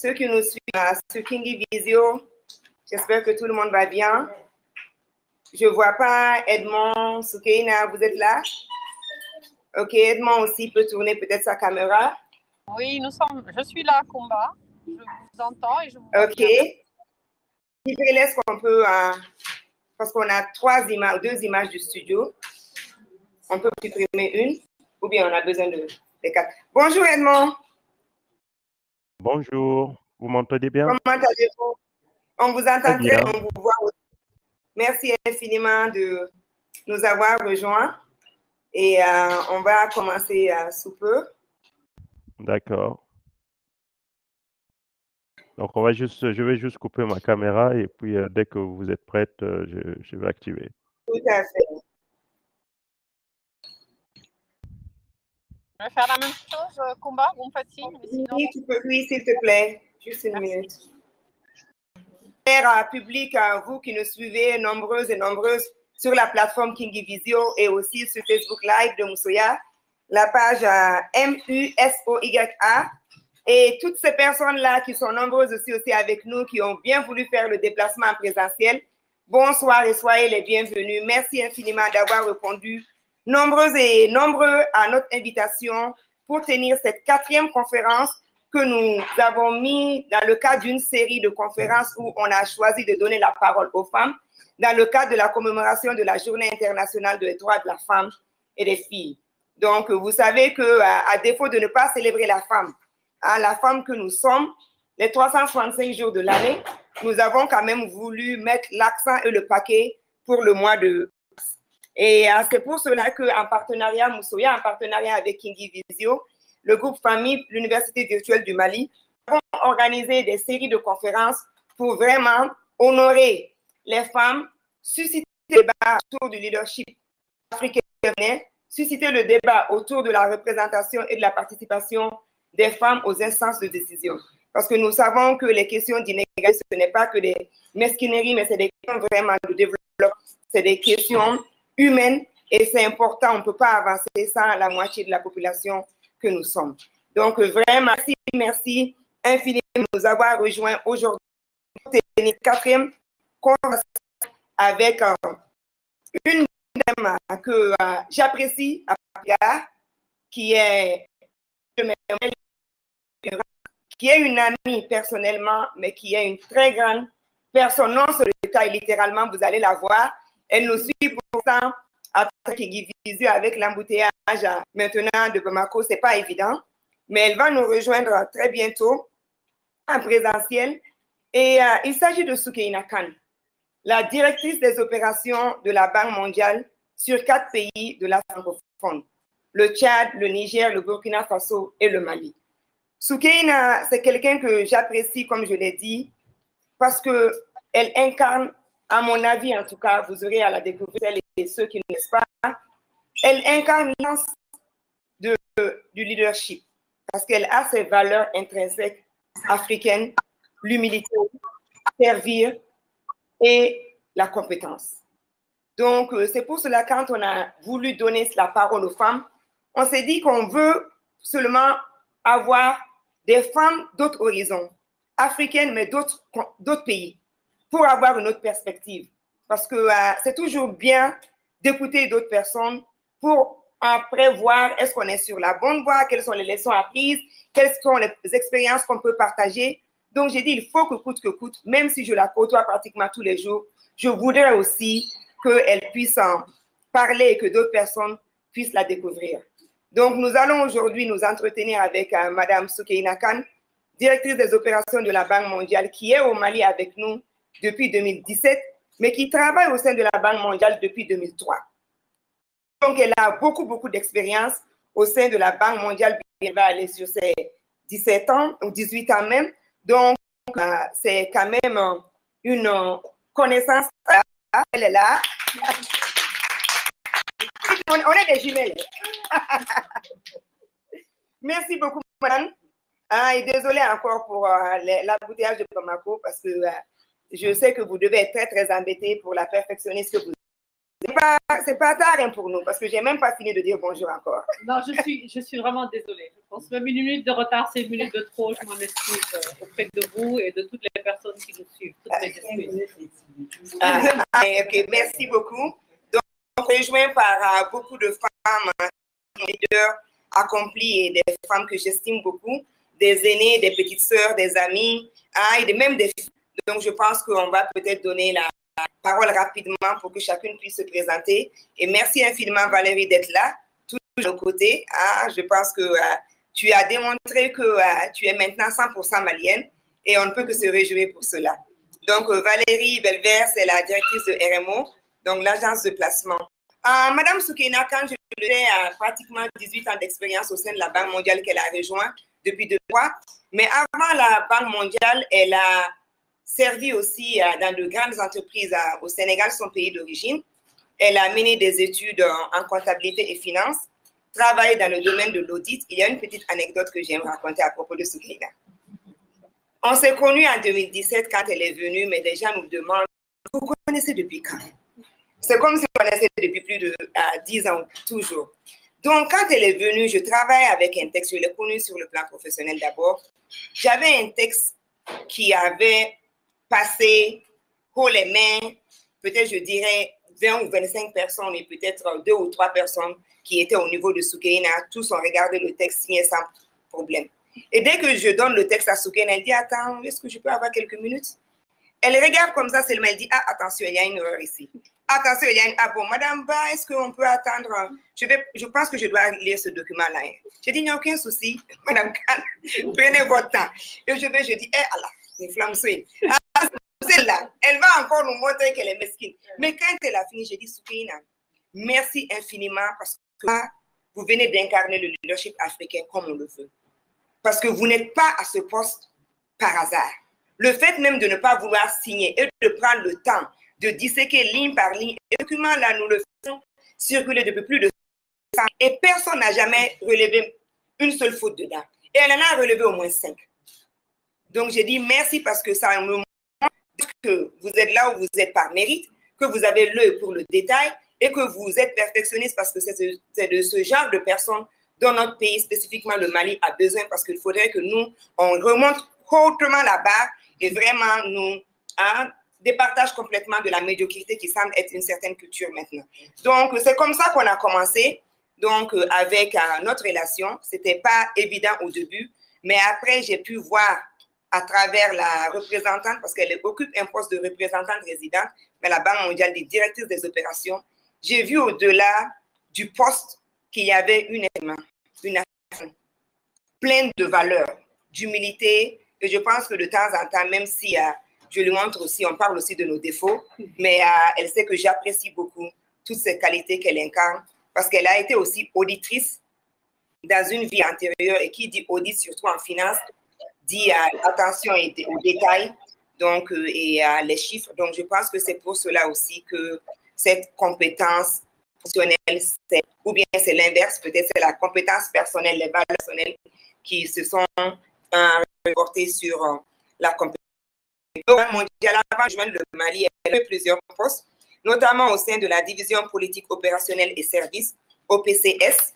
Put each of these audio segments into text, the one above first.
ceux qui nous suivent sur Kingi Visio. J'espère que tout le monde va bien. Je ne vois pas Edmond, Soukeina, vous êtes là? Ok, Edmond aussi peut tourner peut-être sa caméra. Oui, je suis là, Kumba. Je vous entends et je vous vois. Ok. Est-ce qu'on peut, parce qu'on a deux images du studio, on peut supprimer une ou bien on a besoin de quatre. Bonjour Edmond. Bonjour, vous m'entendez bien? Comment allez-vous? On vous entend Très bien. on vous voit aussi. Merci infiniment de nous avoir rejoints et on va commencer sous peu. D'accord. Donc, je vais juste couper ma caméra et puis dès que vous êtes prête, je vais activer. Tout à fait. Je vais faire la même chose, Kumba, vous me faites signe. Oui, tu peux, oui, s'il te plaît. Juste une minute. Public, vous qui nous suivez, nombreuses et nombreuses, sur la plateforme Kingi Visio et aussi sur Facebook Live de Moussoya, la page MUSOYA. Et toutes ces personnes-là qui sont nombreuses aussi avec nous, qui ont bien voulu faire le déplacement en présentiel, bonsoir et soyez les bienvenus. Merci infiniment d'avoir répondu nombreuses et nombreux à notre invitation pour tenir cette 4e conférence que nous avons mis dans le cadre d'une série de conférences où on a choisi de donner la parole aux femmes dans le cadre de la commémoration de la Journée internationale des droits de la femme et des filles. Donc, vous savez qu'à défaut de ne pas célébrer la femme que nous sommes, les 365 jours de l'année, nous avons quand même voulu mettre l'accent et le paquet pour le mois de mars. Et c'est pour cela qu'en partenariat Moussoya, en partenariat avec Kingi Visio, le groupe Famille, l'Université virtuelle du Mali, avons organisé des séries de conférences pour vraiment honorer les femmes, susciter le débat autour du leadership africain, susciter le débat autour de la représentation et de la participation des femmes aux instances de décision. Parce que nous savons que les questions d'inégalité, ce n'est pas que des mesquineries, mais c'est des questions vraiment de développement, c'est des questions humaines et c'est important, on ne peut pas avancer sans la moitié de la population que nous sommes. Donc, vraiment, merci infiniment de nous avoir rejoints aujourd'hui pour tenir 4e conversation avec une dame que j'apprécie, qui est une amie personnellement, mais qui est une très grande personne, non sur le taille littéralement, vous allez la voir. Elle nous suit pourtant après Kingi Visio avec l'embouteillage maintenant de Bamako, c'est pas évident, mais elle va nous rejoindre très bientôt en présentiel. Et il s'agit de Soukeina Kane, la directrice des opérations de la Banque mondiale sur 4 pays de la francophone, le Tchad, le Niger, le Burkina Faso et le Mali. Soukeina, c'est quelqu'un que j'apprécie, comme je l'ai dit, parce qu'elle incarne, à mon avis en tout cas, vous aurez à la découvrir, celles et ceux qui ne connaissent pas, elle incarne l'essence du leadership, parce qu'elle a ses valeurs intrinsèques africaines, l'humilité, servir et la compétence. Donc, c'est pour cela, quand on a voulu donner la parole aux femmes, on s'est dit qu'on veut seulement avoir des femmes d'autres horizons, africaines, mais d'autres pays, pour avoir une autre perspective. Parce que c'est toujours bien d'écouter d'autres personnes pour après voir est-ce qu'on est sur la bonne voie, quelles sont les leçons apprises, quelles sont les expériences qu'on peut partager. Donc, j'ai dit, il faut que coûte, même si je la côtoie pratiquement tous les jours, je voudrais aussi qu'elle puisse en parler et que d'autres personnes puissent la découvrir. Donc, nous allons aujourd'hui nous entretenir avec Madame Soukeina Kane, directrice des opérations de la Banque mondiale, qui est au Mali avec nous depuis 2017, mais qui travaille au sein de la Banque mondiale depuis 2003. Donc, elle a beaucoup d'expérience au sein de la Banque mondiale. Elle va aller sur ses 17 ans, ou 18 ans même. Donc, c'est quand même une connaissance. Elle est là. On est des jumelles. Merci beaucoup, madame. Et désolé encore pour l'embouteillage de Bamako, parce que je sais que vous devez être très embêtés pour la perfectionniste que vous C'est pas tard hein, pour nous, parce que j'ai même pas fini de dire bonjour encore. Non, je suis vraiment désolée. Je pense même une minute de retard, c'est une minute de trop. Je m'en excuse auprès de vous et de toutes les personnes qui nous suivent. Toutes mes excuses. Ok, merci beaucoup. Donc, on est rejoint par beaucoup de femmes leaders accomplis et des femmes que j'estime beaucoup, des aînés, des petites sœurs, des amis, et même des filles. Donc, je pense qu'on va peut-être donner la parole rapidement pour que chacune puisse se présenter. Et merci infiniment, Valérie, d'être là, toujours de nos côtés. Je pense que tu as démontré que tu es maintenant 100% malienne et on ne peut que se réjouir pour cela. Donc, Valérie Belver, c'est la directrice de RMO, donc l'agence de placement. Madame Soukeina, quand je l'ai pratiquement 18 ans d'expérience au sein de la Banque mondiale qu'elle a rejoint depuis 2 mois, mais avant la Banque mondiale, elle a servi aussi dans de grandes entreprises au Sénégal, son pays d'origine. Elle a mené des études en comptabilité et finance, travaillé dans le domaine de l'audit. Il y a une petite anecdote que j'aime raconter à propos de Soukeina. On s'est connus en 2017 quand elle est venue, mais des gens nous demandent, vous connaissez depuis quand? C'est comme si on connaissait depuis plus de 10 ans, toujours. Donc, quand elle est venue, je travaille avec un texte, je l'ai connu sur le plan professionnel d'abord. J'avais un texte qui avait passé haut les mains, peut-être je dirais 20 ou 25 personnes et peut-être 2 ou 3 personnes qui étaient au niveau de Soukeina. Tous ont regardé le texte signé sans problème. Et dès que je donne le texte à Soukeina, elle dit, attends, est-ce que je peux avoir quelques minutes? Elle regarde comme ça seulement, elle dit, attention, il y a une erreur ici. Attention, il y a une... bon, Madame Ba, est-ce qu'on peut attendre? Je pense que je dois lire ce document-là. Hein. J'ai dit, il n'y a aucun souci. Madame Khan, prenez votre temps. Et je dis, Allah, une flamme c'est là. Elle va encore nous montrer qu'elle est mesquine. Mais quand elle a fini, j'ai dit, Soukeina, merci infiniment parce que vous venez d'incarner le leadership africain comme on le veut. Parce que vous n'êtes pas à ce poste par hasard. Le fait même de ne pas vouloir signer et de prendre le temps de disséquer ligne par ligne, et le document là, nous le faisons circuler depuis plus de 100 ans et personne n'a jamais relevé une seule faute dedans. Et elle en a relevé au moins 5. Donc j'ai dit merci parce que ça me montre que vous êtes là où vous êtes par mérite, que vous avez l'œil pour le détail et que vous êtes perfectionniste parce que c'est de ce genre de personnes dont notre pays, spécifiquement le Mali, a besoin parce qu'il faudrait que nous, on remonte hautement la barre et vraiment nous départage complètement de la médiocrité qui semble être une certaine culture maintenant. Donc, c'est comme ça qu'on a commencé donc, avec notre relation. Ce n'était pas évident au début, mais après, j'ai pu voir à travers la représentante, parce qu'elle occupe un poste de représentante résidente, mais la Banque mondiale des directrices des opérations, j'ai vu au-delà du poste qu'il y avait une action pleine de valeurs, d'humilité, et je pense que de temps en temps, même si je lui montre aussi, on parle aussi de nos défauts, mais elle sait que j'apprécie beaucoup toutes ces qualités qu'elle incarne, parce qu'elle a été aussi auditrice dans une vie antérieure, et qui dit audit, surtout en finance, dit attention aux détails donc, et à les chiffres. Donc, je pense que c'est pour cela aussi que cette compétence professionnelle, ou bien c'est l'inverse, peut-être c'est la compétence personnelle, les valeurs personnelles qui se sont reportées sur la compétence. Le Banque mondiale, avant de joindre le Mali, elle a eu plusieurs postes, notamment au sein de la division politique opérationnelle et services, OPCS.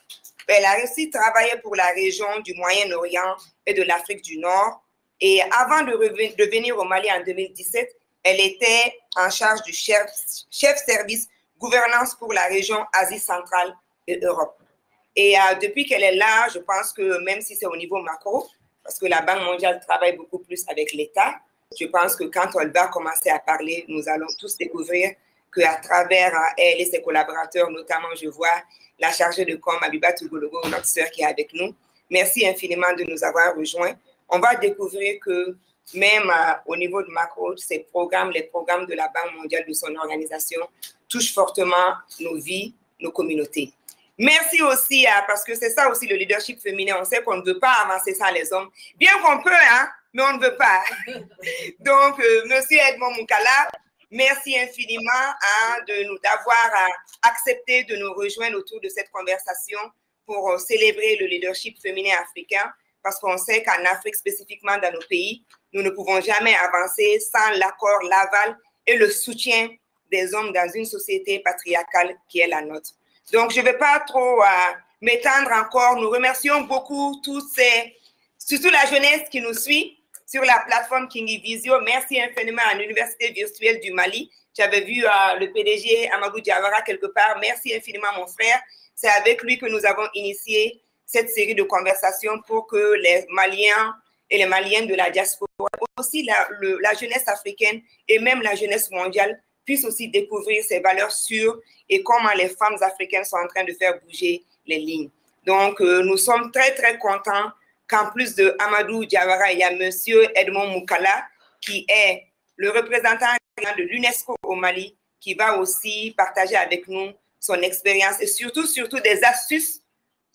Elle a aussi travaillé pour la région du Moyen-Orient et de l'Afrique du Nord. Et avant de venir au Mali en 2017, elle était en charge du chef service gouvernance pour la région Asie centrale et Europe. Et depuis qu'elle est là, je pense que même si c'est au niveau macro, parce que la Banque mondiale travaille beaucoup plus avec l'État, je pense que quand on va commencer à parler, nous allons tous découvrir qu'à travers elle et ses collaborateurs, notamment, je vois la chargée de com, Abiba Tougologo, notre sœur qui est avec nous. Merci infiniment de nous avoir rejoints. On va découvrir que même au niveau de macro, ces programmes, les programmes de la Banque mondiale, de son organisation, touchent fortement nos vies, nos communautés. Merci aussi, parce que c'est ça aussi le leadership féminin. On sait qu'on ne veut pas avancer sans les hommes. Bien qu'on peut, mais on ne veut pas. Donc, Monsieur Edmond Moukala, merci infiniment d'avoir accepté de nous rejoindre autour de cette conversation pour célébrer le leadership féminin africain, parce qu'on sait qu'en Afrique, spécifiquement dans nos pays, nous ne pouvons jamais avancer sans l'accord, l'aval et le soutien des hommes dans une société patriarcale qui est la nôtre. Donc, je ne vais pas trop m'étendre encore. Nous remercions beaucoup surtout la jeunesse qui nous suit sur la plateforme Kingi Visio. Merci infiniment à l'Université virtuelle du Mali. J'avais vu le PDG Amadou Diawara quelque part. Merci infiniment, mon frère. C'est avec lui que nous avons initié cette série de conversations pour que les Maliens et les Maliennes de la diaspora, aussi la jeunesse africaine et même la jeunesse mondiale puissent aussi découvrir ces valeurs sûres et comment les femmes africaines sont en train de faire bouger les lignes. Donc, nous sommes très, très contents qu'en plus de Amadou Diawara, il y a M. Edmond Moukala, qui est le représentant de l'UNESCO au Mali, qui va aussi partager avec nous son expérience et surtout des astuces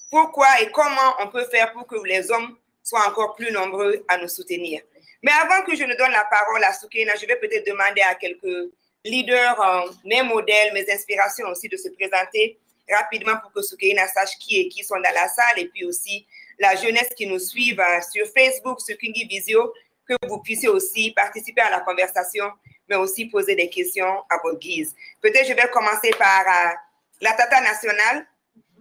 pourquoi et comment on peut faire pour que les hommes soient encore plus nombreux à nous soutenir. Mais avant que je ne donne la parole à Soukaina, je vais peut-être demander à quelques leaders, mes modèles, mes inspirations aussi de se présenter rapidement pour que Soukaina sache qui et qui sont dans la salle et puis aussi la jeunesse qui nous suit sur Facebook, sur Kingi Visio, que vous puissiez aussi participer à la conversation, mais aussi poser des questions à votre guise. Peut-être je vais commencer par la Tata nationale,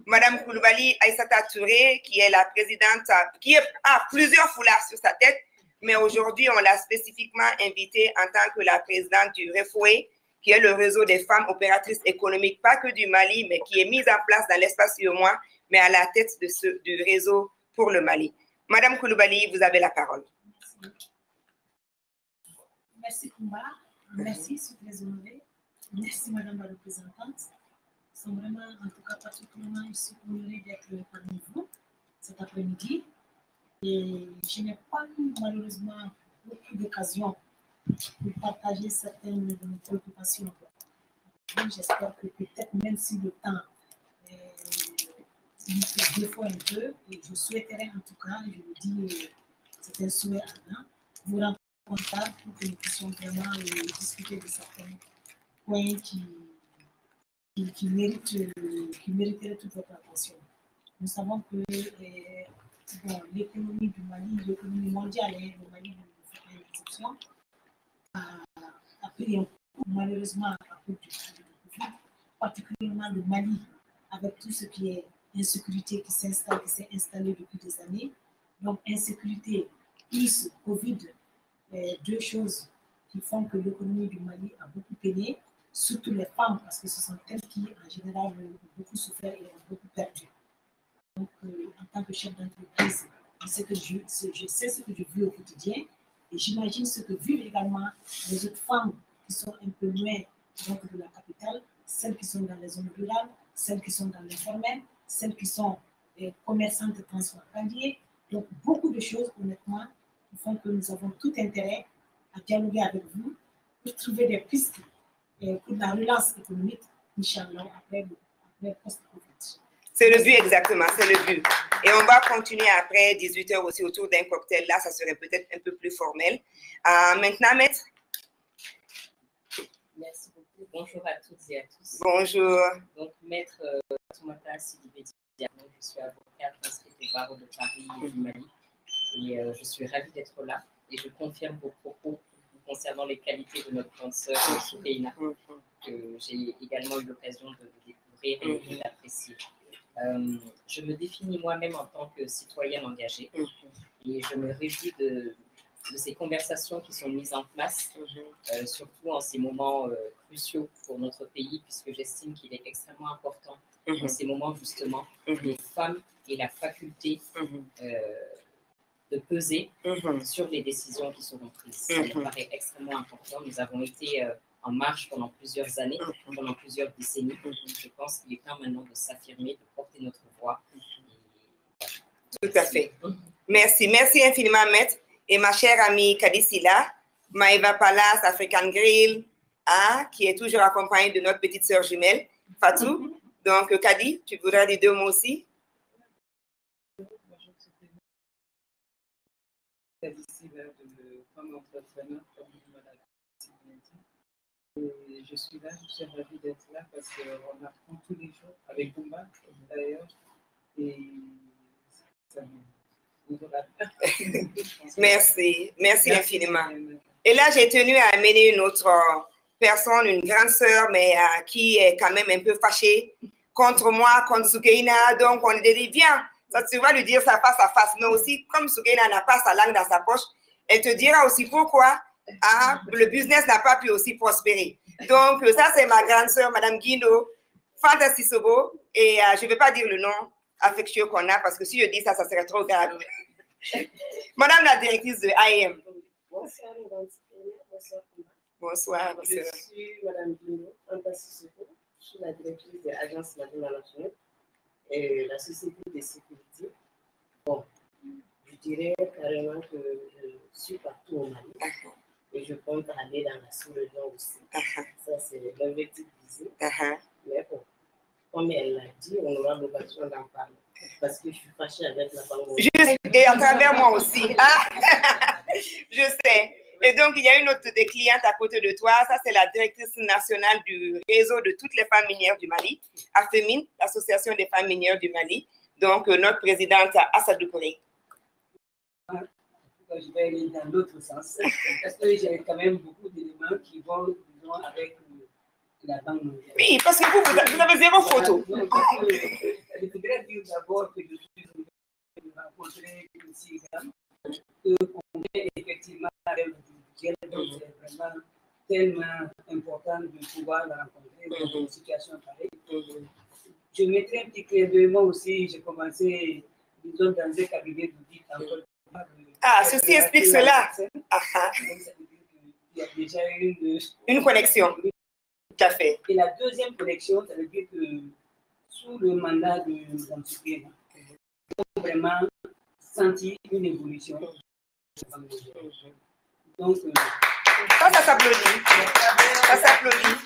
Madame Koulibaly Aïssata Touré, qui est la présidente, qui a plusieurs foulards sur sa tête, mais aujourd'hui, on l'a spécifiquement invitée en tant que la présidente du REFOE, qui est le réseau des femmes opératrices économiques, pas que du Mali, mais qui est mise en place dans l'espace UEMOA, mais à la tête du réseau pour le Mali. Madame Koulibaly, vous avez la parole. Merci, Koumba. Merci, je suis très honorée. Merci, Madame la représentante. Nous sommes vraiment, en tout cas, particulièrement, je suis honorée d'être parmi vous cet après-midi. Et je n'ai pas eu, malheureusement, beaucoup d'occasions de partager certaines de mes préoccupations. J'espère que peut-être, même si le temps nous fait deux fois un peu, et je souhaiterais en tout cas, je le dis, c'est un souhait ardent, vous rendre contact pour que nous puissions vraiment discuter de certains points qui mériteraient toute votre attention. Nous savons que l'économie du Mali, l'économie mondiale, le Mali ne fait pas une exception, a pris un coup, malheureusement, à cause du Covid, particulièrement le Mali, avec tout ce qui est insécurité qui s'est installée depuis des années. Donc, insécurité plus Covid, deux choses qui font que l'économie du Mali a beaucoup peiné, surtout les femmes, parce que ce sont elles qui, en général, ont beaucoup souffert et ont beaucoup perdu. Donc, en tant que chef d'entreprise, je sais ce que je vis au quotidien et j'imagine ce que vivent également les autres femmes qui sont un peu loin donc, de la capitale, celles qui sont dans les zones rurales, celles qui sont dans l'informel, celles qui sont commerçantes transfrontaliers. Donc, beaucoup de choses, honnêtement, qui font que nous avons tout intérêt à dialoguer avec vous pour trouver des pistes pour la relance économique, Inch'Allah, après post-Covid. C'est le but, exactement, c'est le but. Et on va continuer après 18h aussi autour d'un cocktail. Là, ça serait peut-être un peu plus formel. Maintenant, Maître. Merci beaucoup. Bonjour à toutes et à tous. Bonjour. Donc, Maître Toumata Sidibé Diallo, je suis avocate inscrite au barreau de Paris et du Mali. Et je suis ravie d'être là. Et je confirme vos propos concernant les qualités de notre grande sœur Soukaina, que j'ai également eu l'occasion de découvrir et d'apprécier. Je me définis moi-même en tant que citoyenne engagée et je me réjouis de ces conversations qui sont mises en place, surtout en ces moments cruciaux pour notre pays, puisque j'estime qu'il est extrêmement important en ces moments justement les femmes aient la faculté de peser sur les décisions qui seront prises. Ça me paraît extrêmement important. Nous avons été en marche pendant plusieurs années, pendant plusieurs décennies. Je pense qu'il est temps maintenant de s'affirmer, de porter notre voix. Tout à fait. Merci. Merci infiniment, Maître. Et ma chère amie Kadisila, Maëva Palace, African Grill, qui est toujours accompagnée de notre petite sœur jumelle, Fatou. Donc, Kadi, tu voudrais dire deux mots aussi? Kadisila de Femme Entrepreneur, comme et je suis là, je suis ravie d'être là parce qu'on apprend tous les jours avec Koumba d'ailleurs et ça me... Merci infiniment. Et là, j'ai tenu à amener une autre personne, une grande sœur, mais qui est quand même un peu fâchée contre moi, contre Soukeina. Donc, on dit, viens, ça, tu vas lui dire ça face à face. Mais aussi, comme Soukeina n'a pas sa langue dans sa poche, elle te dira aussi pourquoi le business n'a pas pu aussi prospérer. Donc, ça, c'est ma grande sœur, Madame Guindo, Fanta Sissogo. Et je ne vais pas dire le nom affectueux qu'on a, parce que si je dis ça, ça serait trop grave. Madame la directrice de IAM. Bonsoir, Madame Soukeina. Bonsoir, Bonsoir. Je suis Madame Guindo, Fanta Sissogo. Je suis la directrice de l'agence Mali Management et la société de sécurité. Bon, je dirais carrément que je suis partout au Mali et je compte aller dans la sous-région aussi. Ça, c'est l'objectif visé. Mais bon, comme elle l'a dit, on aura l'occasion d'en parler parce que je suis fâchée avec la banque. Et à travers moi aussi. Je sais. Et donc, il y a une autre des clientes à côté de toi. Ça, c'est la directrice nationale du réseau de toutes les femmes minières du Mali, AFEMIN, l'Association des femmes minières du Mali. Donc, notre présidente, Assadou Kouré. Je vais aller dans l'autre sens, parce que j'ai quand même beaucoup d'éléments qui vont, disons, avec la Banque mondiale. Oui, parce que vous avez zéro photo. Je voudrais dire d'abord que je suis rencontré ici, qu'on est effectivement avec le budget, donc c'est vraiment tellement important de pouvoir la rencontrer dans une situation pareille. Je mettrai un petit clin d'œil, moi aussi, j'ai commencé, disons, dans un cabinet d'audit en Côte d'Ivoire. Ceci explique cela. Donc, ça veut dire qu'il y a déjà une connexion. Tout à fait. Et la deuxième connexion, ça veut dire que sous le mandat de Mme Soukeina, nous avons vraiment senti une évolution. Donc, ça s'applaudit. Ça s'applaudit.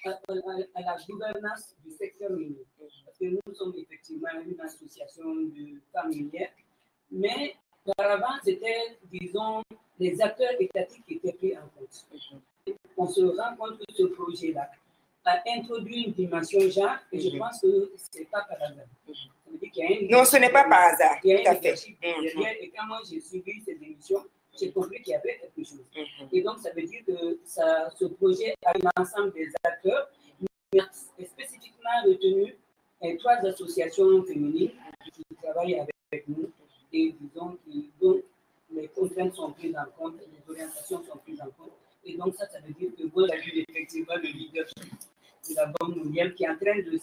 À la gouvernance du secteur minier. Parce que nous sommes effectivement une association de femmes minières, mais auparavant, c'était, disons, les acteurs étatiques qui étaient pris en compte. On se rend compte que ce projet-là a introduit une dimension genre, et je pense que ce n'est pas par hasard. Non, ce n'est pas par hasard. Il y a Tout à une fait. derrière, et quand moi j'ai suivi ces émissions, j'ai compris qu'il y avait quelque chose. Et donc, ça veut dire que ce projet a l'ensemble des acteurs, mais spécifiquement retenu 3 associations féminines qui travaillent avec nous et disons dont les contraintes sont prises en compte, les orientations sont prises en compte. Et donc, ça veut dire que vous avez effectivement le leadership de la Banque mondiale qui est en train de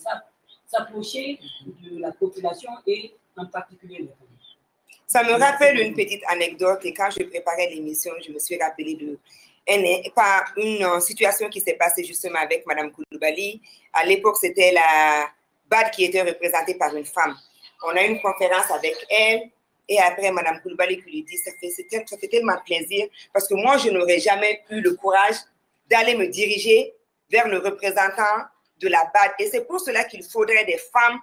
s'approcher de la population et en particulier des femmes. Ça me rappelle une petite anecdote et quand je préparais l'émission, je me suis rappelé de une situation qui s'est passée justement avec Mme Koulibaly. À l'époque, c'était la BAD qui était représentée par une femme. On a eu une conférence avec elle et après, Mme Koulibaly qui lui dit, ça fait tellement plaisir parce que moi, je n'aurais jamais eu le courage d'aller me diriger vers le représentant de la BAD. Et c'est pour cela qu'il faudrait des femmes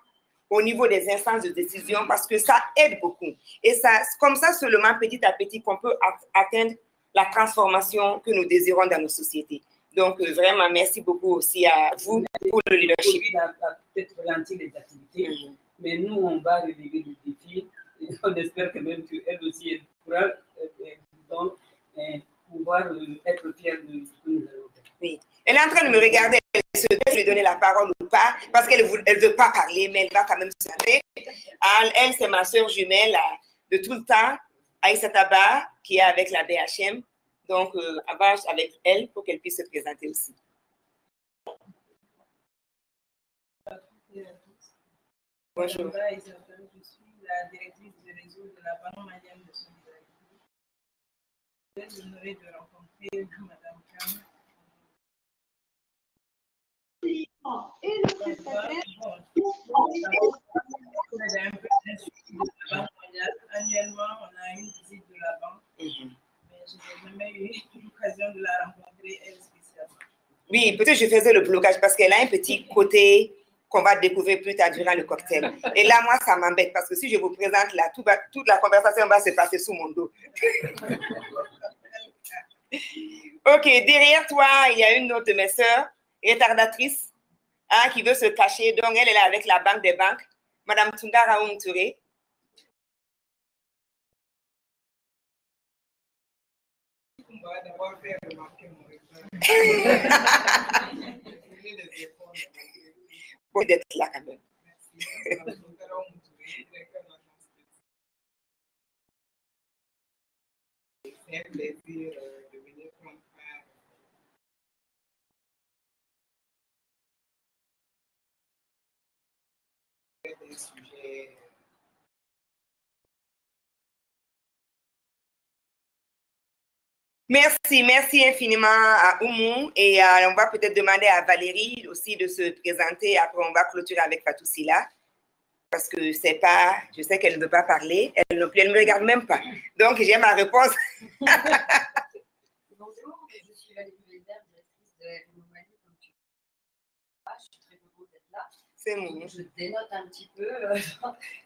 au niveau des instances de décision parce que ça aide beaucoup. Et ça, comme ça seulement, petit à petit, qu'on peut atteindre la transformation que nous désirons dans nos sociétés. Donc, vraiment, merci beaucoup aussi à vous pour le leadership. Le Covid a peut-être ralenti les activités, mais nous, on va relever le défi. Et on espère quand même qu'elle aussi elle pourra pouvoir être fière de ce que nous allons faire. Oui. Elle est en train de me regarder, elle se peut lui donner la parole ou pas, parce qu'elle ne veut pas parler, mais elle va quand même se faire. Elle, c'est ma soeur jumelle de tout le temps, Aïssa Taba, qui est avec la BHM. Donc, avance avec elle pour qu'elle puisse se présenter aussi. Bonjour. Je suis la directrice du réseau de la Banque malienne de solidarité. Je suis honorée de rencontrer Mme Khan. Et le prestataire. On a un peu de la Banque mondiale. Annuellement, on a une visite de la banque. Mais je n'ai jamais eu l'occasion de la rencontrer, elle spécialement. Oui, peut-être je faisais le blocage parce qu'elle a un petit côté qu'on va découvrir plus tard durant le cocktail. Et là, moi, ça m'embête parce que si je vous présente là, toute la conversation va se passer sous mon dos. Ok, derrière toi, il y a une autre de mes sœurs, retardatrice, qui veut se cacher. Donc, elle est là avec la Banque des banques, Mme Tungara Touré. toi d'avoir fait remarquer mon retard. Bon d'être là quand même. Merci. C'est un plaisir de venir prendre part à des sujets. Merci infiniment à Oumou et on va peut-être demander à Valérie aussi de se présenter. Après, on va clôturer avec Fatou Sila parce que c'est pas, je sais qu'elle ne veut pas parler, elle ne me regarde même pas. Donc, j'ai ma réponse. Bonjour, je suis Valérie Weber, directrice de Mali, comme tu vois. Je suis très contente d'être là. C'est mon. Je dénote un petit peu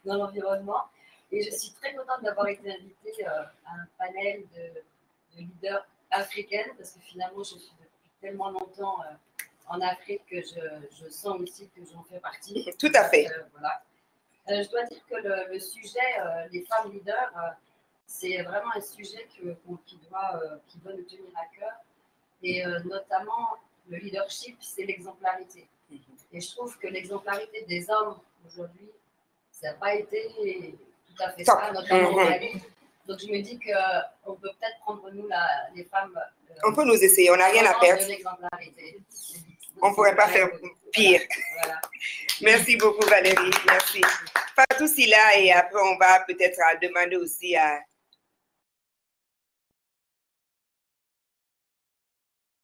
dans l'environnement et je suis très contente d'avoir été invitée à un panel de leaders africaines parce que finalement, je suis depuis tellement longtemps en Afrique que je sens aussi que j'en fais partie. Tout à fait. Voilà. Je dois dire que le sujet des femmes leaders, c'est vraiment un sujet qui doit nous tenir à cœur. Et notamment, le leadership, c'est l'exemplarité. Et je trouve que l'exemplarité des hommes aujourd'hui, ça n'a pas été tout à fait ça, notamment au Mali. Donc je me dis qu'on peut peut-être prendre, nous, les femmes... on peut nous essayer, on n'a rien à perdre. De l'exemplarité. On ne pourrait pas faire pire. Voilà. Merci beaucoup, Valérie. Merci. Fatou Sila, et après, on va peut-être demander aussi à...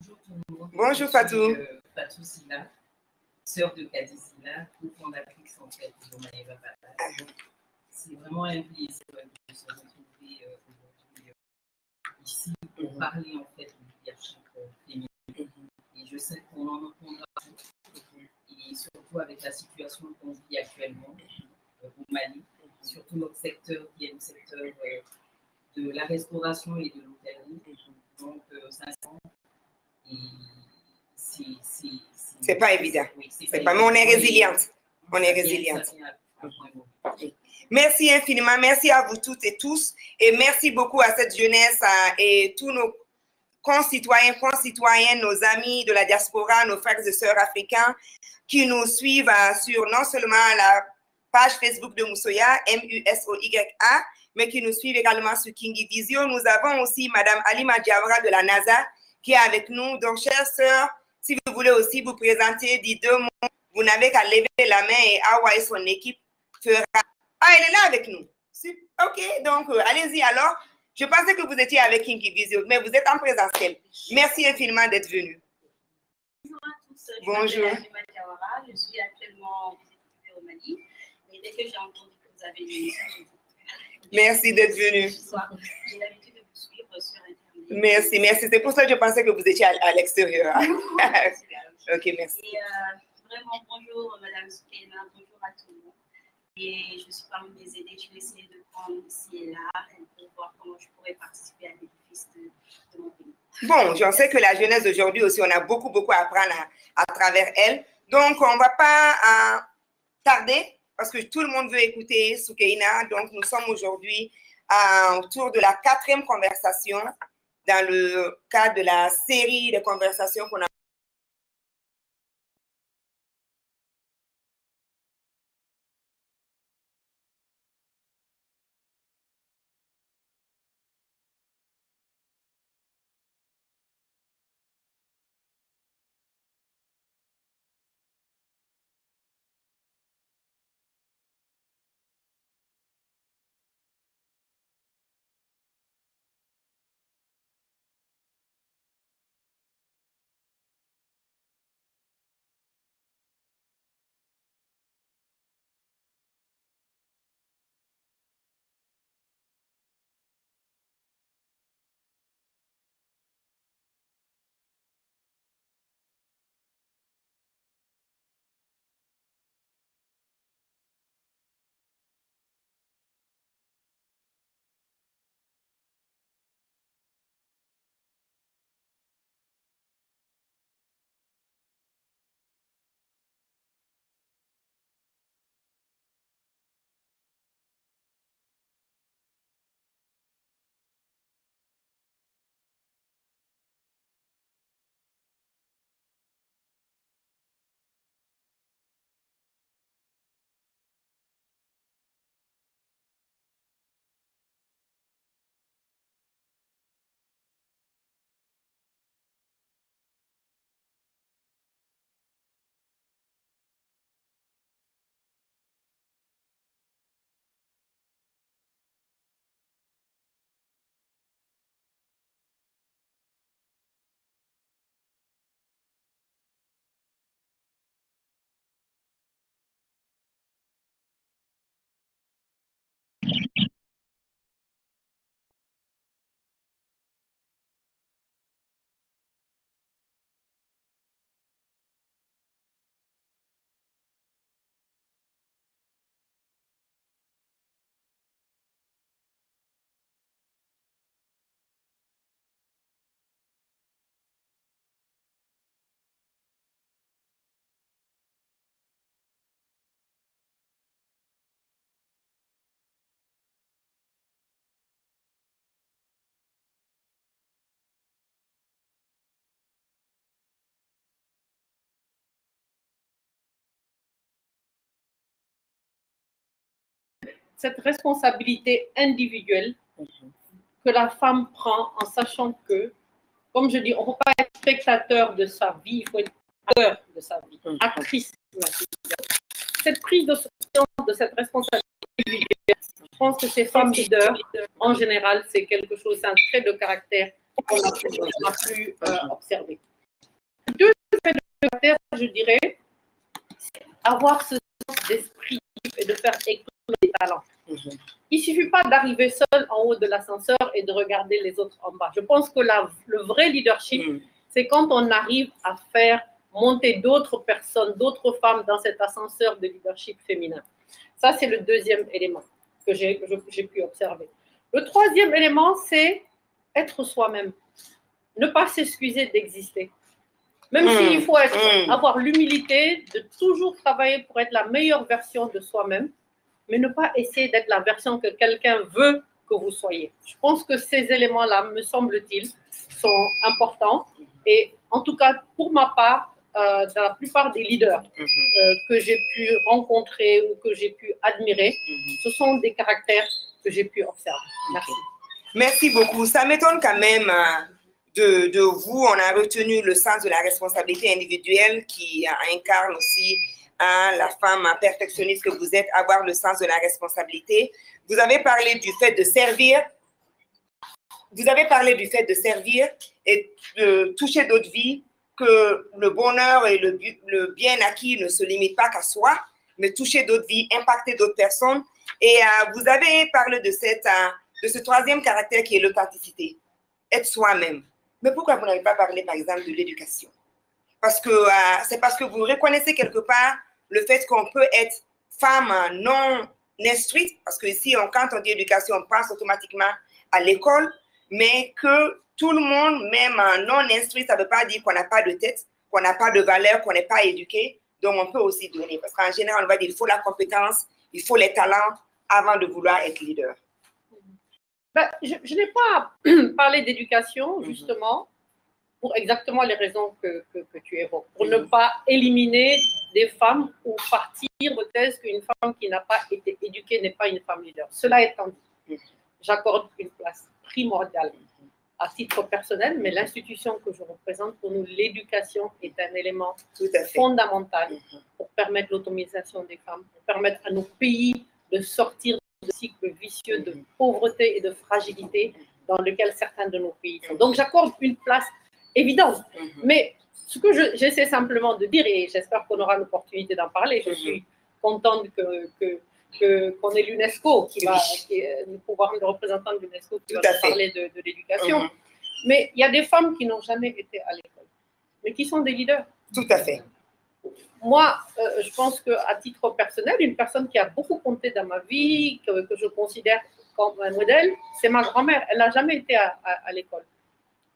Bonjour tout le monde. Bonjour Fatou. Fatou Sila, sœur de Kadi Sila, co-fondatrice en fait de Maëva Papa. C'est vraiment un plaisir de se retrouver aujourd'hui ici pour parler en fait du leadership féminin. Et je sais qu'on en entendra beaucoup, et surtout avec la situation qu'on vit actuellement au Mali, surtout notre secteur qui est le secteur de la restauration et de l'hôtellerie. Donc, 500, et c'est pas évident. Oui, c'est pas, mais on est résiliente. On est résiliente. Merci infiniment. Merci à vous toutes et tous. Et merci beaucoup à cette jeunesse et tous nos concitoyens, concitoyennes, nos amis de la diaspora, nos frères et sœurs africains qui nous suivent sur non seulement la page Facebook de Moussoya, MUSOYA, mais qui nous suivent également sur Kingi Visio. Nous avons aussi Madame Halima Diawara de la NASA qui est avec nous. Donc, chères sœurs, si vous voulez aussi vous présenter, dites 2 mots, vous n'avez qu'à lever la main et Awa et son équipe fera. Ah, elle est là avec nous. OK, donc allez-y alors. Je pensais que vous étiez avec Kingi Visio, mais vous êtes en présentiel. Merci infiniment d'être venu. Bonjour à tous. Bonjour. Je m'appelle Halima Diawara. Je suis actuellement au Mali. Et dès que j'ai entendu que vous avez une émission, j'ai dit merci d'être venu. J'ai l'habitude de vous suivre sur Internet. Merci, merci. C'est pour ça que je pensais que vous étiez à l'extérieur. OK, merci. Et vraiment, bonjour Madame Soukaina, bonjour à tout le monde. Et je suis parmi mes aidés, je vais essayer de prendre ici et là pour voir comment je pourrais participer à l'édifice de mon pays. Bon, j'en sais que la jeunesse d'aujourd'hui aussi, on a beaucoup à apprendre à travers elle. Donc, on ne va pas tarder parce que tout le monde veut écouter Soukaina. Donc, nous sommes aujourd'hui autour de la 4e conversation dans le cadre de la série de conversations qu'on a cette responsabilité individuelle que la femme prend en sachant que, comme je dis, on ne peut pas être spectateur de sa vie, il faut être acteur de sa vie, actrice de sa vie. Cette prise de conscience de cette responsabilité individuelle, je pense que ces femmes leaders, en général, c'est quelque chose, c'est un trait de caractère qu'on a pu observer. Deux traits de caractère, je dirais, c'est avoir ce sens d'esprit et de faire éclore les talents. Il ne suffit pas d'arriver seul en haut de l'ascenseur et de regarder les autres en bas. Je pense que le vrai leadership, c'est quand on arrive à faire monter d'autres personnes, d'autres femmes dans cet ascenseur de leadership féminin. Ça, c'est le deuxième élément que j'ai pu observer. Le troisième élément, c'est être soi-même. Ne pas s'excuser d'exister. Même s'il faut avoir l'humilité de toujours travailler pour être la meilleure version de soi-même, mais ne pas essayer d'être la version que quelqu'un veut que vous soyez. Je pense que ces éléments-là, me semble-t-il, sont importants. Et en tout cas, pour ma part, dans la plupart des leaders que j'ai pu rencontrer ou que j'ai pu admirer, ce sont des caractères que j'ai pu observer. Merci. Merci beaucoup. Ça m'étonne quand même de vous. On a retenu le sens de la responsabilité individuelle qui incarne aussi la femme perfectionniste que vous êtes, avoir le sens de la responsabilité. Vous avez parlé du fait de servir. Vous avez parlé du fait de servir et de toucher d'autres vies, que le bonheur et le bien acquis ne se limitent pas qu'à soi, mais toucher d'autres vies, impacter d'autres personnes. Et vous avez parlé de ce troisième caractère qui est l'authenticité, être soi-même. Mais pourquoi vous n'avez pas parlé, par exemple, de l'éducation? Parce que c'est parce que vous reconnaissez quelque part le fait qu'on peut être femme non instruite, parce que ici, quand on dit éducation, on pense automatiquement à l'école, mais que tout le monde, même non instruit, ça ne veut pas dire qu'on n'a pas de tête, qu'on n'a pas de valeur, qu'on n'est pas éduqué. Donc, on peut aussi donner. Parce qu'en général, on va dire qu'il faut la compétence, il faut les talents avant de vouloir être leader. Ben, je n'ai pas parlé d'éducation, justement, pour exactement les raisons que tu évoques. Pour ne pas éliminer des femmes ou partir de thèse qu'une femme qui n'a pas été éduquée n'est pas une femme leader. Cela étant dit, j'accorde une place primordiale à titre personnel, mais l'institution que je représente, pour nous, l'éducation est un élément fondamental pour permettre l'autonomisation des femmes, pour permettre à nos pays de sortir de cycle vicieux de pauvreté et de fragilité dans lequel certains de nos pays sont. Donc, j'accorde une place évidente. Mais ce que j'essaie simplement de dire, et j'espère qu'on aura l'opportunité d'en parler, je suis contente qu'on ait l'UNESCO le pouvoir de représentant de l'UNESCO qui va parler de l'éducation. Mais il y a des femmes qui n'ont jamais été à l'école, mais qui sont des leaders. Tout à fait. Moi, je pense qu'à titre personnel, une personne qui a beaucoup compté dans ma vie, que je considère comme un modèle, c'est ma grand-mère. Elle n'a jamais été à l'école.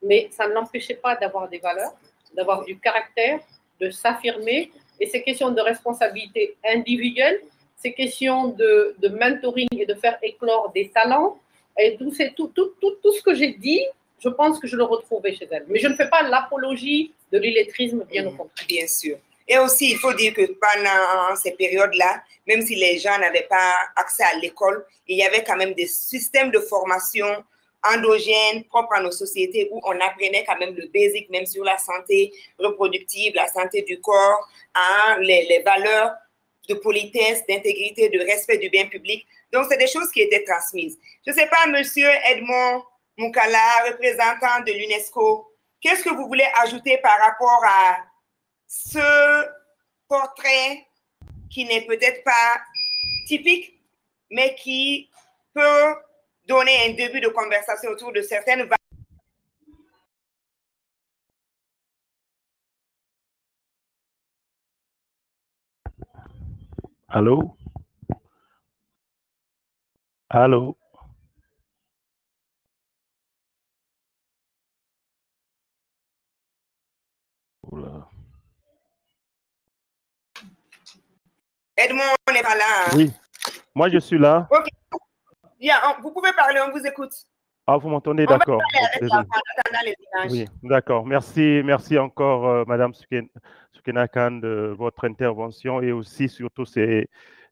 Mais ça ne l'empêchait pas d'avoir des valeurs, d'avoir du caractère, de s'affirmer. Et ces questions de responsabilité individuelle, ces questions de mentoring et de faire éclore des talents, et tout ce que j'ai dit, je pense que je le retrouvais chez elle. Mais je ne fais pas l'apologie de l'illettrisme, bien au contraire. Bien sûr. Et aussi, il faut dire que pendant ces périodes-là, même si les gens n'avaient pas accès à l'école, il y avait quand même des systèmes de formation endogènes propres à nos sociétés où on apprenait quand même le basic, même sur la santé reproductive, la santé du corps, les valeurs de politesse, d'intégrité, de respect du bien public. Donc, c'est des choses qui étaient transmises. Je ne sais pas, Monsieur Edmond Moukala, représentant de l'UNESCO, qu'est-ce que vous voulez ajouter par rapport à ce portrait qui n'est peut-être pas typique, mais qui peut donner un début de conversation autour de certaines valeurs? Allô? Allô? Oula. Edmond, on n'est pas là. Hein? Oui, moi je suis là. Ok. Bien, vous pouvez parler, on vous écoute. Ah, vous m'entendez, d'accord. Oui, d'accord. Merci encore, Madame Sukena Khan, de votre intervention et aussi surtout ces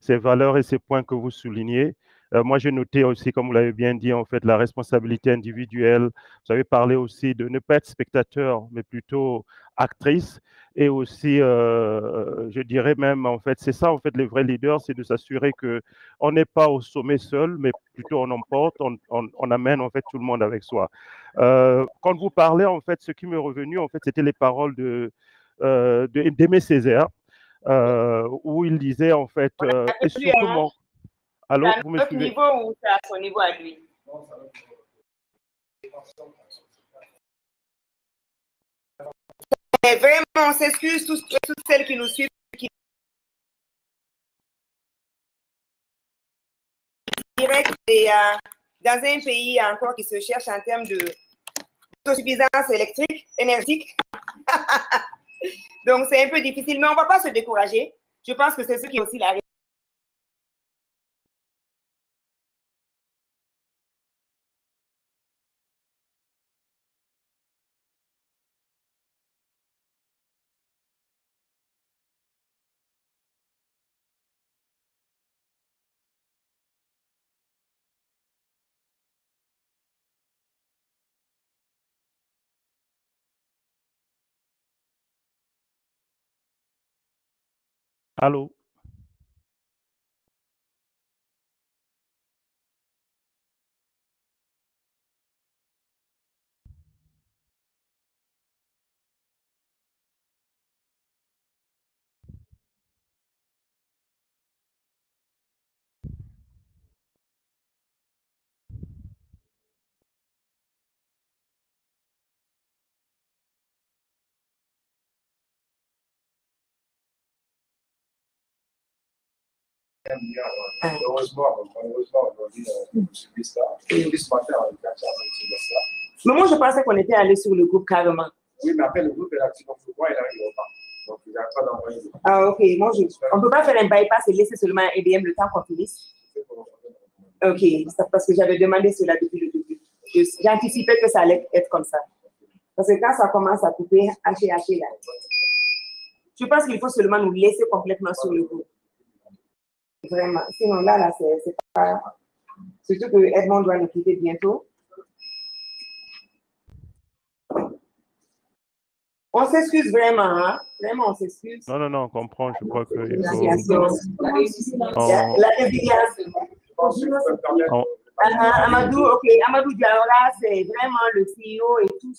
valeurs et ces points que vous soulignez. Moi, j'ai noté aussi, comme vous l'avez bien dit, en fait, la responsabilité individuelle. Vous avez parlé aussi de ne pas être spectateur, mais plutôt actrice. Et aussi, je dirais même, en fait, c'est ça, en fait, les vrais leaders, c'est de s'assurer qu'on n'est pas au sommet seul, mais plutôt on emporte, on amène, en fait, tout le monde avec soi. Quand vous parlez, en fait, ce qui m'est revenu, en fait, c'était les paroles d'Aimé Césaire, où il disait, en fait, et surtout mon... Allô, vous me suivez? Niveau ou c'est à son niveau à lui? Et vraiment, on s'excuse toutes celles qui nous suivent. Direct et dans un pays encore qui se cherche en termes d'autosuffisance électrique, énergique. Donc, c'est un peu difficile, mais on ne va pas se décourager. Je pense que c'est ce qui est aussi la réalité. Allô? Malheureusement, aujourd'hui, je ça. Et ce matin, on est ça. Mais moi, je pensais qu'on était allé sur le groupe carrément. Oui, mais après, le groupe est actif, donc je vois, il arrive au pas. Donc, il n'y a pas d'envoyer. Ah, ok. Moi, on ne peut pas faire un bypass et laisser seulement un EBM le temps qu'on finisse. Ok, c'est parce que j'avais demandé cela depuis le début. J'anticipais que ça allait être comme ça. Parce que quand ça commence à couper, hacher là. Je pense qu'il faut seulement nous laisser complètement sur le groupe. Vraiment. Sinon, là, c'est pas... Surtout que Edmond doit nous quitter bientôt. On s'excuse vraiment, hein? Vraiment, on s'excuse. Non, on comprend. Je crois que... La résilience. Amadou, ok. Amadou Diawara, c'est vraiment le CEO et tout.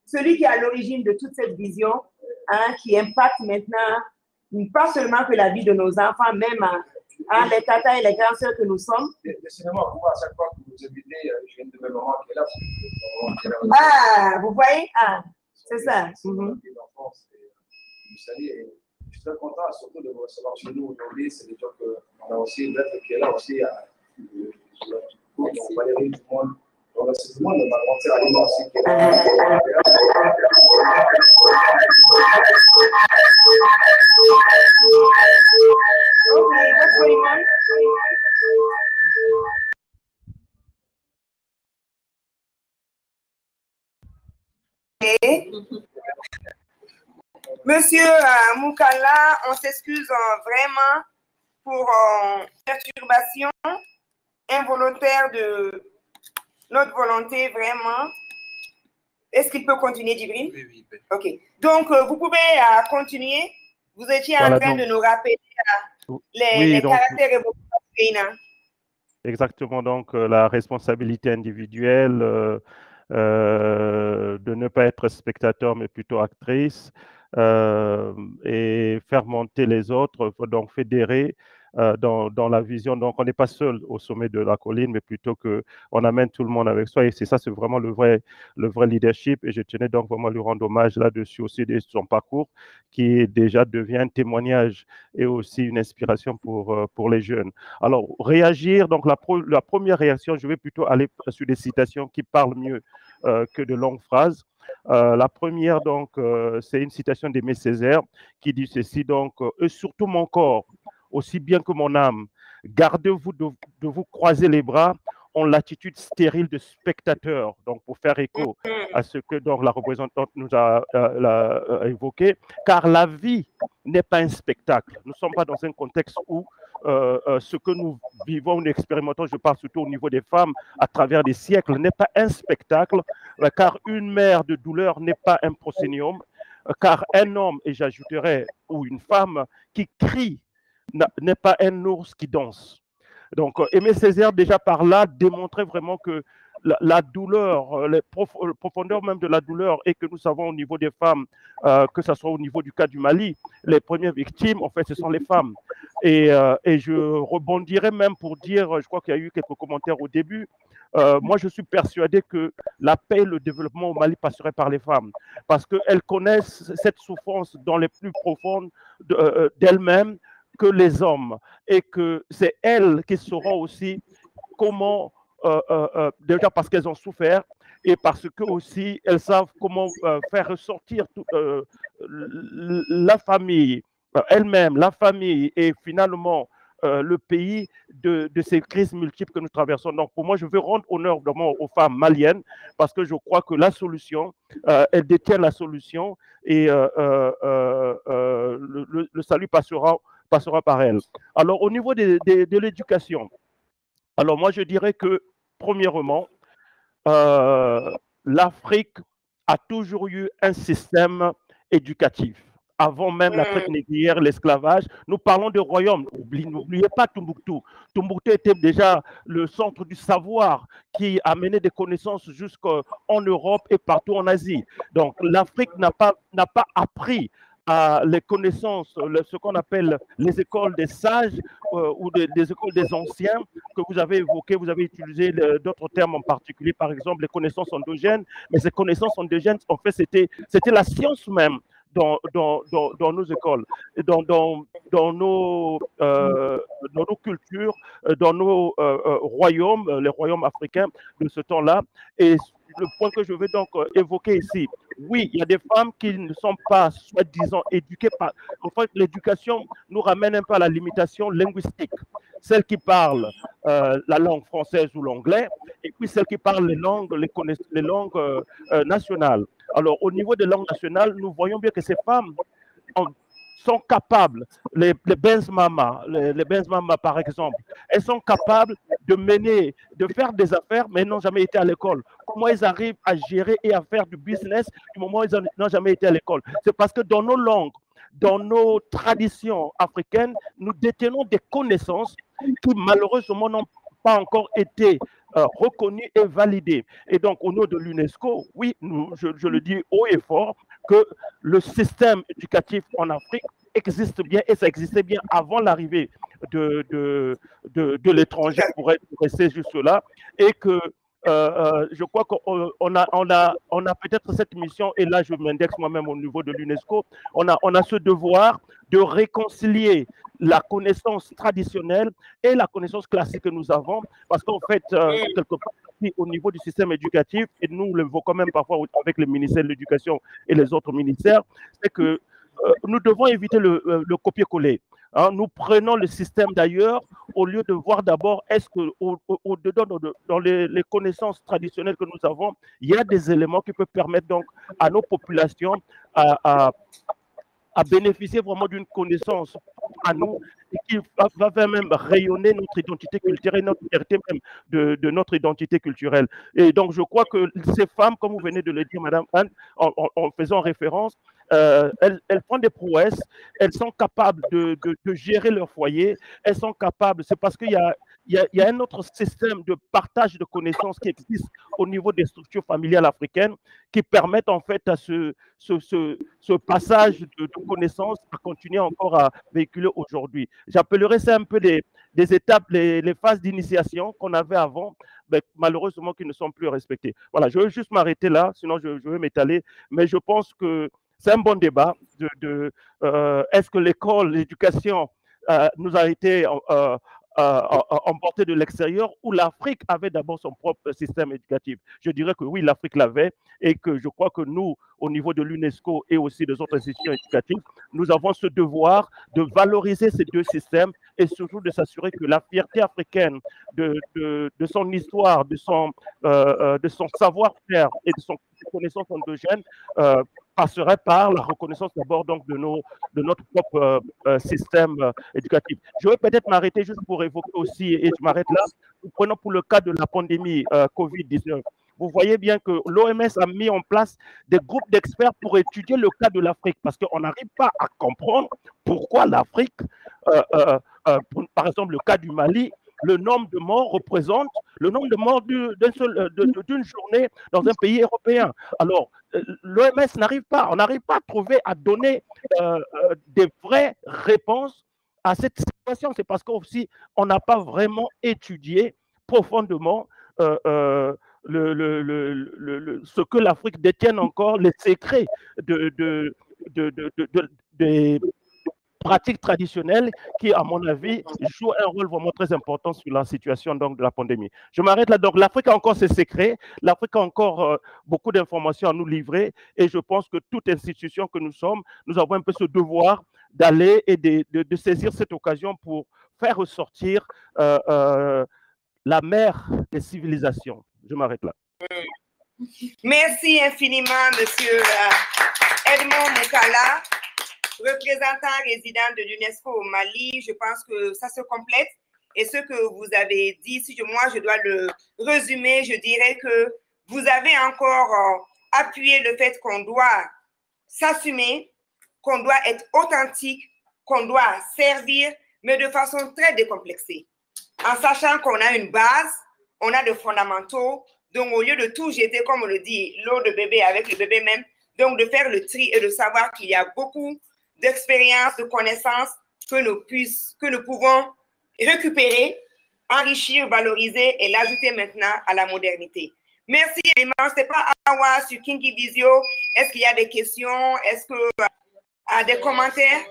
Celui qui est à l'origine de toute cette vision, hein, qui impacte maintenant, pas seulement que la vie de nos enfants, même les tatas et les grands sœurs que nous sommes. Laissez-moi, à chaque fois que vous invitez, je viens de me maman qui est là. Ah, vous voyez? Ah, c'est ça. Vous savez, je suis très content surtout de vous recevoir chez nous aujourd'hui. C'est des gens qu'on a aussi, l'être qui est là aussi. Donc, Valérie, tout le monde. Donc, c'est tout le monde, on va monter à l'immense aussi qui est là. Okay, what's going on? Okay. Monsieur Moukala, on s'excuse vraiment pour perturbation involontaire de notre volonté, vraiment. Est-ce qu'il peut continuer, Djibril? Oui. OK. Donc, vous pouvez continuer. Vous étiez en train de nous rappeler les caractères évolutifs. Exactement. Donc, la responsabilité individuelle, de ne pas être spectateur, mais plutôt actrice, et faire monter les autres, donc fédérer dans la vision. Donc, on n'est pas seul au sommet de la colline, mais plutôt qu'on amène tout le monde avec soi. Et c'est ça, c'est vraiment le vrai leadership. Et je tenais donc vraiment à lui rendre hommage là-dessus aussi de son parcours, qui déjà devient un témoignage et aussi une inspiration pour les jeunes. Alors, réagir, donc la première réaction, je vais plutôt aller sur des citations qui parlent mieux que de longues phrases. La première, donc, c'est une citation d'Aimé Césaire qui dit ceci, donc, et surtout mon corps, aussi bien que mon âme, gardez-vous de vous croiser les bras en l'attitude stérile de spectateur, donc pour faire écho à ce que donc, la représentante nous a évoqué, car la vie n'est pas un spectacle. Nous ne sommes pas dans un contexte où ce que nous vivons, nous expérimentons, je parle surtout au niveau des femmes, à travers des siècles, n'est pas un spectacle, car une mère de douleur n'est pas un prosénium, car un homme, et j'ajouterais, ou une femme qui crie, n'est pas un ours qui danse. Donc, Aimé Césaire, déjà par là, démontrait vraiment que la douleur, les profondeurs même de la douleur, et que nous savons au niveau des femmes, que ce soit au niveau du cas du Mali, les premières victimes, en fait, ce sont les femmes. Et je rebondirais même pour dire, je crois qu'il y a eu quelques commentaires au début, moi je suis persuadé que la paix et le développement au Mali passeraient par les femmes, parce qu'elles connaissent cette souffrance dans les plus profondes d'elles-mêmes que les hommes, et que c'est elles qui sauront aussi comment, déjà parce qu'elles ont souffert, et parce que aussi elles savent comment faire ressortir la famille, elle-même, la famille, et finalement le pays de ces crises multiples que nous traversons. Donc pour moi, je veux rendre honneur vraiment aux femmes maliennes, parce que je crois que la solution, elles détiennent la solution, et le salut passera par elles. Alors au niveau de l'éducation, alors moi je dirais que premièrement, l'Afrique a toujours eu un système éducatif. Avant même la traite négrière, l'esclavage, nous parlons de royaume. N'oubliez pas Tombouctou. Tombouctou était déjà le centre du savoir qui amenait des connaissances jusqu'en Europe et partout en Asie. Donc l'Afrique n'a pas appris les connaissances, ce qu'on appelle les écoles des sages ou des écoles des anciens que vous avez évoquées. Vous avez utilisé d'autres termes en particulier, par exemple les connaissances endogènes. Mais ces connaissances endogènes, en fait, c'était la science même dans nos écoles, dans nos cultures, dans nos royaumes, les royaumes africains de ce temps-là. Et le point que je veux donc évoquer ici, oui, il y a des femmes qui ne sont pas, soi-disant, éduquées par... En fait, l'éducation nous ramène un peu à la limitation linguistique. Celles qui parlent la langue française ou l'anglais, et puis celles qui parlent les langues nationales. Alors, au niveau des langues nationales, nous voyons bien que ces femmes sont capables, les Benzmama, par exemple, elles sont capables de faire des affaires, mais n'ont jamais été à l'école. Comment elles arrivent à gérer et à faire du business du moment où elles n'ont jamais été à l'école? C'est parce que dans nos langues, dans nos traditions africaines, nous détenons des connaissances qui malheureusement n'ont pas encore été reconnues et validées. Et donc, au nom de l'UNESCO, oui, je le dis haut et fort, que le système éducatif en Afrique existe bien, et ça existait bien avant l'arrivée de l'étranger pour rester juste là, et que je crois qu'on a peut-être cette mission, et là je m'indexe moi-même au niveau de l'UNESCO, on a ce devoir de réconcilier la connaissance traditionnelle et la connaissance classique que nous avons, parce qu'en fait, quelque part, au niveau du système éducatif, et nous l'évoquons même parfois avec le ministère de l'Éducation et les autres ministères, c'est que nous devons éviter le copier-coller. Hein, nous prenons le système d'ailleurs au lieu de voir d'abord est-ce qu'au-dedans dans les connaissances traditionnelles que nous avons, il y a des éléments qui peuvent permettre donc à nos populations à bénéficier vraiment d'une connaissance à nous, et qui va même rayonner notre identité culturelle, notre fierté même de notre identité culturelle. Et donc, je crois que ces femmes, comme vous venez de le dire, Madame Anne, en faisant référence, elles font des prouesses, elles sont capables de gérer leur foyer, elles sont capables, c'est parce qu'il y a un autre système de partage de connaissances qui existe au niveau des structures familiales africaines qui permettent en fait à ce passage de connaissances à continuer encore à véhiculer aujourd'hui. J'appellerais ça un peu des étapes, les phases d'initiation qu'on avait avant, mais malheureusement qui ne sont plus respectées. Voilà, je veux juste m'arrêter là, sinon je vais m'étaler, mais je pense que c'est un bon débat est-ce que l'école, l'éducation nous a été emportée de l'extérieur, ou l'Afrique avait d'abord son propre système éducatif? Je dirais que oui, l'Afrique l'avait, et que je crois que nous, au niveau de l'UNESCO et aussi des autres institutions éducatives, nous avons ce devoir de valoriser ces deux systèmes, et surtout de s'assurer que la fierté africaine de son histoire, de son savoir-faire et de son connaissance endogène passerait par la reconnaissance d'abord donc de notre propre système éducatif. Je vais peut-être m'arrêter juste pour évoquer aussi, et je m'arrête là, prenons pour le cas de la pandémie Covid-19. Vous voyez bien que l'OMS a mis en place des groupes d'experts pour étudier le cas de l'Afrique, parce qu'on n'arrive pas à comprendre pourquoi l'Afrique, par exemple le cas du Mali, le nombre de morts représente le nombre de morts d'une journée dans un pays européen. Alors, l'OMS n'arrive pas, on n'arrive pas à donner des vraies réponses à cette situation. C'est parce qu'aussi, on n'a pas vraiment étudié profondément ce que l'Afrique détient encore, les secrets des pratiques traditionnelles qui, à mon avis, jouent un rôle vraiment très important sur la situation donc, de la pandémie. Je m'arrête là. Donc, l'Afrique a encore ses secrets, l'Afrique a encore beaucoup d'informations à nous livrer et je pense que toute institution que nous sommes, nous avons un peu ce devoir d'aller et de saisir cette occasion pour faire ressortir la mère des civilisations. Je m'arrête là. Merci infiniment, Monsieur Edmond Moukala, représentant résident de l'UNESCO au Mali. Je pense que ça se complète. Et ce que vous avez dit, si moi je dois le résumer, je dirais que vous avez encore appuyé le fait qu'on doit s'assumer, qu'on doit être authentique, qu'on doit servir, mais de façon très décomplexée. En sachant qu'on a une base, on a des fondamentaux. Donc, au lieu de tout jeter, comme on le dit, l'eau de bébé avec le bébé même, donc de faire le tri et de savoir qu'il y a beaucoup d'expériences, de connaissances que nous pouvons récupérer, enrichir, valoriser et l'ajouter maintenant à la modernité. Merci énormément. Ce n'est pas Awa sur Kingi Visio. Est-ce qu'il y a des questions? Est-ce qu'il y a des commentaires?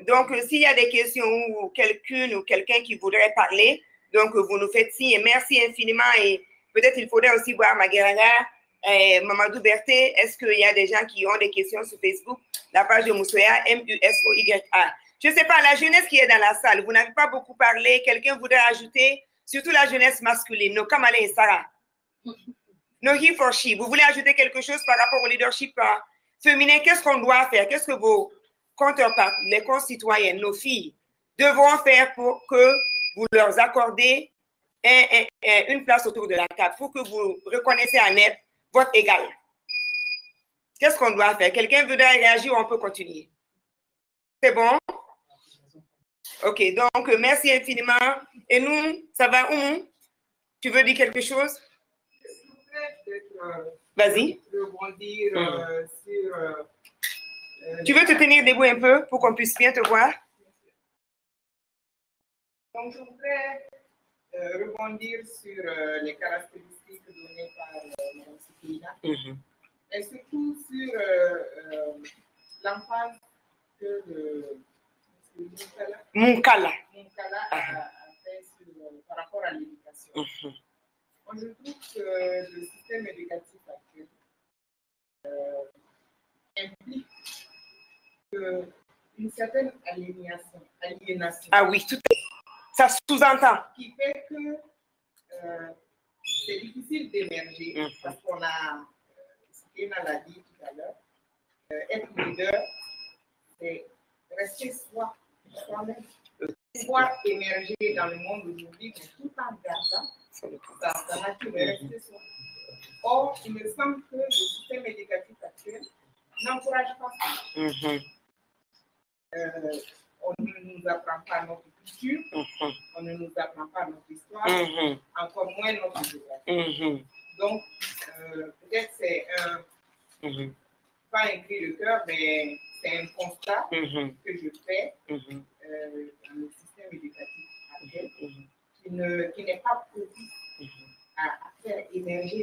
Donc, s'il y a des questions ou quelqu'une ou quelqu'un qui voudrait parler, donc vous nous faites signe. Et merci infiniment. Et peut-être il faudrait aussi voir Maguerara et Mamadou Berté. Est-ce qu'il y a des gens qui ont des questions sur Facebook? La page de Moussoya, M-U-S-O-Y-A. Je ne sais pas, la jeunesse qui est dans la salle, vous n'avez pas beaucoup parlé. Quelqu'un voudrait ajouter, surtout la jeunesse masculine, nos Kamale et Sarah. No he for she. Vous voulez ajouter quelque chose par rapport au leadership féminin? Qu'est-ce qu'on doit faire? Qu'est-ce que vos contreparts, les concitoyens, nos filles, devront faire pour que vous leur accordez une place autour de la table, pour que vous reconnaissiez en elle votre égal? Qu'est-ce qu'on doit faire? Quelqu'un voudrait réagir ou on peut continuer? C'est bon? Ok, donc merci infiniment. Et nous, ça va, Oumou? Tu veux dire quelque chose? Vas-y. Tu veux te tenir debout un peu pour qu'on puisse bien te voir? Donc, je voudrais rebondir sur les caractéristiques données par Mme Sikina, et surtout sur l'emphase que Moukala a fait par rapport à l'éducation. Moi, je trouve que le système éducatif actuel implique une certaine aliénation. Ah oui, tout ça sous-entend. Qui fait que c'est difficile d'émerger parce qu'on a, Sikina l'a dit tout à l'heure, être leader, c'est rester soi-même, pouvoir émerger dans le monde aujourd'hui, mais tout en gardant sa nature et rester soi. Or, il me semble que le système éducatif actuel n'encourage pas ça. On ne nous apprend pas notre culture, on ne nous apprend pas notre histoire, encore moins notre géographie. Donc, peut-être c'est pas un cri de cœur, mais c'est un constat que je fais dans le système éducatif actuel, qui n'est pas propice à faire émerger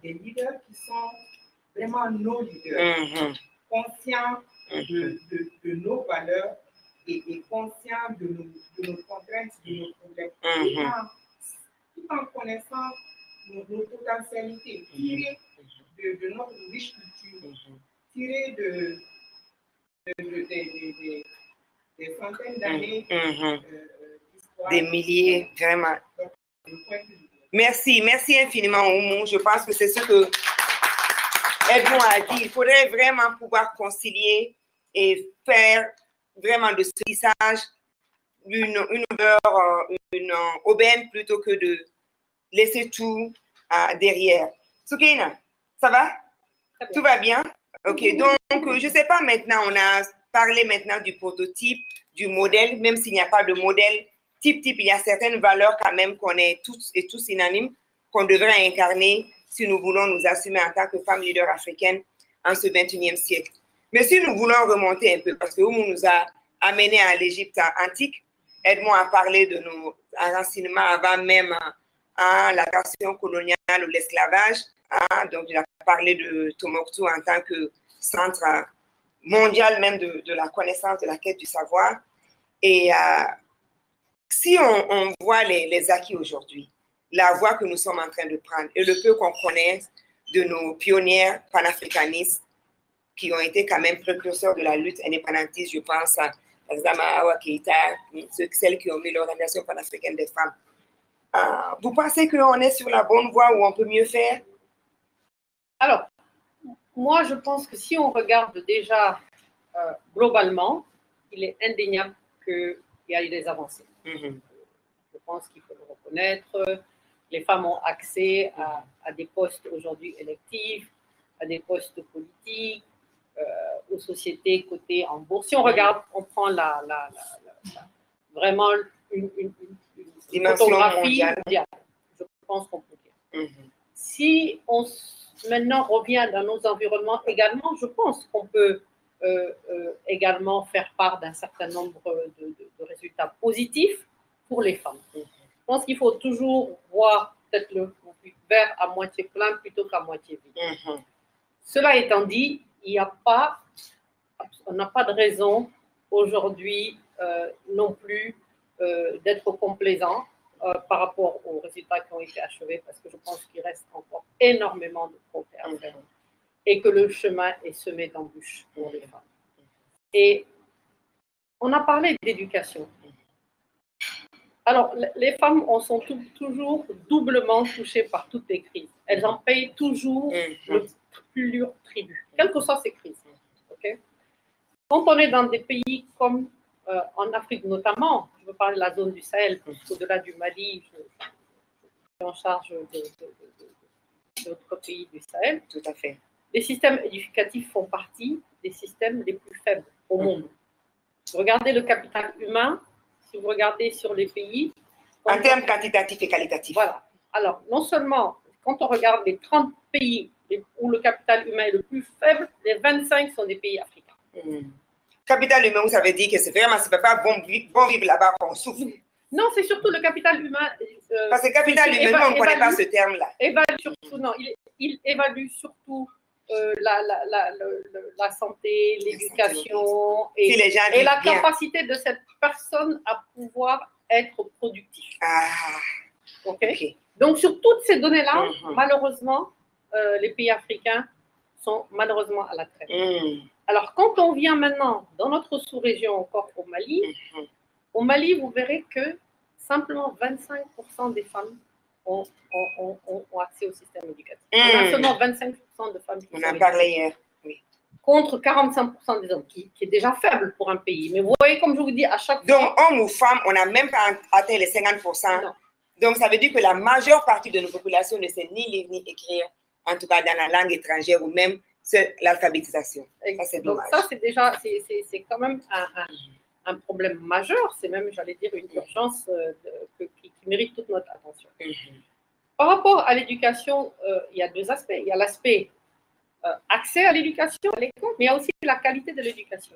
des leaders qui sont vraiment nos leaders, conscients de nos valeurs et conscients de nos contraintes, de nos problèmes, tout en connaissant nos potentialités, tirées de notre riche culture, tirées des centaines d'années d'histoire. Des milliers, vraiment. Merci infiniment, Oumou. Je pense que c'est ce que Edmond a dit, il faudrait vraiment pouvoir concilier et faire vraiment de ce tissage une aubaine plutôt que de laisser tout derrière. Soukaina, ça va? Tout va bien? Ok, donc je ne sais pas maintenant, on a parlé maintenant du prototype, du modèle, même s'il n'y a pas de modèle type, il y a certaines valeurs quand même qu'on est tous et tous unanimes, qu'on devrait incarner si nous voulons nous assumer en tant que femmes leaders africaines en ce 21e siècle. Mais si nous voulons remonter un peu, parce que Oumou nous a amené à l'Égypte antique, Edmond a parlé de nos enracinements avant même la question coloniale ou l'esclavage. Donc, il a parlé de Tombouctou en tant que centre mondial même de la connaissance, de la quête du savoir. Et si on voit les acquis aujourd'hui, la voie que nous sommes en train de prendre et le peu qu'on connaît de nos pionnières panafricanistes qui ont été quand même précurseurs de la lutte indépendantiste, je pense à par exemple à Awa Keïta, celles qui ont mis l'Organisation panafricaine des femmes. Vous pensez qu'on est sur la bonne voie ou on peut mieux faire? Alors, moi, je pense que si on regarde déjà globalement, il est indéniable qu'il y a eu des avancées. Je pense qu'il faut le reconnaître. Les femmes ont accès à des postes aujourd'hui électifs, à des postes politiques, aux sociétés cotées en bourse. Si on regarde, on prend vraiment une photographie mondiale. Je pense qu'on peut dire. Si on maintenant revient dans nos environnements également, je pense qu'on peut également faire part d'un certain nombre de résultats positifs pour les femmes. Je pense qu'il faut toujours voir peut-être le verre à moitié plein plutôt qu'à moitié vide. Cela étant dit, on n'a pas de raison aujourd'hui non plus d'être complaisant par rapport aux résultats qui ont été achevés, parce que je pense qu'il reste encore énormément de progrès à faire et que le chemin est semé d'embûches pour les femmes. Et on a parlé d'éducation. Alors, les femmes sont toujours doublement touchées par toutes les crises. Elles en payent toujours le plus lourd tribut, quelles que soient ces crises. Okay? Quand on est dans des pays comme en Afrique notamment, je veux parler de la zone du Sahel, au-delà du Mali, je suis en charge d'autres pays du Sahel. Tout à fait. Les systèmes éducatifs font partie des systèmes les plus faibles au monde. Regardez le capital humain, si vous regardez sur les pays. En termes quantitatifs et qualitatifs. Voilà. Alors, non seulement, quand on regarde les 30 pays où le capital humain est le plus faible, les 25 sont des pays africains. Capital humain, ça veut dire que c'est vraiment, c'est pas bon vivre là-bas qu'on souffre. Non, c'est surtout le capital humain. Parce que capital humain, nous, on ne connaît pas ce terme-là. Il évalue surtout la santé, l'éducation et la capacité de cette personne à pouvoir être productive. Okay? Donc, sur toutes ces données-là, malheureusement, les pays africains sont malheureusement à la traîne. Alors, quand on vient maintenant dans notre sous-région, encore au Mali, vous verrez que simplement 25% des femmes ont accès au système éducatif. On a seulement 25% de femmes qui sont éduquées. On en parlait hier, oui. Contre 45% des hommes, qui est déjà faible pour un pays. Mais vous voyez, comme je vous dis, à chaque fois... Donc, hommes ou femmes, on n'a même pas atteint les 50%. Non. Donc, ça veut dire que la majeure partie de nos populations ne sait ni lire ni écrire, en tout cas dans la langue étrangère ou même l'alphabétisation. Ça, c'est dommage. Donc, ça, c'est déjà, c'est quand même un problème majeur. C'est même, j'allais dire, une urgence qui mérite toute notre attention. Par rapport à l'éducation, il y a deux aspects. Il y a l'aspect accès à l'éducation à l'école, mais il y a aussi la qualité de l'éducation.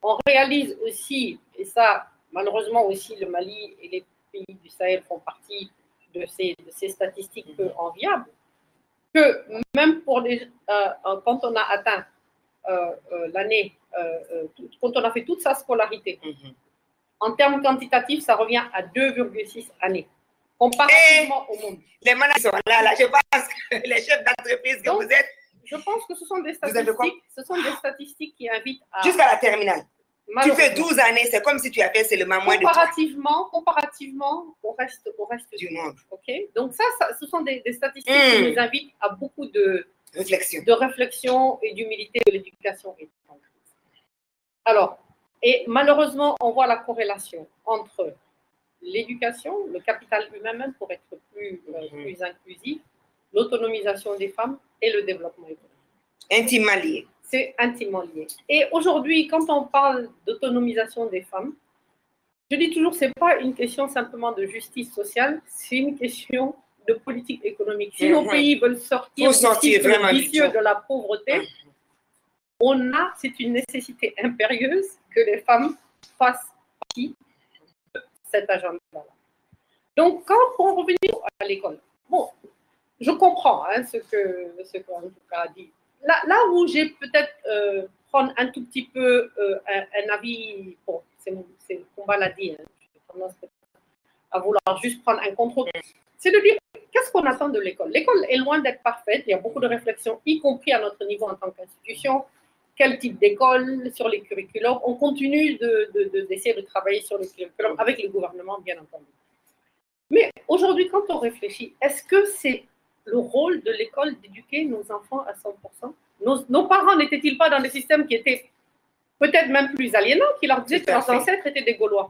On réalise aussi, et ça, malheureusement aussi, le Mali et les pays du Sahel font partie de ces statistiques peu enviables, que même pour quand on a atteint l'année, quand on a fait toute sa scolarité, en termes quantitatifs, ça revient à 2,6 années, comparativement au monde. Les managers sont là, je pense que les chefs d'entreprise que vous êtes. Je pense que ce sont des statistiques qui invitent à... Jusqu'à la terminale. Tu fais 12 années, c'est comme si tu as fait seulement moins de temps. Comparativement au reste du monde. Okay? Donc ça, ce sont des statistiques qui nous invitent à beaucoup de de réflexion et d'humilité de l'éducation est en crise. Alors, et malheureusement, on voit la corrélation entre l'éducation, le capital humain même pour être plus inclusif, l'autonomisation des femmes et le développement économique. Intimement lié. C'est intimement lié. Et aujourd'hui, quand on parle d'autonomisation des femmes, je dis toujours, ce n'est pas une question simplement de justice sociale, c'est une question de politique économique. Si nos pays veulent sortir du vicieux de la pauvreté, c'est une nécessité impérieuse que les femmes fassent partie de cet agenda-là. Donc, quand on revient à l'école, bon, je comprends ce qu'en tout cas a dit. Là où j'ai peut-être prendre un tout petit peu un avis, bon, c'est le combat l'a dit, j'ai tendance à vouloir juste prendre un contre, c'est de dire qu'est-ce qu'on attend de l'école. L'école est loin d'être parfaite, il y a beaucoup de réflexions, y compris à notre niveau en tant qu'institution. Quel type d'école, sur les curriculums. On continue d'essayer de travailler sur les curriculums avec le gouvernement, bien entendu. Mais aujourd'hui, quand on réfléchit, est-ce que c'est le rôle de l'école d'éduquer nos enfants à 100%? Nos parents n'étaient-ils pas dans des systèmes qui étaient peut-être même plus aliénants, qui leur disaient que leurs ancêtres étaient des Gaulois?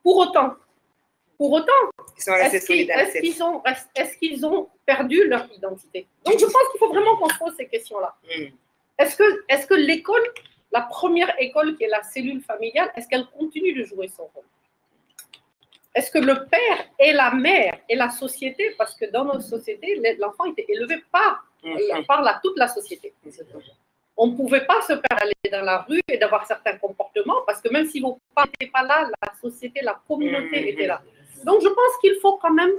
Pour autant, est-ce qu'ils ont perdu leur identité? Donc, je pense qu'il faut vraiment qu'on se pose ces questions-là. Est-ce que l'école, la première école qui est la cellule familiale, est-ce qu'elle continue de jouer son rôle? Est-ce que le père et la mère et la société, parce que dans notre société, l'enfant était élevé par toute la société. On ne pouvait pas se faire aller dans la rue et d'avoir certains comportements, parce que même si vos parents n'étaient pas là, la société, la communauté était là. Donc, je pense qu'il faut quand même,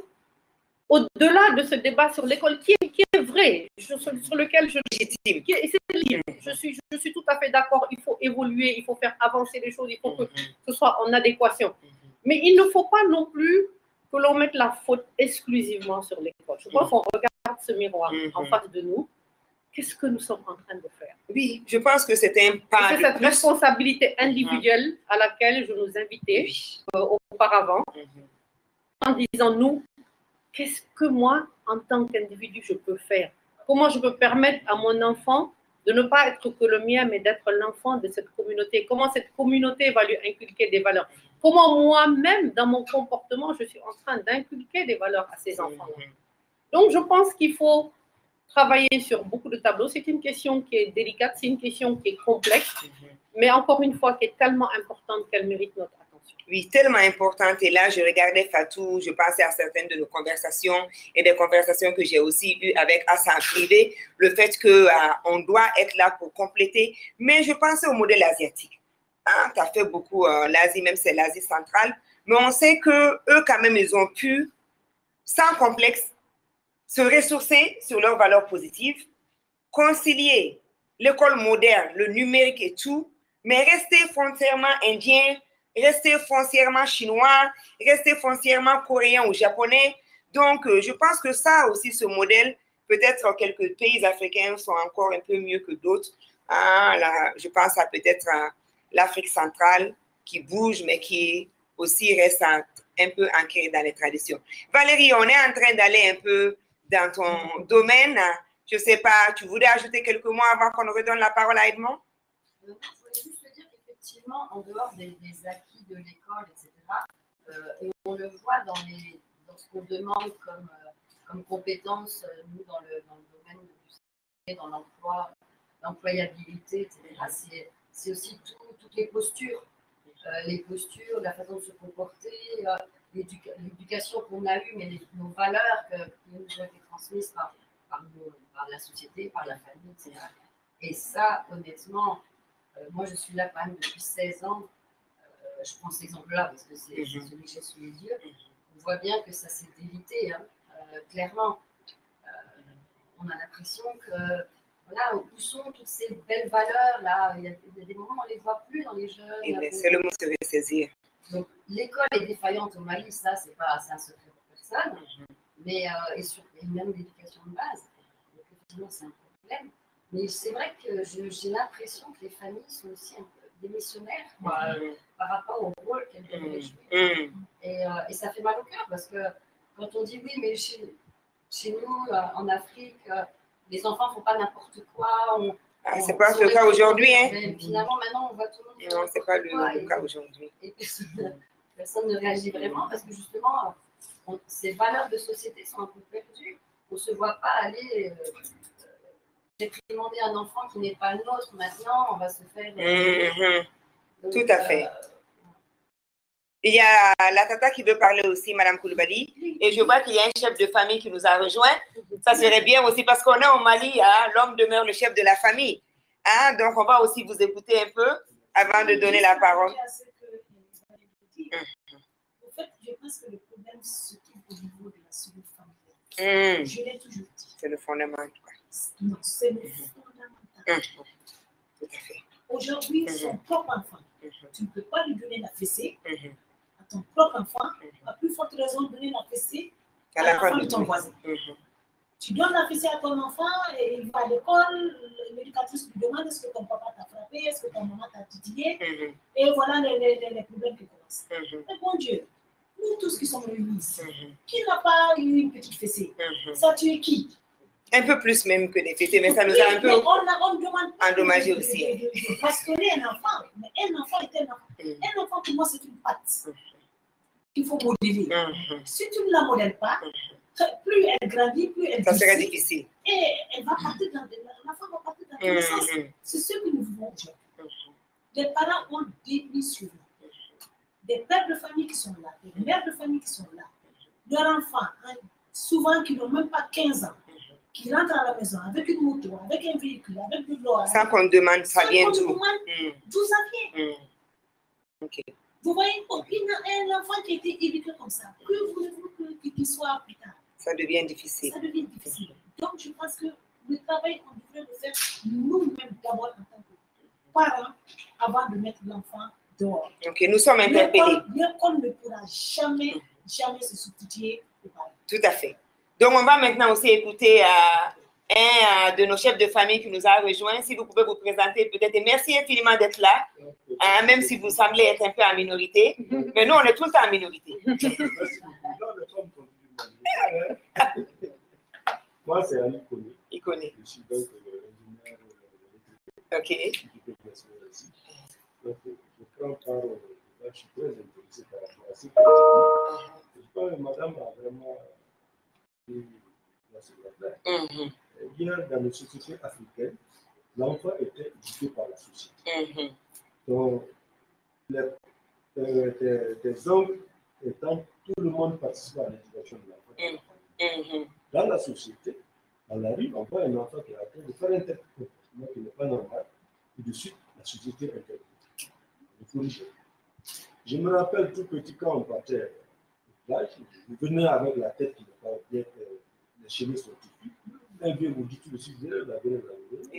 au-delà de ce débat sur l'école, qui est vrai, sur lequel je suis tout à fait d'accord, il faut évoluer, il faut faire avancer les choses, il faut que ce soit en adéquation. Mais il ne faut pas non plus que l'on mette la faute exclusivement sur l'école. Je pense qu'on regarde ce miroir en face de nous. Qu'est-ce que nous sommes en train de faire? Oui, je pense que c'est un pas. C'est cette responsabilité individuelle à laquelle je nous invitais auparavant, en disant nous, qu'est-ce que moi, en tant qu'individu, je peux faire? Comment je peux permettre à mon enfant de ne pas être que le mien, mais d'être l'enfant de cette communauté? Comment cette communauté va lui inculquer des valeurs? Comment moi-même, dans mon comportement, je suis en train d'inculquer des valeurs à ces enfants-là? Donc, je pense qu'il faut travailler sur beaucoup de tableaux. C'est une question qui est délicate, c'est une question qui est complexe, mais encore une fois, qui est tellement importante qu'elle mérite notre attention. Oui, tellement importante. Et là, je regardais Fatou, je pensais à certaines de nos conversations et des conversations que j'ai aussi eues avec Assa en privé, le fait qu'on doit être là pour compléter. Mais je pensais au modèle asiatique. Tu as fait beaucoup l'Asie, même c'est l'Asie centrale. Mais on sait qu'eux, quand même, ils ont pu, sans complexe, se ressourcer sur leurs valeurs positives, concilier l'école moderne, le numérique et tout, mais rester foncièrement indien, rester foncièrement chinois, rester foncièrement coréen ou japonais. Donc, je pense que ça aussi, ce modèle, peut-être quelques pays africains sont encore un peu mieux que d'autres. Je pense à peut-être l'Afrique centrale qui bouge, mais qui aussi reste un peu ancrée dans les traditions. Valérie, on est en train d'aller un peu dans ton domaine. Je ne sais pas, tu voudrais ajouter quelques mots avant qu'on redonne la parole à Edmond? Je voulais juste dire qu'effectivement, en dehors des acquis de l'école, etc., et on le voit dans ce qu'on demande comme compétences, nous, dans le domaine dans l'emploi, l'employabilité, etc., c'est aussi toutes les postures, la façon de se comporter, l'éducation qu'on a eue, mais nos valeurs qui nous ont été transmises par la société, par la famille, etc. Et ça, honnêtement, moi je suis là quand même depuis 16 ans, je prends cet exemple-là parce que c'est celui que j'ai sous les yeux, on voit bien que ça s'est délité, clairement. On a l'impression que, voilà, où sont toutes ces belles valeurs-là? Il y a des moments où on ne les voit plus dans les jeunes. C'est le mot se ressaisir. Donc, l'école est défaillante au Mali, ça, c'est un secret pour personne, mais et même l'éducation de base. Donc, effectivement, c'est un problème. Mais c'est vrai que j'ai l'impression que les familles sont aussi un peu des missionnaires par rapport au rôle qu'elles devraient jouer. Et ça fait mal au cœur parce que quand on dit oui, mais chez nous, en Afrique, les enfants ne font pas n'importe quoi. C'est pas le cas aujourd'hui, hein? Mais finalement, maintenant, on voit tout le monde. Non, c'est pas le cas aujourd'hui. Et personne ne réagit vraiment parce que justement, ces valeurs de société sont un peu perdues. On ne se voit pas aller réprimander un enfant qui n'est pas le nôtre. Maintenant, on va se faire. Donc, tout à fait. Il y a la tata qui veut parler aussi, Madame Koulibaly. Et je vois qu'il y a un chef de famille qui nous a rejoint. Ça serait bien aussi parce qu'on est au Mali, hein, l'homme demeure le chef de la famille. Hein, donc, on va aussi vous écouter un peu avant de donner la parole. En fait, je pense que le problème se trouve au niveau de la cellule familiale. Je l'ai toujours dit. C'est le fondamental. Non, c'est le fondamental. Tout à fait. Aujourd'hui, son propre enfant, tu ne peux pas lui donner la fessée à ton propre enfant, à plus forte raison donner la fessée à l'enfant de ton voisin. Tu donnes la fessée à ton enfant et il va à l'école, l'éducatrice lui demande est-ce que ton papa t'a frappé, est-ce que ton maman t'a titillé, et voilà les problèmes qui commencent. Mais bon Dieu, nous tous qui sommes réunis ici, qui n'a pas eu une petite fessée? Ça tue qui? Un peu plus même que des fêtés, mais ça nous a un peu endommagé aussi. Parce que un enfant, mais un enfant est un enfant. Un enfant, pour moi, c'est une patte qu'il faut modeler. Si tu ne la modèles pas, plus elle grandit, plus elle ça serait difficile. Et elle va partir dans l'enfant va partir dans tous les sens. C'est ce que nous voulons dire. Les parents ont dépris sur nous. Des pères de famille qui sont là, des mères de famille qui sont là. Leurs enfants, souvent qui n'ont même pas 15 ans, qui rentrent à la maison avec une moto, avec un véhicule, avec de l'eau. Sans qu'on demande, ça vient d'où? D'où ça vient? Okay. Vous voyez, un enfant qui a été éduqué comme ça, que voulez-vous qu'il soit plus tard? Ça devient difficile. Ça devient difficile. Donc, je pense que le travail, on devrait le faire nous-mêmes d'abord en tant que parents, avant de mettre l'enfant dehors. Ok, nous sommes interpellés. L'école ne pourra jamais se substituer aux parents. Tout à fait. Donc, on va maintenant aussi écouter un de nos chefs de famille qui nous a rejoints. Si vous pouvez vous présenter peut-être. Et merci infiniment d'être là, même si vous semblez être un peu en minorité. Mais nous, on est tout le temps en minorité. Moi, c'est Ali Koné. Il connaît. Je suis donc ingénieur OK. Donc, je prends part, je suis très intéressé par rapport à ce que je dis. Je pense que madame a vraiment dit la secondaire. Dans les sociétés africaines, l'enfant était éduqué par la société. Donc, tes oncles étant, tout le monde participe à l'éducation de l'enfant. Dans la société, dans la rue, on voit un enfant qui est en train de faire un tel comportement qui n'est pas normal, et de suite, la société interpelle. Je me rappelle tout petit quand on partait au plage, je venais avec la tête qui n'est pas bien, les cheveux sont tout. Un vieux vous dit tout de suite, il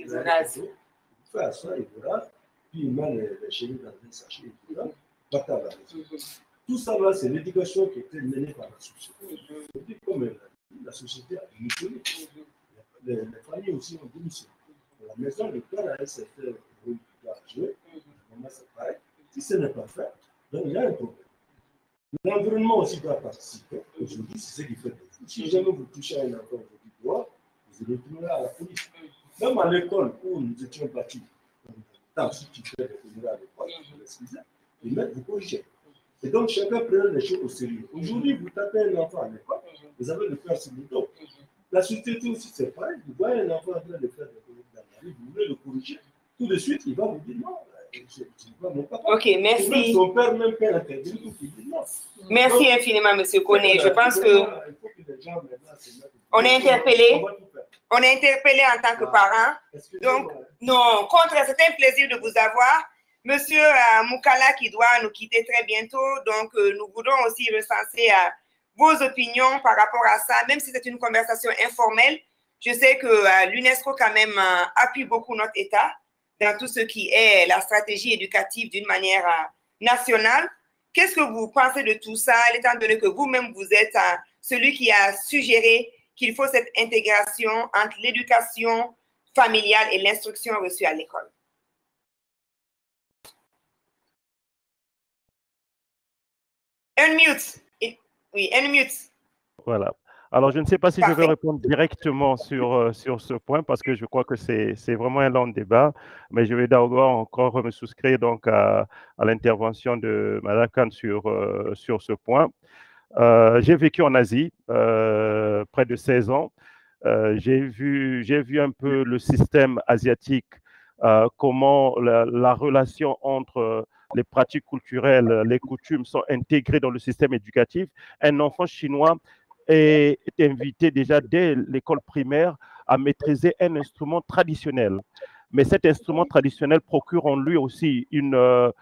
vous rase. Il fait à ça, il vous rase, puis il met les cheveux dans un sachet, il vous rase, part à la maison. Tout ça là, c'est l'éducation qui était menée par la société. Je dis comme la société a démissionné. Les familles aussi ont démissionné. À la maison, le père a un certain rôle qui doit jouer. Maman, c'est pareil. Si ce n'est pas fait, donc il y a un problème. L'environnement aussi doit participer. Aujourd'hui, c'est ce qui fait de vous. Si jamais vous touchez à un enfant, vous dites droit, vous allez retourner à la police. Même à l'école où nous étions battus, tant si tu fais des conneries à l'école, vous l'excusez, ils mettent vous corriger. Et donc, chacun prend les choses au sérieux. Aujourd'hui, vous tapez un enfant à l'école, vous avez le cœur sur le dos. La société aussi, c'est pareil. Vous voyez un enfant en train de faire des conneries dans la rue, vous voulez le corriger. Tout de suite, il va vous dire non. Mon papa. Ok, merci. Son père, même père intervient, il dit non. Merci infiniment, M. Koné. Je pense que on est interpellé. On est interpellé en tant que parents. Donc, non, c'est un plaisir de vous avoir. Monsieur Moukala qui doit nous quitter très bientôt. Donc, nous voulons aussi recenser vos opinions par rapport à ça, même si c'est une conversation informelle. Je sais que l'UNESCO quand même appuie beaucoup notre État dans tout ce qui est la stratégie éducative d'une manière nationale. Qu'est-ce que vous pensez de tout ça, étant donné que vous-même, vous êtes celui qui a suggéré qu'il faut cette intégration entre l'éducation familiale et l'instruction reçue à l'école? Unmute. Oui, unmute. Voilà. Alors, je ne sais pas si je vais répondre directement sur ce point parce que je crois que c'est vraiment un long débat, mais je vais d'abord encore me souscrire donc à l'intervention de Mme Khan sur ce point. J'ai vécu en Asie près de 16 ans. J'ai vu un peu le système asiatique, comment la relation entre les pratiques culturelles, les coutumes sont intégrées dans le système éducatif. Un enfant chinois est invité déjà dès l'école primaire à maîtriser un instrument traditionnel. Mais cet instrument traditionnel procure en lui aussi un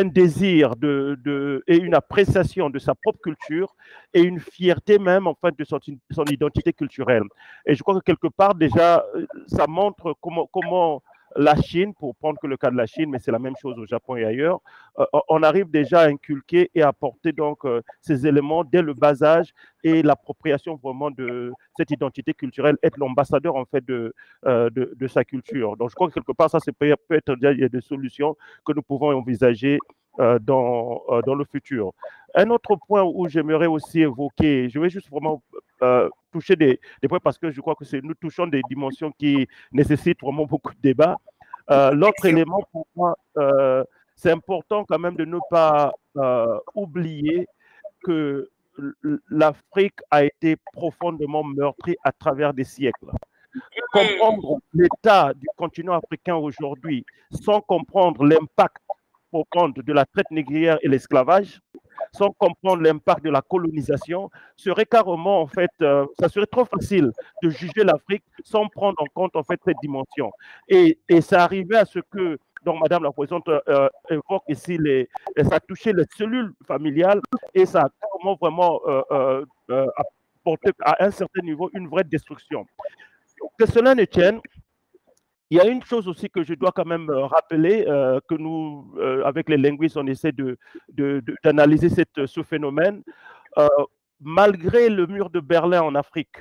désir et une appréciation de sa propre culture et une fierté même en fait de son identité culturelle. Et je crois que quelque part déjà, ça montre comment la Chine, pour prendre que le cas de la Chine, mais c'est la même chose au Japon et ailleurs, on arrive déjà à inculquer et à apporter donc ces éléments dès le bas âge et l'appropriation vraiment de cette identité culturelle, être l'ambassadeur en fait de sa culture. Donc je crois que quelque part, ça peut être déjà, il y a des solutions que nous pouvons envisager dans le futur. Un autre point où j'aimerais aussi évoquer, je vais juste vraiment toucher des points parce que je crois que nous touchons des dimensions qui nécessitent vraiment beaucoup de débats. L'autre élément pour moi, c'est important quand même de ne pas oublier que l'Afrique a été profondément meurtrie à travers des siècles. Comprendre l'état du continent africain aujourd'hui sans comprendre l'impact profond de la traite négrière et l'esclavage, sans comprendre l'impact de la colonisation, serait carrément, en fait, ça serait trop facile de juger l'Afrique sans prendre en compte, en fait, cette dimension. Et ça arrivait à ce que, donc, Madame la Présidente évoque ici, ça a touché les cellules familiales et ça a carrément vraiment apporté à un certain niveau une vraie destruction. Que cela ne tienne, il y a une chose aussi que je dois quand même rappeler, que nous, avec les linguistes, on essaie d'analyser ce phénomène. Malgré le mur de Berlin en Afrique,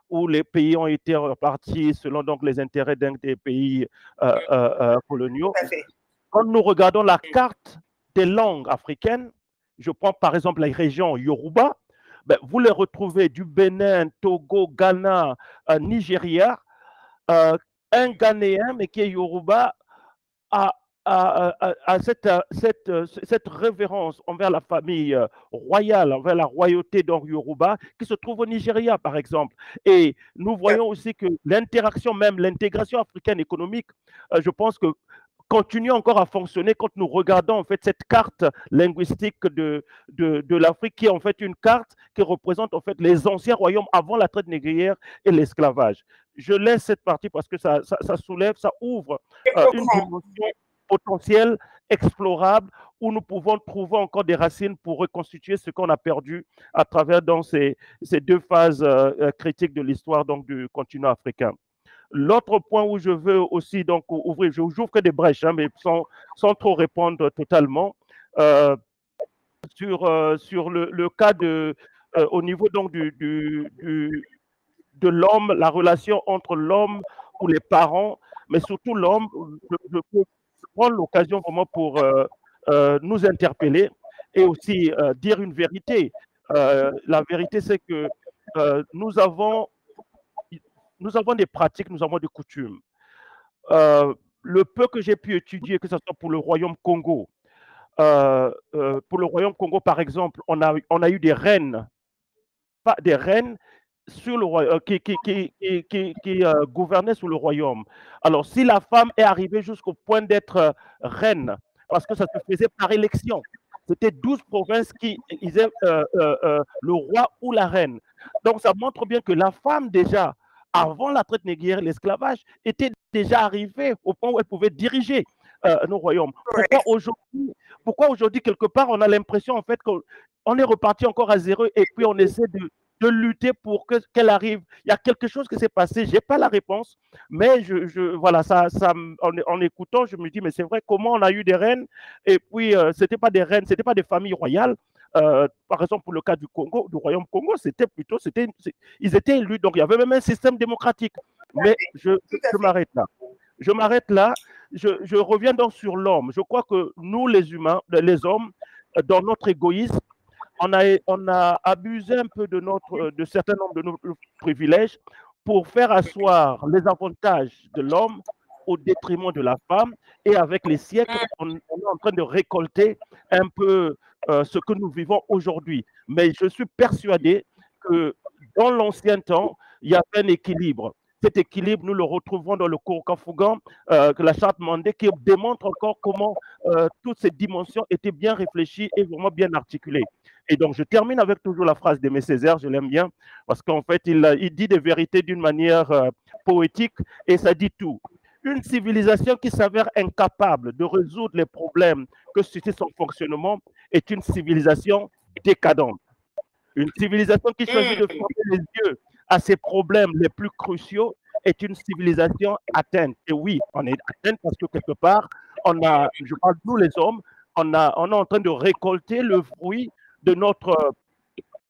où les pays ont été repartis selon donc les intérêts d'un des pays coloniaux, quand nous regardons la carte des langues africaines, je prends par exemple la région Yoruba, ben, vous les retrouvez du Bénin, Togo, Ghana, Nigeria. Un Ghanéen, mais qui est Yoruba, a cette révérence envers la famille royale, envers la royauté donc Yoruba, qui se trouve au Nigeria, par exemple. Et nous voyons aussi que l'interaction, même l'intégration africaine économique, je pense que continue encore à fonctionner quand nous regardons en fait cette carte linguistique de l'Afrique, qui est en fait une carte qui représente en fait les anciens royaumes avant la traite négrière et l'esclavage. Je laisse cette partie parce que ça soulève, ça ouvre une dimension potentielle, explorable, où nous pouvons trouver encore des racines pour reconstituer ce qu'on a perdu à travers donc, ces deux phases critiques de l'histoire donc du continent africain. L'autre point où je veux aussi donc ouvrir, j'ouvre que des brèches, hein, mais sans trop répondre totalement, sur le cas au niveau donc de l'homme, la relation entre l'homme ou les parents, mais surtout l'homme. Je peux prendre l'occasion vraiment pour nous interpeller et aussi dire une vérité. La vérité, c'est que nous avons des pratiques, nous avons des coutumes. Le peu que j'ai pu étudier, que ce soit pour le Royaume Congo, par exemple, on a eu des reines, pas des reines sur le qui gouvernaient sous le royaume. Alors, si la femme est arrivée jusqu'au point d'être reine, parce que ça se faisait par élection, c'était 12 provinces qui disaient le roi ou la reine. Donc, ça montre bien que la femme, déjà, avant la traite négrière et l'esclavage, était déjà arrivée au point où elle pouvait diriger nos royaumes. Pourquoi aujourd'hui, quelque part, on a l'impression en fait qu'on est reparti encore à zéro et puis on essaie de lutter pour qu'elle arrive. Il y a quelque chose qui s'est passé, je n'ai pas la réponse, mais voilà, en écoutant, je me dis, mais c'est vrai, comment on a eu des reines et puis ce n'étaient pas des reines, ce n'étaient pas des familles royales. Par exemple, pour le cas du Congo, du Royaume Congo, ils étaient élus, donc il y avait même un système démocratique. Mais je m'arrête là. Je reviens donc sur l'homme. Je crois que nous, les humains, les hommes, dans notre égoïsme, on a abusé un peu de certains nombres de nos privilèges pour faire asseoir les avantages de l'homme au détriment de la femme. Et avec les siècles, on est en train de récolter un peu ce que nous vivons aujourd'hui. Mais je suis persuadé que dans l'ancien temps, il y avait un équilibre. Cet équilibre, nous le retrouvons dans le Kourkafougan, que la charte mandée, qui démontre encore comment toutes ces dimensions étaient bien réfléchies et vraiment bien articulées. Et donc, je termine avec toujours la phrase d'Aimé Césaire, je l'aime bien, parce qu'en fait, il dit des vérités d'une manière poétique et ça dit tout. Une civilisation qui s'avère incapable de résoudre les problèmes que suscite son fonctionnement est une civilisation décadente. Une civilisation qui choisit de fermer les yeux à ses problèmes les plus cruciaux est une civilisation atteinte. Et oui, on est atteinte parce que quelque part, je parle de nous les hommes, on est en train de récolter le fruit de notre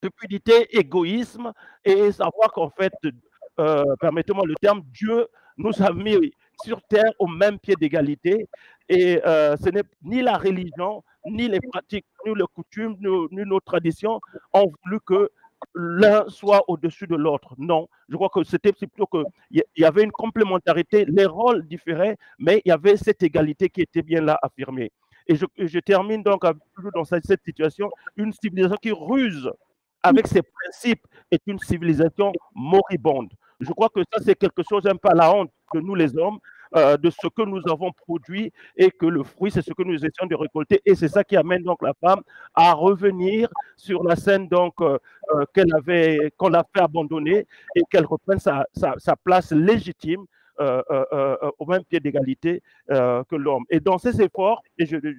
cupidité, égoïsme, et savoir qu'en fait, permettez-moi le terme, Dieu nous a mis sur terre au même pied d'égalité, et ce n'est ni la religion, ni les pratiques, ni les coutumes, ni nos traditions ont voulu que l'un soit au-dessus de l'autre. Non, je crois que c'était plutôt qu'il y avait une complémentarité, les rôles différaient, mais il y avait cette égalité qui était bien là affirmée. Et je termine donc toujours dans cette situation, une civilisation qui ruse avec ses principes est une civilisation moribonde. Je crois que ça, c'est quelque chose un peu à la honte de nous les hommes, de ce que nous avons produit, et que le fruit, c'est ce que nous essayons de récolter. Et c'est ça qui amène donc la femme à revenir sur la scène donc qu'on a fait abandonner, et qu'elle reprenne sa place légitime au même pied d'égalité que l'homme. Et dans ces efforts,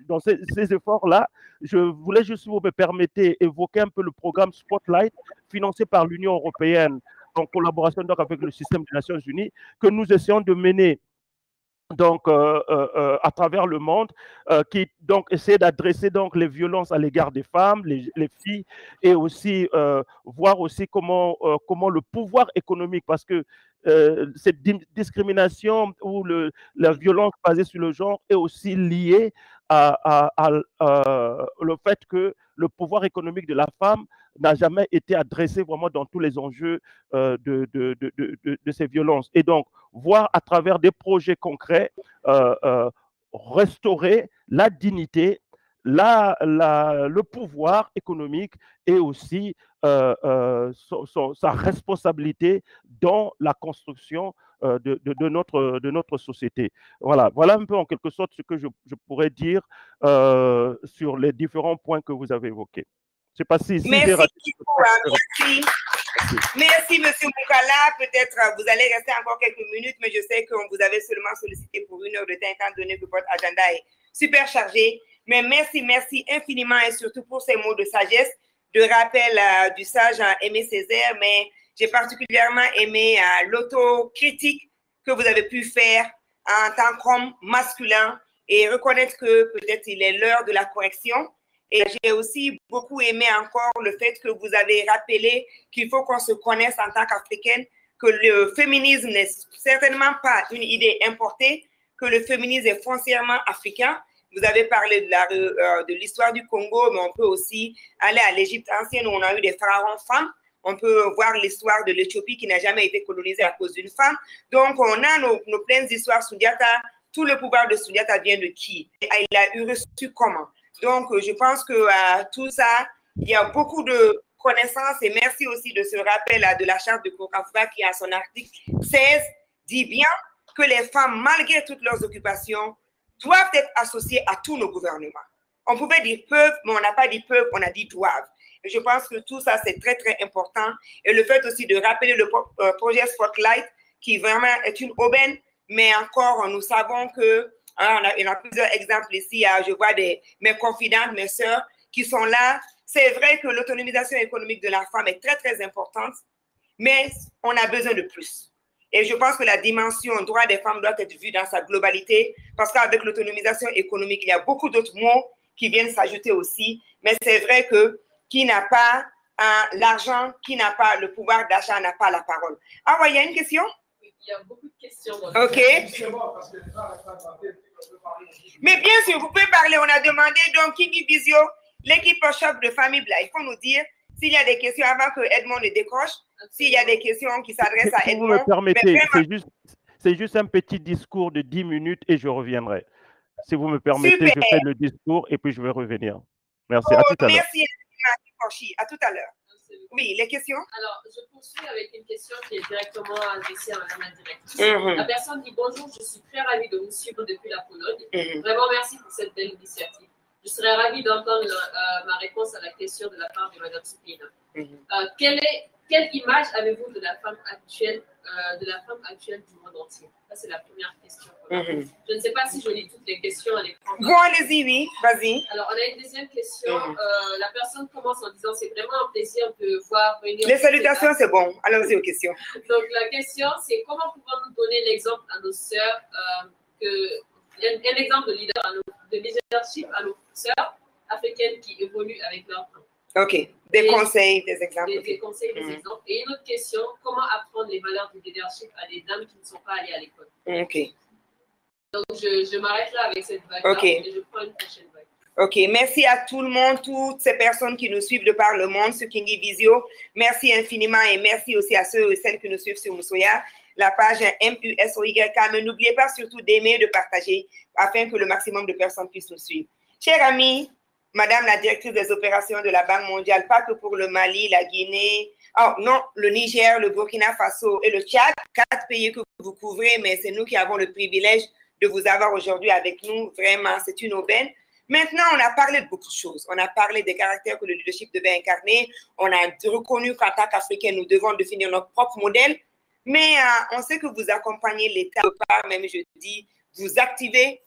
dans ces efforts-là, je voulais juste, si vous me permettez, évoquer un peu le programme Spotlight, financé par l'Union européenne, en collaboration donc avec le système des Nations Unies, que nous essayons de mener donc à travers le monde, qui donc essaie d'adresser donc les violences à l'égard des femmes, les filles, et aussi voir aussi comment le pouvoir économique, parce que cette discrimination ou la violence basée sur le genre est aussi liée le fait que le pouvoir économique de la femme n'a jamais été adressé vraiment dans tous les enjeux de ces violences. Et donc, voir à travers des projets concrets, restaurer la dignité, le pouvoir économique, et aussi sa responsabilité dans la construction de notre société. Voilà un peu en quelque sorte ce que je pourrais dire sur les différents points que vous avez évoqués. Je ne sais pas si Merci, Monsieur Moukala. Peut-être vous allez rester encore quelques minutes, mais je sais qu'on vous avait seulement sollicité pour 1 heure de temps, étant donné que votre agenda est super chargé. Mais merci infiniment, et surtout pour ces mots de sagesse, de rappel du sage Aimé Césaire. Mais j'ai particulièrement aimé l'autocritique que vous avez pu faire en tant qu'homme masculin, et reconnaître que peut-être il est l'heure de la correction. Et j'ai aussi beaucoup aimé encore le fait que vous avez rappelé qu'il faut qu'on se connaisse en tant qu'Africaine, que le féminisme n'est certainement pas une idée importée, que le féminisme est foncièrement africain. Vous avez parlé de l'histoire du Congo, mais on peut aussi aller à l'Égypte ancienne où on a eu des pharaons femmes. On peut voir l'histoire de l'Éthiopie qui n'a jamais été colonisée à cause d'une femme. Donc, on a nos pleines histoires. Sundiata, tout le pouvoir de Sundiata vient de qui? Il a eu reçu comment? Donc, je pense que tout ça, il y a beaucoup de connaissances, et merci aussi de ce rappel de la charte de Kourkafouga qui, à son article 16, dit bien que les femmes, malgré toutes leurs occupations, doivent être associées à tous nos gouvernements. On pouvait dire peuvent, mais on n'a pas dit peuvent, on a dit doivent. Et je pense que tout ça, c'est très, très important. Et le fait aussi de rappeler le projet Spotlight, qui vraiment est une aubaine, mais encore, nous savons que il y a plusieurs exemples ici. Je vois mes confidentes, mes sœurs qui sont là. C'est vrai que l'autonomisation économique de la femme est très, très importante, mais on a besoin de plus. Et je pense que la dimension droit des femmes doit être vue dans sa globalité, parce qu'avec l'autonomisation économique, il y a beaucoup d'autres mots qui viennent s'ajouter aussi. Mais c'est vrai que qui n'a pas l'argent, qui n'a pas le pouvoir d'achat, n'a pas la parole. Ah ouais, il y a une question? Il y a beaucoup de questions. OK. Mais bien sûr, vous pouvez parler. On a demandé, donc, Kingi Visio, L'équipe shop de famille, là, il faut nous dire s'il y a des questions avant que Edmond ne décroche, s'il y a des questions qui s'adressent à Si vous Edmond. me permettez, c'est juste un petit discours de 10 minutes et je reviendrai. Si vous me permettez, Super. je fais le discours et puis je vais revenir. Merci. À tout à l'heure. Merci, Porchi. À tout à l'heure. Oui, les questions? Alors, je poursuis avec une question qui est directement adressée à Madame la directrice. La personne dit: bonjour, je suis très ravie de vous suivre depuis la Pologne. Vraiment, merci pour cette belle initiative. Je serais ravie d'entendre ma réponse à la question de la part de Madame Soupina. Quelle image avez-vous de la femme actuelle du monde entier? Ça, c'est la première question. Je ne sais pas si je lis toutes les questions à l'écran. Bon, allez-y, oui, vas-y. Alors, on a une deuxième question. La personne commence en disant: c'est vraiment un plaisir de voir venir. Les salutations, c'est bon. Allons-y aux questions. Donc, la question, c'est comment pouvons-nous donner l'exemple à nos sœurs, un exemple de leadership à nos sœurs africaines qui évoluent avec leur temps? OK. Des conseils, des exemples. Des conseils, des exemples. Et une autre question, comment apprendre les valeurs du leadership à des dames qui ne sont pas allées à l'école? OK. Donc, je m'arrête là avec cette vague-là et je prends une prochaine vague. OK. Merci à tout le monde, toutes ces personnes qui nous suivent de par le monde sur Kingi Visio. Merci infiniment et merci aussi à ceux et celles qui nous suivent sur Moussoya, la page MUSOYK. Mais n'oubliez pas surtout d'aimer et de partager afin que le maximum de personnes puissent nous suivre. Chers amis, Madame la directrice des opérations de la Banque mondiale, pas que pour le Mali, la Guinée, le Niger, le Burkina Faso et le Tchad, 4 pays que vous couvrez, mais c'est nous qui avons le privilège de vous avoir aujourd'hui avec nous. Vraiment, c'est une aubaine. Maintenant, on a parlé de beaucoup de choses. On a parlé des caractères que le leadership devait incarner. On a reconnu qu'en tant qu'Africains, nous devons définir notre propre modèle. Mais on sait que vous accompagnez l'État, même je dis, vous activez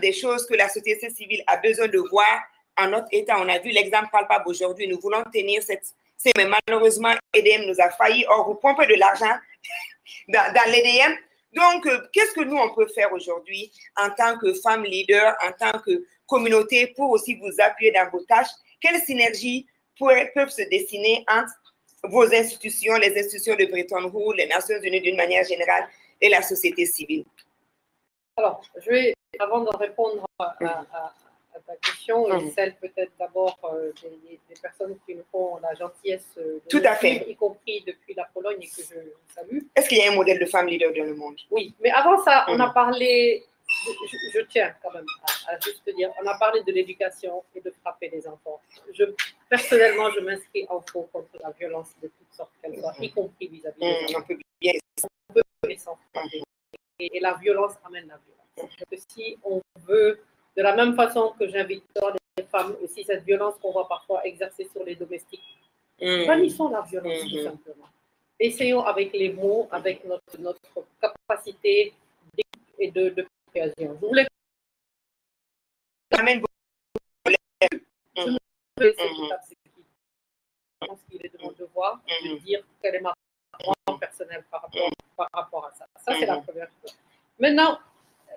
des choses que la société civile a besoin de voir en notre État. On a vu l'exemple palpable aujourd'hui. Nous voulons tenir mais malheureusement, EDM nous a failli. Or, vous pompez de l'argent dans l'EDM. Donc, qu'est-ce que nous, on peut faire aujourd'hui en tant que femmes leaders, en tant que communauté, pour aussi vous appuyer dans vos tâches? Quelles synergies peuvent se dessiner entre vos institutions, les institutions de Bretton Woods, les Nations Unies d'une manière générale et la société civile? Alors, je vais, avant de répondre à ta question, celle peut-être d'abord des personnes qui nous font la gentillesse de Tout à fait, y compris depuis la Pologne et que je salue. Est-ce qu'il y a un modèle de femme leader dans le monde? Oui, mais avant ça, on a parlé, je tiens quand même à juste dire, on a parlé de l'éducation et de frapper les enfants. Personnellement, je m'inscris en faux contre la violence de toutes sortes qu'elle soit, y compris vis-à-vis des enfants. On peut les s'en frapper. Et la violence amène la violence. Donc, si on veut, de la même façon que j'invite les femmes aussi, cette violence qu'on voit parfois exercer sur les domestiques, bannissons la violence tout simplement. Essayons avec les mots, avec notre capacité et de persuasion. Je voulais... Je pense qu'il est de mon devoir de dire quelle est ma position personnelle par rapport à ça. Ça, c'est la première chose. Maintenant,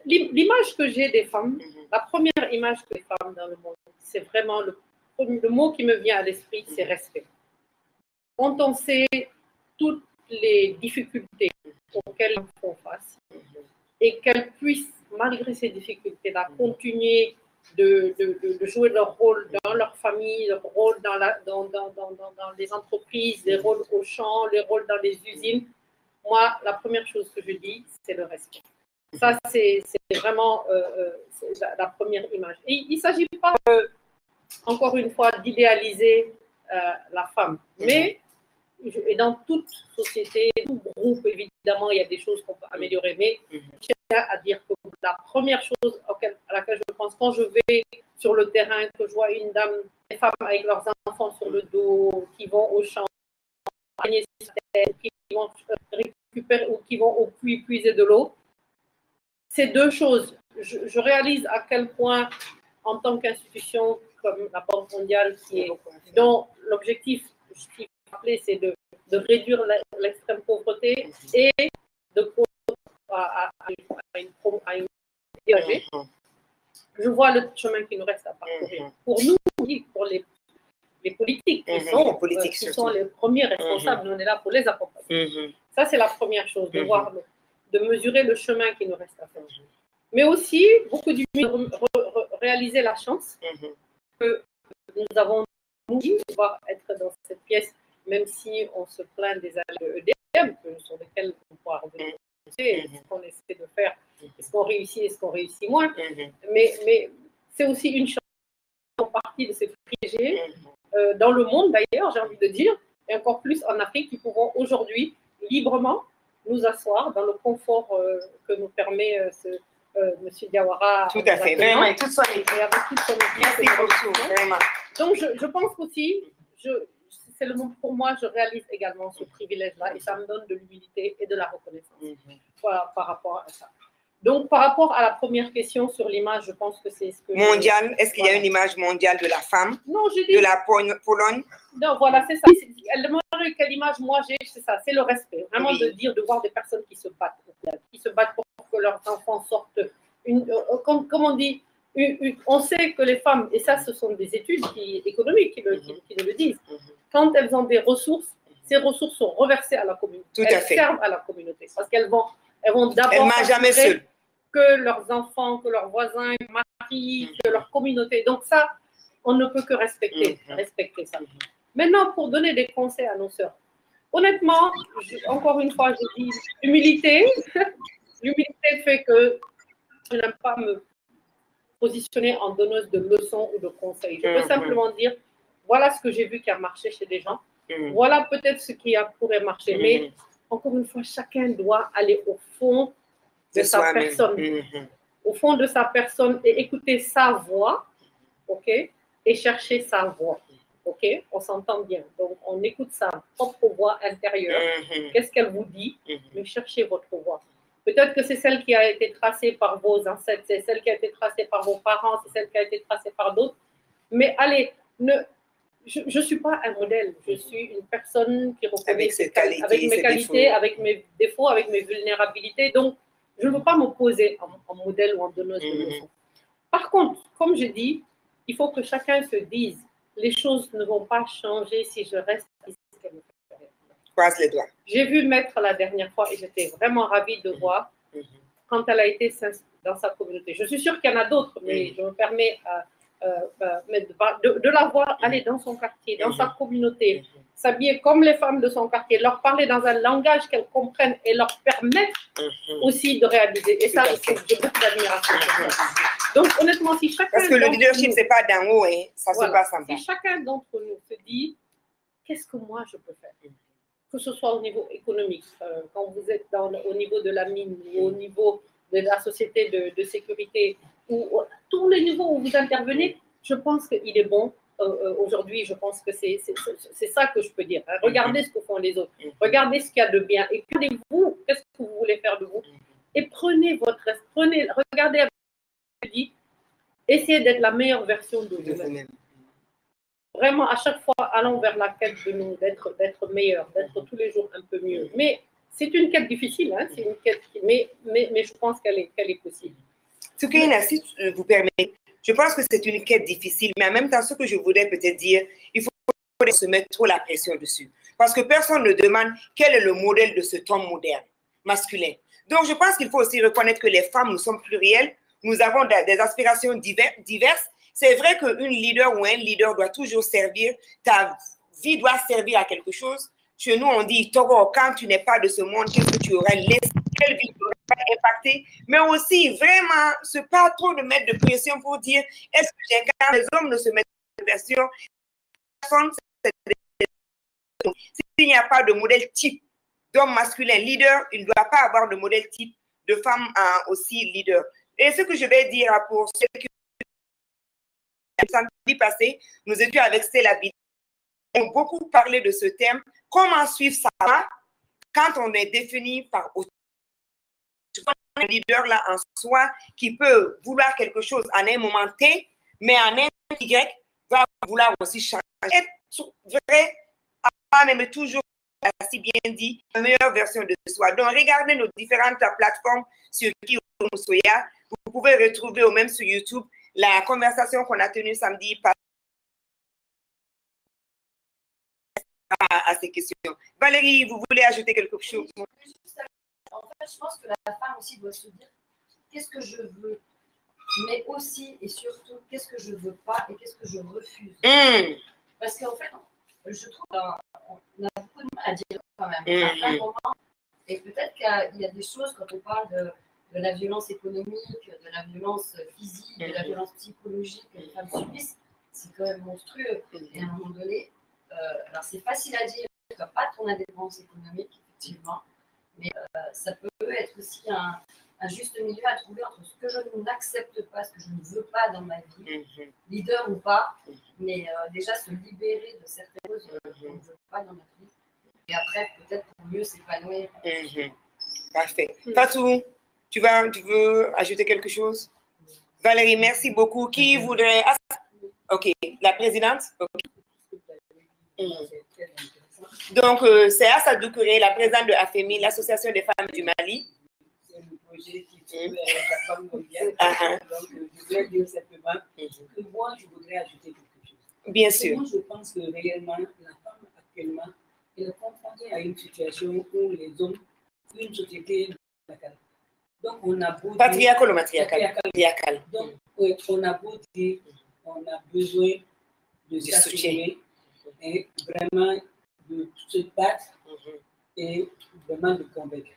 l'image que j'ai des femmes, la première image que les femmes dans le monde, c'est vraiment le mot qui me vient à l'esprit, c'est respect. Quand on sait toutes les difficultés auxquelles elles font face et qu'elles puissent, malgré ces difficultés-là, continuer de jouer leur rôle dans leur famille, leur rôle dans les entreprises, les rôles au champ, les rôles dans les usines, moi, la première chose que je dis, c'est le respect. Ça, c'est vraiment la première image. Et il ne s'agit pas, encore une fois, d'idéaliser la femme. Mais, et dans toute société, tout groupe, évidemment, il y a des choses qu'on peut améliorer. Mais je tiens à dire que la première chose à laquelle je pense, quand je vais sur le terrain, que je vois des femmes avec leurs enfants sur le dos, qui vont au champ, qui vont récupérer ou qui vont au puits puiser de l'eau, c'est deux choses. Je réalise à quel point, en tant qu'institution comme la Banque mondiale, dont l'objectif, c'est de réduire l'extrême pauvreté et de à une dérogée. Je vois le chemin qui nous reste à parcourir. Pour nous, pour les politiques, qui sont les premiers responsables, on est là pour les accompagner. Ça, c'est la première chose, de mesurer le chemin qui nous reste à faire. Mais aussi, beaucoup du mieux, réaliser la chance que nous avons, nous, pouvoir être dans cette pièce, même si on se plaint des allées EDM, sur lesquelles on pourra revenir, ce qu'on essaie de faire, est-ce qu'on réussit, est-ce qu'on réussit moins, mais c'est aussi une chance en partie de ces privilégiés, dans le monde d'ailleurs, j'ai envie de dire, et encore plus en Afrique, qui pourront aujourd'hui librement nous asseoir dans le confort que nous permet M. Diawara. Tout à fait, vraiment, et toute son équipe. Merci beaucoup, vraiment. Donc, je pense aussi, c'est le moment pour moi, je réalise également ce privilège-là et ça me donne de l'humilité et de la reconnaissance voilà, par rapport à ça. Donc, par rapport à la première question sur l'image, je pense que c'est ce que... Mondiale, est-ce qu'il y a une image mondiale de la femme, non, je dis, de la Pologne? Non, voilà, c'est ça. Elle demande quelle image moi j'ai, c'est ça, c'est le respect. Vraiment de voir des personnes qui se battent pour que leurs enfants sortent. Comme on dit, on sait que les femmes, et ça ce sont des études économiques qui le disent, quand elles ont des ressources, ces ressources sont reversées à la communauté. Elles servent à la communauté parce qu'elles vont d'abord assurer que leurs enfants, que leurs voisins, que leurs maris, que leur communauté. Donc ça, on ne peut que respecter ça. Maintenant, pour donner des conseils à nos sœurs, honnêtement, encore une fois, je dis humilité. L'humilité fait que je n'aime pas me positionner en donneuse de leçons ou de conseils. Je peux simplement dire, voilà ce que j'ai vu qui a marché chez des gens, voilà peut-être ce qui pourrait marcher, mais encore une fois, chacun doit aller au fond de sa personne, au fond de sa personne et écouter sa voix, ok, et chercher sa voix. Ok, on s'entend bien. Donc, on écoute sa propre voix intérieure. Qu'est-ce qu'elle vous dit? Mais cherchez votre voix. Peut-être que c'est celle qui a été tracée par vos ancêtres, c'est celle qui a été tracée par vos parents, c'est celle qui a été tracée par d'autres. Mais allez, je ne suis pas un modèle. Je suis une personne qui reconnaît avec mes qualités, avec mes défauts, avec mes vulnérabilités. Donc, je ne veux pas me poser en modèle ou en donneuse de leçons. Par contre, comme je dis, il faut que chacun se dise les choses ne vont pas changer si je reste ici. Croise les doigts. J'ai vu Maître la dernière fois et j'étais vraiment ravie de voir quand elle a été dans sa communauté. Je suis sûre qu'il y en a d'autres, mais je me permets de la voir aller dans son quartier, dans sa communauté, s'habiller comme les femmes de son quartier, leur parler dans un langage qu'elles comprennent et leur permettre aussi de réaliser. Et ça, j'ai beaucoup d'admiration. Donc, honnêtement, si chacun... Parce que le leadership, ce n'est pas d'en haut, hein. Ça se passe en bas. Si chacun d'entre nous se dit, qu'est-ce que moi je peux faire? Que ce soit au niveau économique, quand vous êtes au niveau de la mine, ou au niveau de la société de sécurité, ou tous les niveaux où vous intervenez, je pense qu'il est bon. Aujourd'hui, je pense que c'est ça que je peux dire. Hein. Regardez ce que font les autres. Regardez ce qu'il y a de bien. Et regardez-vous, qu'est-ce que vous voulez faire de vous? Et prenez votre reste. Regardez avec ce que je dis. Essayez d'être la meilleure version de vous-même. Vraiment, à chaque fois, allons vers la quête de nous, d'être meilleur, d'être tous les jours un peu mieux. Mais c'est une quête difficile, hein, c'est une quête, mais je pense qu'elle est possible. Soukaina, si vous permettez, je pense que c'est une quête difficile, mais en même temps, ce que je voudrais peut-être dire, il faut se mettre trop la pression dessus. Parce que personne ne demande quel est le modèle de cet homme moderne, masculin. Donc, je pense qu'il faut aussi reconnaître que les femmes, nous sommes plurielles, nous avons des aspirations diverses. C'est vrai qu'une leader ou un leader doit toujours servir, ta vie doit servir à quelque chose. Chez nous, on dit, Togo, quand tu n'es pas de ce monde, qu'est-ce que tu aurais laissé, quelle vie tu aurais impacté? Mais aussi, vraiment, ce n'est pas trop de mettre de pression pour dire, est-ce que j'incarne? Les hommes ne se mettent de pression. S'il n'y a pas de modèle type d'homme masculin leader, il ne doit pas avoir de modèle type de femme aussi leader. Et ce que je vais dire pour ceux qui samedi passé, nous étions avec Stella Bidé. On a beaucoup parlé de ce thème. Comment suivre ça quand on est défini par un leader là en soi qui peut vouloir quelque chose en un moment T, mais en un Y va vouloir aussi changer. Être vrai, même toujours, si bien dit, la meilleure version de soi. Donc, regardez nos différentes plateformes sur Soya. Vous pouvez retrouver ou même sur YouTube la conversation qu'on a tenue samedi à ces questions. Valérie, vous voulez ajouter quelque chose? En fait, je pense que la femme aussi doit se dire qu'est-ce que je veux mais aussi et surtout qu'est-ce que je ne veux pas et qu'est-ce que je refuse. Parce qu'en fait, je trouve qu'on a beaucoup de mal à dire quand même. À plein de moments, et peut-être qu'il y a des choses quand on parle de la violence économique, de la violence physique, de la violence psychologique que les femmes subissent, c'est quand même monstrueux. Et à un moment donné, alors c'est facile à dire, tu n'as pas ton indépendance économique, effectivement, mais ça peut être aussi un juste milieu à trouver entre ce que je n'accepte pas, ce que je ne veux pas dans ma vie, leader ou pas, mais déjà se libérer de certaines choses qu'on ne veut pas dans ma vie, et après peut-être pour mieux s'épanouir. Parfait. Fatou, tu veux ajouter quelque chose? Valérie, merci beaucoup. Qui voudrait... Ok, la présidente? Okay. Donc, c'est Assa Doucouré, la présidente de AFEMI, l'Association des femmes du Mali. C'est le projet qui tue la femme mondiale. Donc, je voudrais dire simplement que moi, je voudrais ajouter quelque chose. Bien sûr. Moi, je pense que réellement, la femme actuellement, elle est confrontée à une situation où les hommes, une société patriarcale. Donc, on a beau patriarcal ou matriarcal. Donc, on a beau dire, on a besoin de s'assumer et vraiment de se battre et vraiment de convaincre.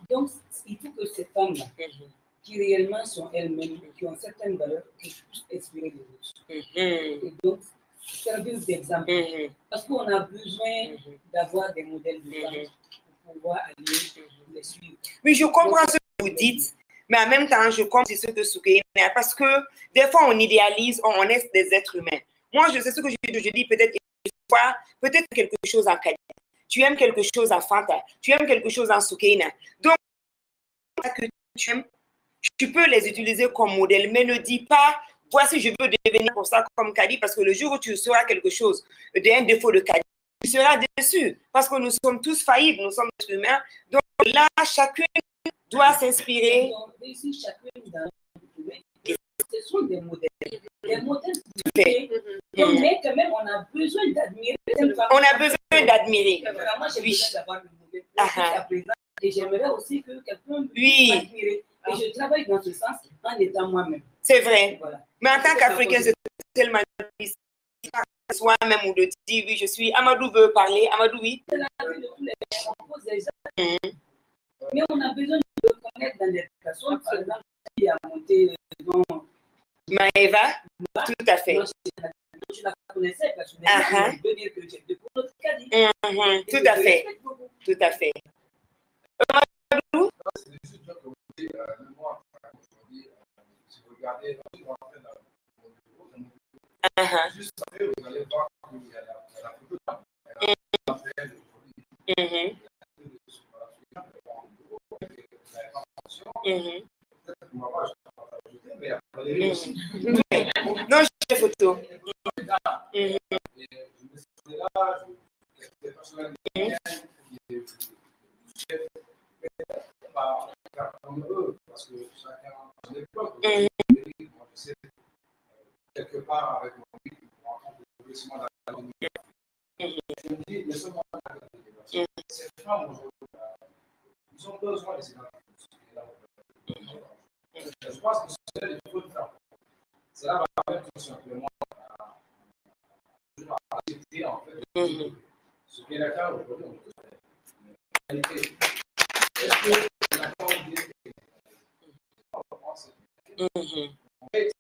Donc, il faut que ces femmes-là, qui réellement sont elles-mêmes, qui ont certaines valeurs, qui puissent inspirer les autres. Et donc, servir d'exemple. Parce qu'on a besoin d'avoir des modèles de femmes pour pouvoir aller les suivre. Oui, je comprends ce que vous dites, mais en même temps, je comprends ce que Soukéina, parce que des fois, on idéalise, on est des êtres humains. Moi, je sais ce que je dis peut-être quelque chose en Kadi. Tu aimes quelque chose en Fanta. Tu aimes quelque chose en Soukéina. Donc, que tu aimes, tu peux les utiliser comme modèle, mais ne dis pas, voici, je veux devenir pour ça comme Kadi, parce que le jour où tu sauras quelque chose d'un défaut de Kadi, tu seras déçu, parce que nous sommes tous faillibles, nous sommes humains. Donc là, chacune doit s'inspirer. Ici, chacune ce sont des modèles. Des modèles mais quand même, on a besoin d'admirer. On a besoin d'admirer. Moi, j'ai besoin d'avoir le modèle à présent. Et j'aimerais aussi que quelqu'un puisse m'admirer. Et je travaille dans ce sens en étant moi-même. C'est vrai. Voilà. Mais en tant qu'Africain, c'est tellement difficile soi-même ou de dire oui, je suis. Amadou veut parler. Amadou, oui. C'est la vie de tous les gens. On pose des gens. Mais on a besoin de reconnaître dans les personnes, par exemple, qui a monté dans Maëva, tout à fait. Je la connaissais personnellement. Je veux dire que j'ai de notre Kadi. Tout à fait. Tout à fait. Amadou? C'est juste que vous dites, moi, aujourd'hui, si vous regardez dans mon bureau, juste après, vous allez voir qu'il y a la photo non, j'ai des photos. Parce que chacun a son époque. Quelque part avec mon vie, on rencontre le progressivement dans la vie. Je me dis, mais seulement ces femmes aujourd'hui, ils ont besoin de ces identités. Je pense que c'est il faut le faire. Cela va permettre tout simplement à accepter en fait ce qui est la cas aujourd'hui. En réalité, est-ce que la femme dit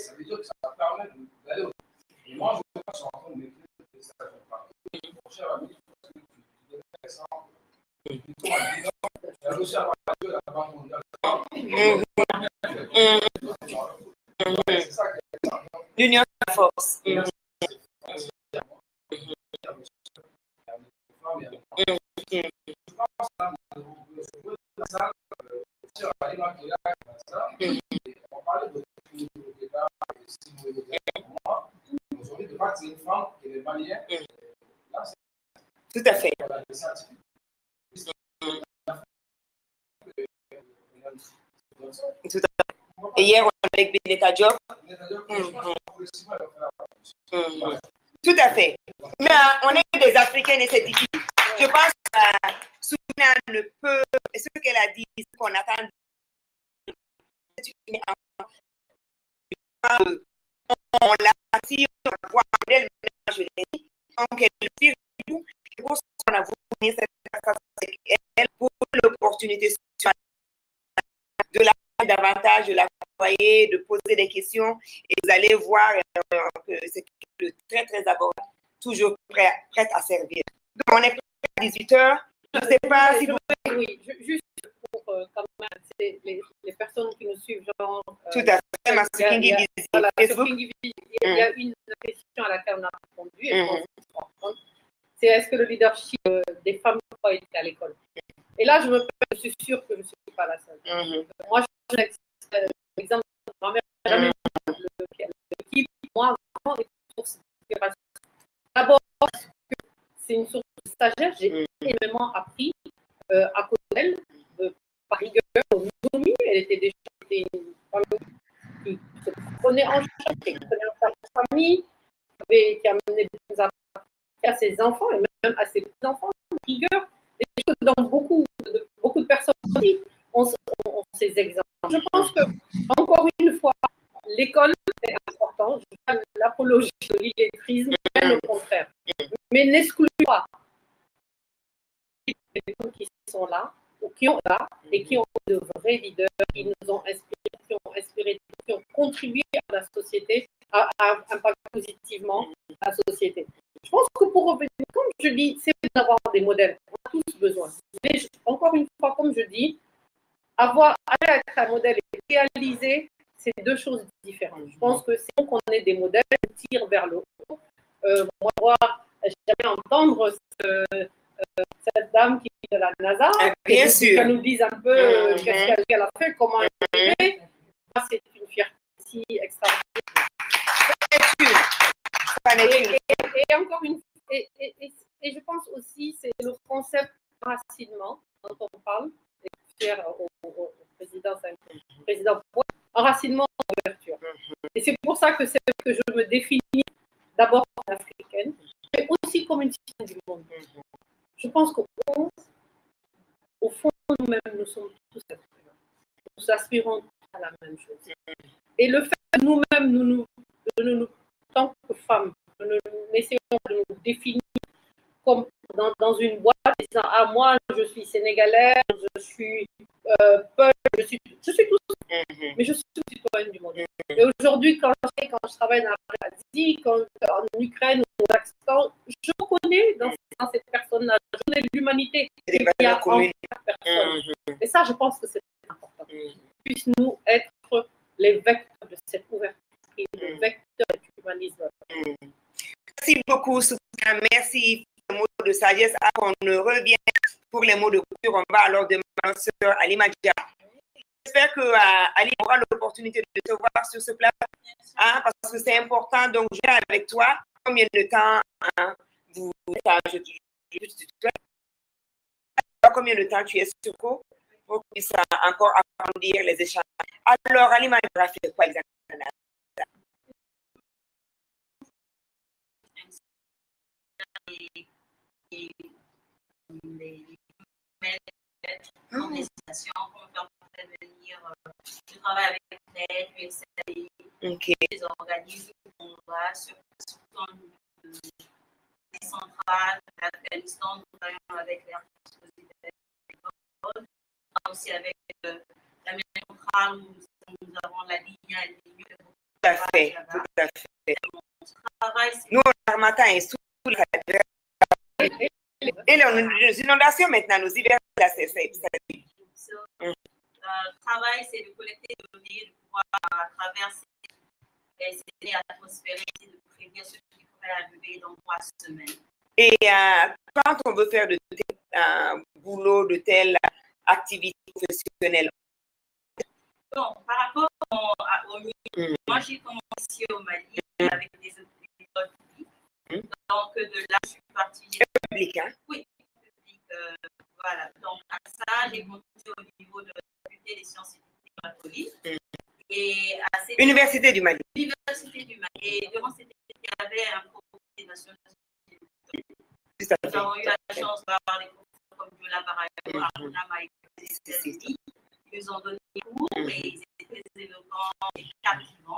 ça veut dire que ça va permettre d'aller au. Et moi, je pense en train de m'écrire des messages partout. Mon cher ami, je pense que tu devrais faire ça. Plutôt à 10 ans, il y a aussi à partir de la Banque mondiale. C'est ça qui est l'union de la force. On parlait de débat aujourd'hui, de fait, c'est une femme qui est malienne. Tout à fait. Et hier, on était avec Beneta Diop. Tout à fait. Mais on est des Africaines et c'est difficile. Je pense que Soukéina ne peut, ce qu'elle a dit, ce qu'on attend, on l'a bâti, on voit un modèle, je l'ai dit, donc elle inspire tout. C'est pour ça qu'on a voulu venir cette personne avec elle pour l'opportunité de la davantage, de la côtoyer, de poser des questions et vous allez voir que c'est très très abordable, toujours prête à servir. Donc on est prêt à 18h. Je ne sais pas si vous... Oui, juste pour quand même, les personnes qui nous suivent, genre... Tout à fait, ma Kingi voilà, Facebook. Il y a une question à laquelle on a répondu, et je pense que c'est est-ce que le leadership des femmes n'a pas été à l'école? Et là, je suis sûre que je ne suis pas la seule. Moi, je suis l'exemple de ma mère, jamais l'équipe, moi, vraiment, est une source d'inspiration. D'abord, c'est une source de sagesse, j'ai énormément appris à côté d'elle, par rigueur, autonomie. Elle était déjà une femme qui se prenait en charge, qui prenait en charge sa famille, qui amenait des affaires à ses enfants et même à ses petits-enfants, par rigueur. Des choses dont beaucoup de personnes aussi ont ces exemples. Je pense que, encore une fois, l'école est importante. L'apologie de l'illettrisme, bien au contraire. Mais n'exclut pas les personnes qui sont là, ou qui ont là, et qui ont de vrais leaders, qui nous ont inspirés, qui ont contribué à la société, à impacter positivement la société. Je pense que pour revenir, comme je dis, c'est d'avoir des modèles. On a tous besoin. Mais encore une fois, comme je dis, aller être un modèle et réaliser, c'est deux choses différentes. Je pense que c'est bon qu'on ait des modèles qui tirent vers le haut. Moi, j'aimerais entendre cette dame qui est de la NASA, bien sûr, qu'elle nous dise un peu qu'est-ce qu'elle a fait, comment elle a fait. C'est une fierté si extraordinaire. Et encore une fois, et je pense aussi, c'est le concept enracinement dont on parle, et fier au président enracinement en ouverture. Et c'est pour ça que c'est que je me définis d'abord comme africaine, mais aussi comme une citoyenne du monde. Je pense qu'au fond, nous-mêmes, nous sommes tous africains. Nous aspirons à la même chose. Et le fait que nous-mêmes, tant que femmes, nous essayons de nous définir comme dans une boîte, disant « Ah, moi, je suis sénégalaise, je suis Peul, je suis tout ça, mais je suis citoyenne du monde. » Et aujourd'hui, quand je travaille dans l'Asie, en Ukraine ou au Pakistan, je reconnais dans cette personne-là, je reconnais l'humanité qu'il y a en chaque personne. Et ça, je pense que c'est important. Puisse-nous être les vecteurs de cette ouverture, les vecteurs de l'humanisme. Merci beaucoup, Soukna. Merci pour les mots de sagesse. On revient pour les mots de culture. On va alors demander à notre sœur Ali Madja. J'espère que Ali aura l'opportunité de te voir sur ce plateau, parce que c'est important. Donc, je viens avec toi. Combien de temps combien de temps tu es sur cours pour qu'on puisse encore approfondir les échanges. Alors, Ali Madja fait quoi exactement? Organisation, comment faire pour intervenir. Je travaille avec l'aide, l'USAID, les organismes qu'on va sur les centrales, l'Afghanistan, nous travaillons avec les aussi avec la maison centrale où nous avons la ligne à ligne. Tout à fait, tout à fait. Nous, on a matin et sous la et les inondations maintenant, nous hivers, le travail, c'est de collecter des données, de pouvoir à travers ces données atmosphériques, de prévenir ce qui pourrait arriver dans 3 semaines. Et quand on veut faire de tel boulot, de telle activité professionnelle? Bon, par rapport au Mali, moi j'ai commencé ici au Mali avec des écoles publiques. Donc de là, je suis partie. Public, hein? Oui, public. Voilà. Donc à ça, j'ai continué au niveau de la faculté des sciences et technologies. Et à cette Université du Mali. Université du Mali. Et durant cette étude, il y avait un programme des Nations Unies. Nous avons eu la chance d'avoir des professeurs comme Jola Barayo, Aruna Maïka, ils nous ont donné des cours et ils étaient très éloquents et captivants.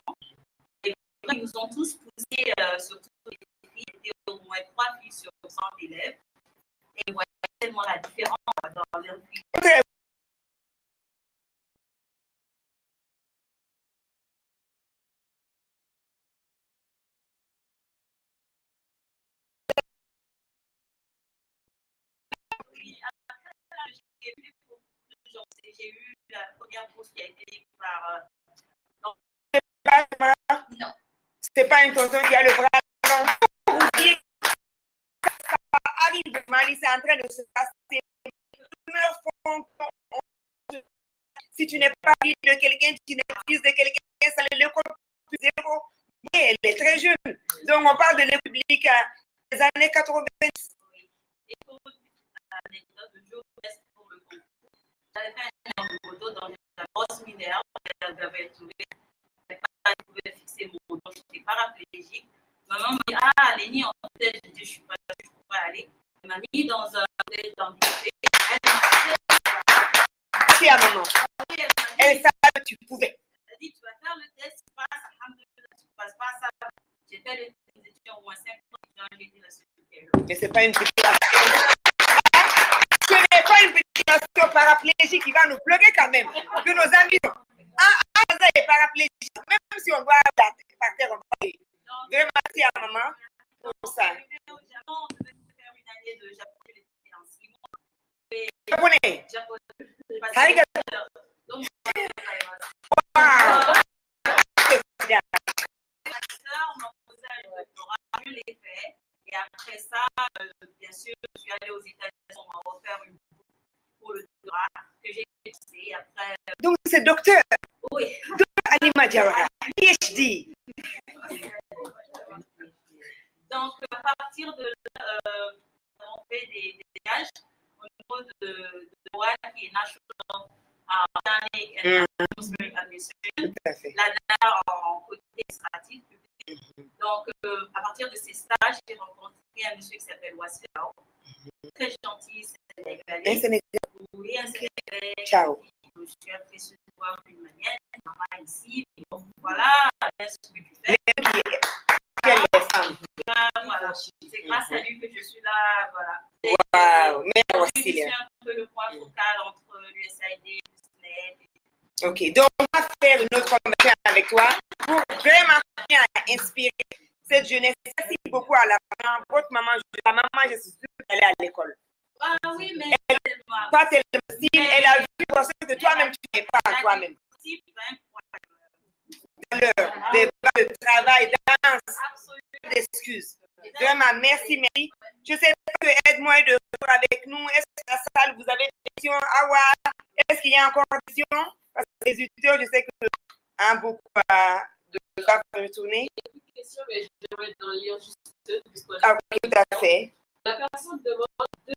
J'ai eu la première bourse qui a été donnée par. Non. C'est pas une tonton qui a le bras long. Ça arrive, Mali, c'est en train de se passer. Si tu n'es pas fille de quelqu'un, tu n'es pas fils de quelqu'un, ça le compte plus zéro. Mais elle est très jeune. Donc, on parle de la République des années 80. Et pour l'anecdote, le jour où pour le concours, j'avais fait un photo dans la brosse mineure, j'avais trouvé, je pouvais fixer mon dos, je n'étais paraplégique. Maman me dit, ah, Lénie, en fait, je dis, je ne suis pas là, je ne peux pas aller. Elle m'a mis dans un hôtel d'handicapé. Merci à maman. Elle savait que tu pouvais. Elle dit, tu vas faire le test, tu passes, alhamdoulilah, tu ne passes pas ça. J'ai fait le test, j'étais au moins 5 ans, j'ai été la secrétaire. Mais ce n'est pas une petite ce n'est pas une petite paraplégique qui va nous bloquer quand même. Que nos amis sont. Aza est paraplégique. Même si on doit par terre, on va aller. Vraiment, merci à maman pour ça. Japonais. Arigato. Wow. Je l'ai fait. Et après ça, bien sûr, je suis allée aux États-Unis, on m'a offert une bourse pour le doctorat que j'ai fixé. Après. Donc, c'est docteur. Oui. Docteur Halima Diawara, PhD. Donc, à partir de là, on fait des stages au niveau de WAD qui est National Organic and Administration, l'ANA en côté administratif. Donc, à partir de ces stages, j'ai rencontré un monsieur qui s'appelle Wasilao, très gentil, sénégalais. Oui, un Sénégalais. Ciao. Je suis appréciée de voir d'une manière, maman ici, donc, voilà, ce que tu fais. Voilà, c'est grâce à lui que je suis là, voilà. Wow, merci. Je suis un peu le point focal entre l'USAID et le SNED. Ok, donc on va faire une autre conversation avec toi pour vraiment bien inspirer cette jeunesse. Merci beaucoup à la maman. Votre maman, la maman, je suis sûre qu'elle est à l'école. Ah oui, mais pas tellement style, elle a vu que toi-même, tu n'es pas à toi-même. Des de travail, danse, d'excuses. Vraiment, merci, Mary. Je sais que aide-moi de faire avec nous. Est-ce que la salle, vous avez des questions? Awa, est-ce qu'il y a encore des questions? Parce que les auditeurs, je sais que beaucoup de pas retourner. Une question, mais j'aimerais en lire juste deux. Ah oui, tout à fait. La personne demande,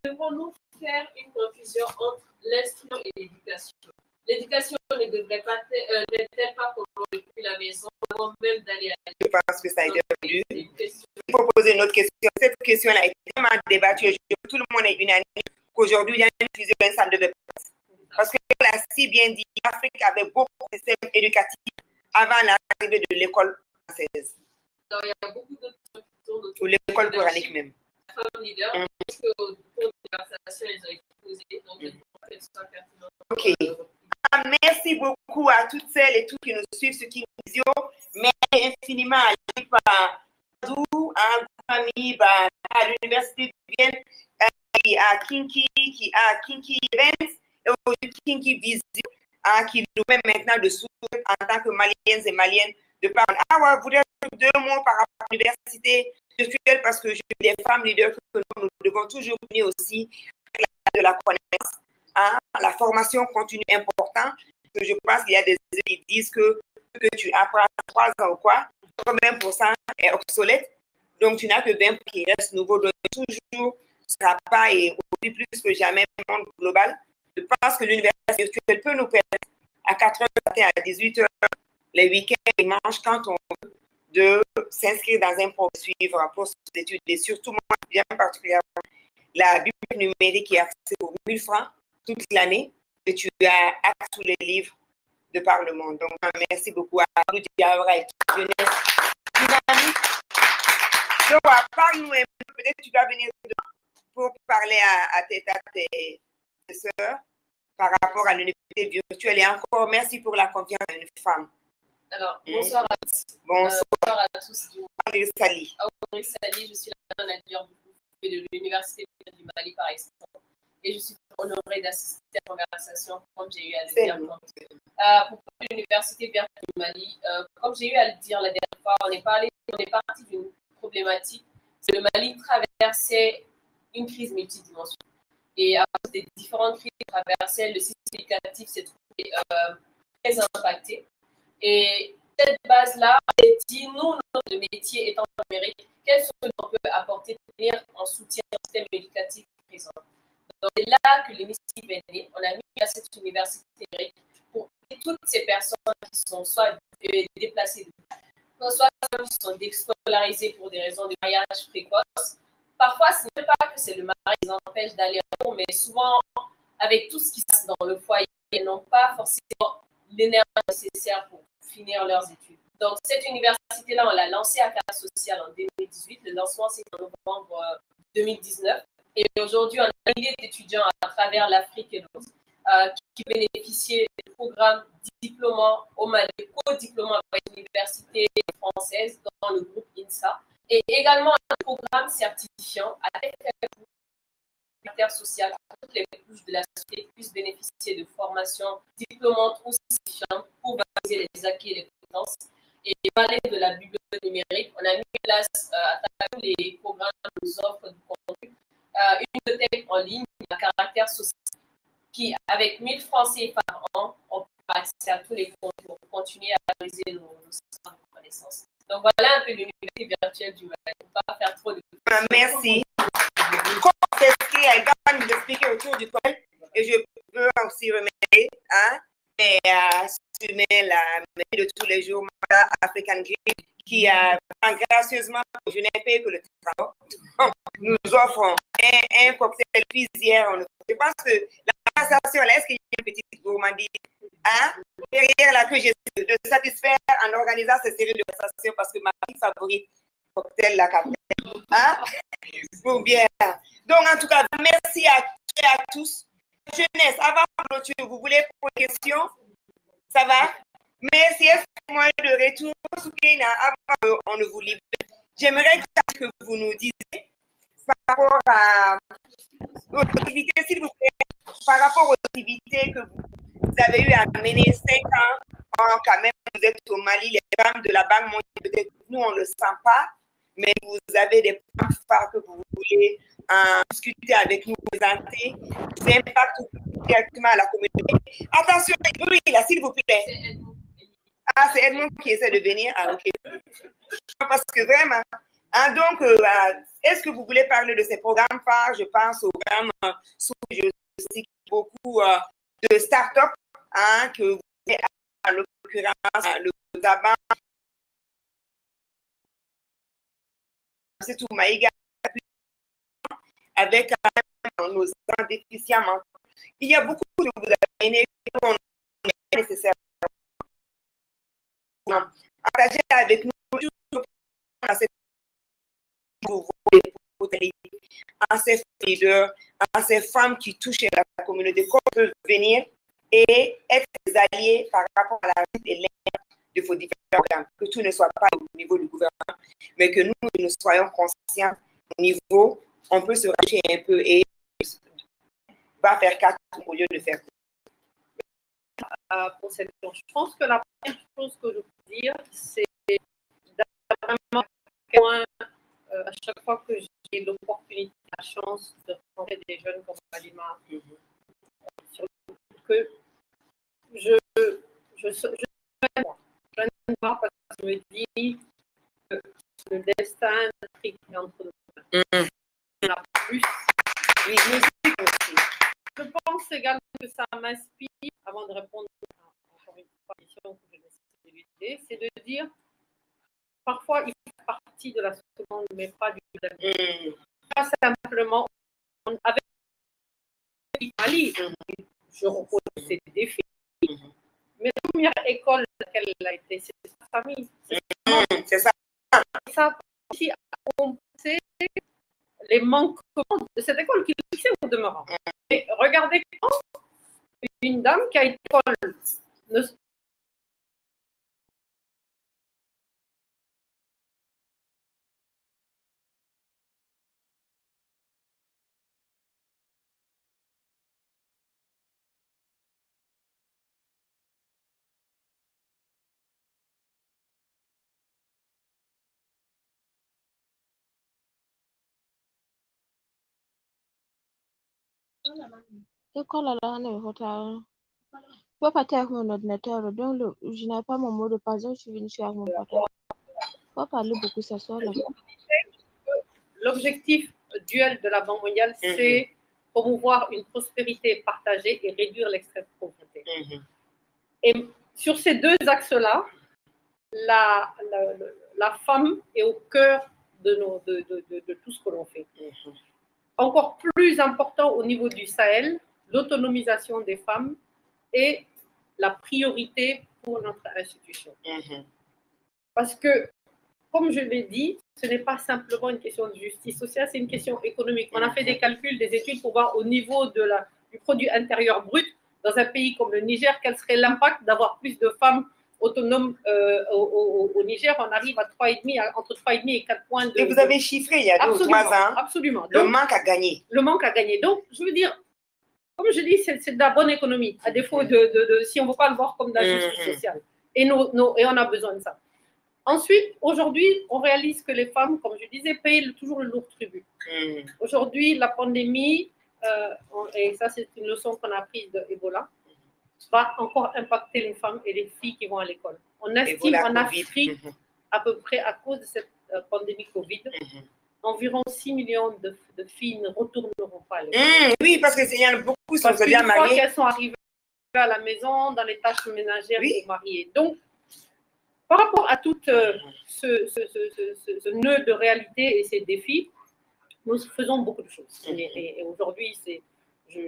devons-nous faire une confusion entre l'instruction et l'éducation? L'éducation ne devrait pas n'était pas comme depuis la maison, avant même d'aller à l'école. Je pense que ça a été répondu. Il faut poser une autre question. Cette question a été tellement débattue. Tout le monde est unanime qu'aujourd'hui, il y a une fusion, ça ne devait pas passer. Parce que, comme l'a si bien dit, l'Afrique avait beaucoup de systèmes éducatifs avant l'arrivée de l'école française. Alors, il y a beaucoup d'autres qui tournent autour. Ou l'école coranique même. La femme leader, parce qu'au cours de la conversation, elles ont été posées. Donc, elles vont faire ça pertinent. OK. Merci beaucoup à toutes celles et tous qui nous suivent sur King Visio. Merci infiniment à Padou, à Gouami, à l'Université de Vienne, qui a Kinky Events et aujourd'hui Kinky Visio, qui nous met maintenant de soutenir en tant que Maliennes et Maliennes de parler. Ah, vous voudrais dire 2 mots par rapport à l'université virtuelle parce que je suis des femmes leaders que nous devons toujours venir aussi de la connaissance. La formation continue importante. Je pense qu'il y a des études qui disent que tu apprends à 3 ans ou quoi, 80% est obsolète. Donc, tu n'as que 20% qui reste nouveau. Donc, toujours, ce ne sera pas, et aujourd'hui plus que jamais, le monde global. Je pense que l'université virtuelle peut nous permettre à 4h du matin, à 18h, les week-ends, les dimanches, quand on veut, de s'inscrire dans un programme, suivre pour ces études. Et surtout, moi, bien particulièrement, la bibliothèque numérique qui est accessible pour 1000 francs toute l'année, et tu as accès à tous les livres de par le monde. Donc, merci beaucoup à nous Diawara et toute jeunesse dynamique. Donc, parle-nous un peu, peut-être tu vas venir pour parler à tes sœurs par rapport à l'université virtuelle. Et encore, merci pour la confiance d'une femme. Alors, bonsoir à tous. Bonsoir à tous. Audrey Sali. Audrey Sali, je suis la manager de l'Université du Mali par extension. et je suis honorée d'assister à cette conversation, comme j'ai eu à le dire. Pour l'Université verte du Mali, comme j'ai eu à le dire la dernière fois, on est parti d'une problématique. C'est le Mali traversait une crise multidimensionnelle. Et à cause des différentes crises traversées, le système éducatif s'est trouvé très impacté. Et cette base-là, on s'est dit, nous, notre métier étant numérique, quelles sont les choses qu'on peut apporter en soutien au système éducatif présent. Donc, c'est là que l'initiative est née. On a mis à cette université numérique pour toutes ces personnes qui sont soit déplacées, soit qui sont déscolarisées pour des raisons de mariage précoce. Parfois, ce n'est pas que c'est le mariage qui les empêche d'aller en cours, mais souvent, avec tout ce qui se passe dans le foyer, ils n'ont pas forcément l'énergie nécessaire pour finir leurs études. Donc, cette université-là, on l'a lancée à Cadre Social en 2018. Le lancement, c'est en novembre 2019. Et aujourd'hui, on a un millier d'étudiants à travers l'Afrique et l'Ouest qui bénéficient du programme diplômant au Mali, co-diplômant avec l'université française dans le groupe INSA. Et également un programme certifiant avec le caractère social pour toutes les couches de la société puissent bénéficier de formations diplômantes ou certifiantes pour valoriser les acquis et les compétences. Et parler de la bibliothèque numérique, on a mis en place à travers les programmes qui nous offrent du contenu une bibliothèque en ligne à caractère social qui, avec 1000 francs CFA par an, on peut accéder à tous les contenus pour continuer à valoriser nos systèmes de connaissances. Donc voilà un peu l'université virtuelle du Mali. On ne va pas faire trop de... Merci. Comme c'est ce qui est grave d'expliquer autour du col, et je peux aussi remercier, mais la de tous les jours, African Green, qui a gracieusement, je n'ai payé que le transport, nous offrons un cocktail cuisière. Je pense que la conversation, là, est-ce qu'il y a une petite gourmandise derrière là que j'essaie de satisfaire en organisant cette série de conversations parce que ma fille favorite, cocktail la café. Pour bien. Donc, en tout cas, merci à tous. Jeunesse, avant de clôturer, vous voulez poser une question? Ça va? Merci. Est-ce que moi de retour, avant qu'on ne vous libère, j'aimerais que vous nous disiez par rapport aux activités, s'il vous plaît, par rapport aux activités que vous avez eu à mener 5 ans, quand même, vous êtes au Mali, les femmes de la Banque mondiale, peut-être nous, on ne le sent pas, mais vous avez des points phares que vous voulez discuter avec nous, présenter, des impacts directement à la communauté. Attention, oui, là, s'il vous plaît. Ah, c'est Edmond qui essaie de venir. Ah, ok. Parce que vraiment, donc, est-ce que vous voulez parler de ces programmes phares? Je pense au programme je sais beaucoup de start-up que vous avez, en l'occurrence, le Zaban, c'est tout Maïga, avec nos déficients mentaux. Il y a beaucoup de vous avez mené qu'on est nécessaire. Partagez avec nous à ces leaders, à ces femmes qui touchent la communauté, qu'on peut venir et être des alliés par rapport à la lutte et l'aide de vos différents programmes. Que tout ne soit pas au niveau du gouvernement, mais que nous soyons conscients au niveau, on peut se racheter un peu et va faire 4 au lieu de faire. Pour cette question, je pense que la première chose que je peux dire, c'est vraiment à chaque fois que j'ai l'opportunité, la chance de rencontrer des jeunes comme Halima, que je n'aime pas parce que je me dis que le destin d'Afrique est entre nous. Il y en a plus. Oui, je pense également que ça m'inspire, avant de répondre encore une fois à la question que je vais d'éluder, c'est de dire parfois il fait partie de la seconde, mais pas du deuxième. Pas simplement avec l'Italie, je reconnais ses défis. Mais la première école à laquelle elle a été, c'est sa famille. C'est ça. Ça aussi à compenser les manquements de cette école qui est lycée au demeurant. Et regardez comment une dame qui a été à l'école École là, on est retard. Je peux partir avec mon ordinateur, donc je n'ai pas mon mot de passe, donc je suis venue avec mon portable. On va parler beaucoup ce soir là. L'objectif duel de la Banque mondiale, c'est promouvoir une prospérité partagée et réduire l'extrême pauvreté. Et sur ces deux axes-là, la femme est au cœur de tout ce que l'on fait. Encore plus important au niveau du Sahel, l'autonomisation des femmes est la priorité pour notre institution. Parce que, comme je l'ai dit, ce n'est pas simplement une question de justice sociale, c'est une question économique. On a fait des calculs, des études pour voir au niveau du produit intérieur brut, dans un pays comme le Niger, quel serait l'impact d'avoir plus de femmes autonomes au Niger. On arrive à entre 3,5 et 4 points de... Et vous avez chiffré il y a 2 ou 3 ans. Absolument. Donc, le manque à gagner. Le manque à gagner. Donc, je veux dire, comme je dis, c'est de la bonne économie, à défaut si on ne veut pas le voir comme de la justice sociale. Et on a besoin de ça. Ensuite, aujourd'hui, on réalise que les femmes, comme je disais, payent toujours le lourd tribut. Aujourd'hui, la pandémie, et ça c'est une leçon qu'on a prise de Ebola, va encore impacter les femmes et les filles qui vont à l'école. On estime en Afrique, à peu près à cause de cette pandémie Covid, environ 6 millions de filles ne retourneront pas à l'école. Oui, parce qu'il y en a beaucoup qui sont bien mariées. Une fois qu'elles sont arrivées à la maison, dans les tâches ménagères et mariées. Donc, par rapport à tout ce nœud de réalité et ces défis, nous faisons beaucoup de choses. Et aujourd'hui, je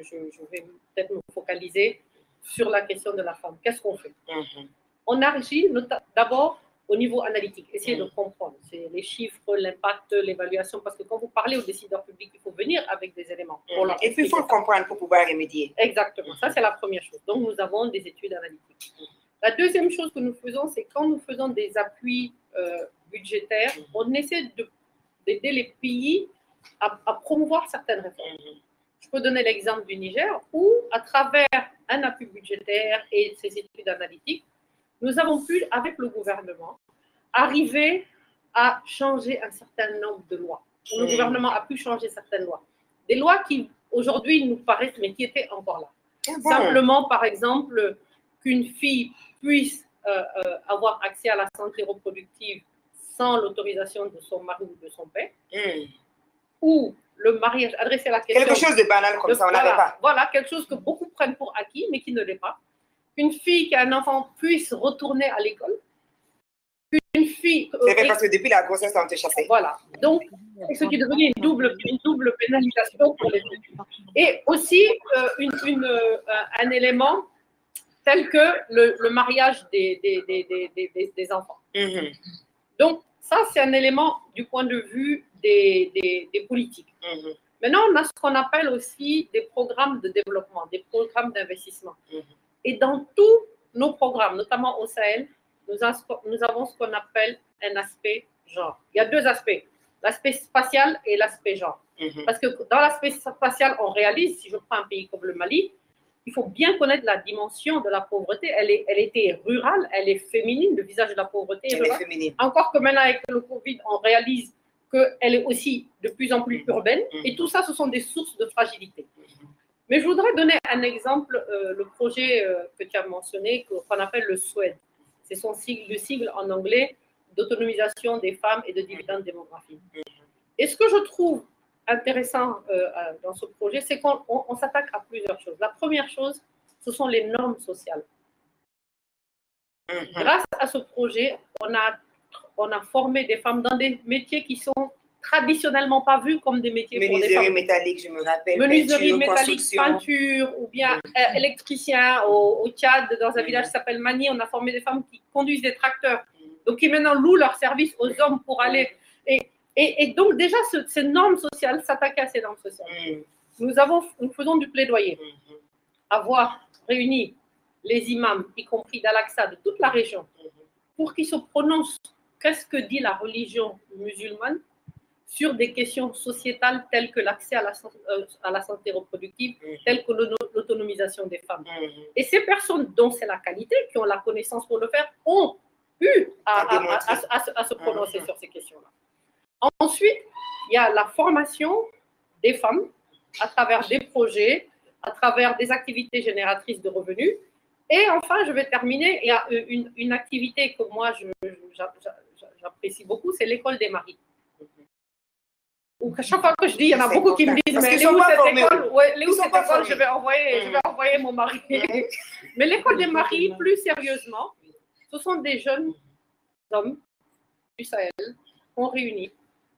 vais peut-être me focaliser sur la question de la femme. Qu'est-ce qu'on fait? On agit d'abord au niveau analytique, essayer de comprendre. C'est les chiffres, l'impact, l'évaluation, parce que quand vous parlez aux décideurs publics, il faut venir avec des éléments. Et puis, il faut le comprendre pour pouvoir remédier. Exactement, ça c'est la première chose. Donc, nous avons des études analytiques. La deuxième chose que nous faisons, c'est quand nous faisons des appuis budgétaires, on essaie d'aider les pays à promouvoir certaines réformes. Je peux donner l'exemple du Niger, où à travers un appui budgétaire et ces études analytiques, nous avons pu, avec le gouvernement, arriver à changer un certain nombre de lois. Le gouvernement a pu changer certaines lois. Des lois qui, aujourd'hui, nous paraissent, mais qui étaient encore là. Simplement, par exemple, qu'une fille puisse avoir accès à la santé reproductive sans l'autorisation de son mari ou de son père, ou le mariage, adresser la question... Quelque chose de banal comme ça, on n'avait pas. Voilà, quelque chose que beaucoup prennent pour acquis, mais qui ne l'est pas. Qu'une fille qui a un enfant puisse retourner à l'école. Qu'une fille... C'est vrai, parce que depuis la grossesse, on te chassait. Voilà. Donc, c'est ce qui est devenu une double pénalisation pour les filles. Et aussi, un élément tel que le mariage des enfants. Donc, ça, c'est un élément du point de vue des politiques. Maintenant, on a ce qu'on appelle aussi des programmes de développement, des programmes d'investissement. Et dans tous nos programmes, notamment au Sahel, nous avons ce qu'on appelle un aspect genre. Il y a deux aspects, l'aspect spatial et l'aspect genre. Parce que dans l'aspect spatial, on réalise, si je prends un pays comme le Mali, il faut bien connaître la dimension de la pauvreté. Elle était rurale, elle est féminine, le visage de la pauvreté est rural. Encore que maintenant, avec le Covid, on réalise qu'elle est aussi de plus en plus urbaine. Et tout ça, ce sont des sources de fragilité. Mais je voudrais donner un exemple, le projet que tu as mentionné, qu'on appelle le SWED. C'est le sigle en anglais d'autonomisation des femmes et de dividendes démographiques. Et ce que je trouve intéressant dans ce projet, c'est qu'on s'attaque à plusieurs choses. La première chose, ce sont les normes sociales. Grâce à ce projet, on a formé des femmes dans des métiers qui sont traditionnellement pas vus comme des métiers pour des femmes. Menuiserie métallique, je me rappelle. Menuiserie métallique, peinture, ou bien électricien au Tchad, dans un village qui s'appelle Mani, on a formé des femmes qui conduisent des tracteurs, donc qui maintenant louent leur service aux hommes pour aller... Et donc déjà, ces normes sociales, s'attaquer à ces normes sociales. Nous faisons du plaidoyer. Avoir réuni les imams, y compris d'Al-Aqsa, de toute la région, pour qu'ils se prononcent qu'est-ce que dit la religion musulmane sur des questions sociétales telles que l'accès à la santé reproductive, telles que l'autonomisation des femmes. Et ces personnes dont c'est la qualité, qui ont la connaissance pour le faire, ont eu à se prononcer sur ces questions-là. Ensuite, il y a la formation des femmes à travers des projets, à travers des activités génératrices de revenus. Et enfin, je vais terminer, il y a une activité que moi, j'apprécie beaucoup, c'est l'école des maris. Ou à chaque fois que je dis, il y en a beaucoup qui me disent, mais où cette école, où cette école, je vais envoyer mon mari. Mais l'école des maris, plus sérieusement, ce sont des jeunes hommes du Sahel qu'on réunit,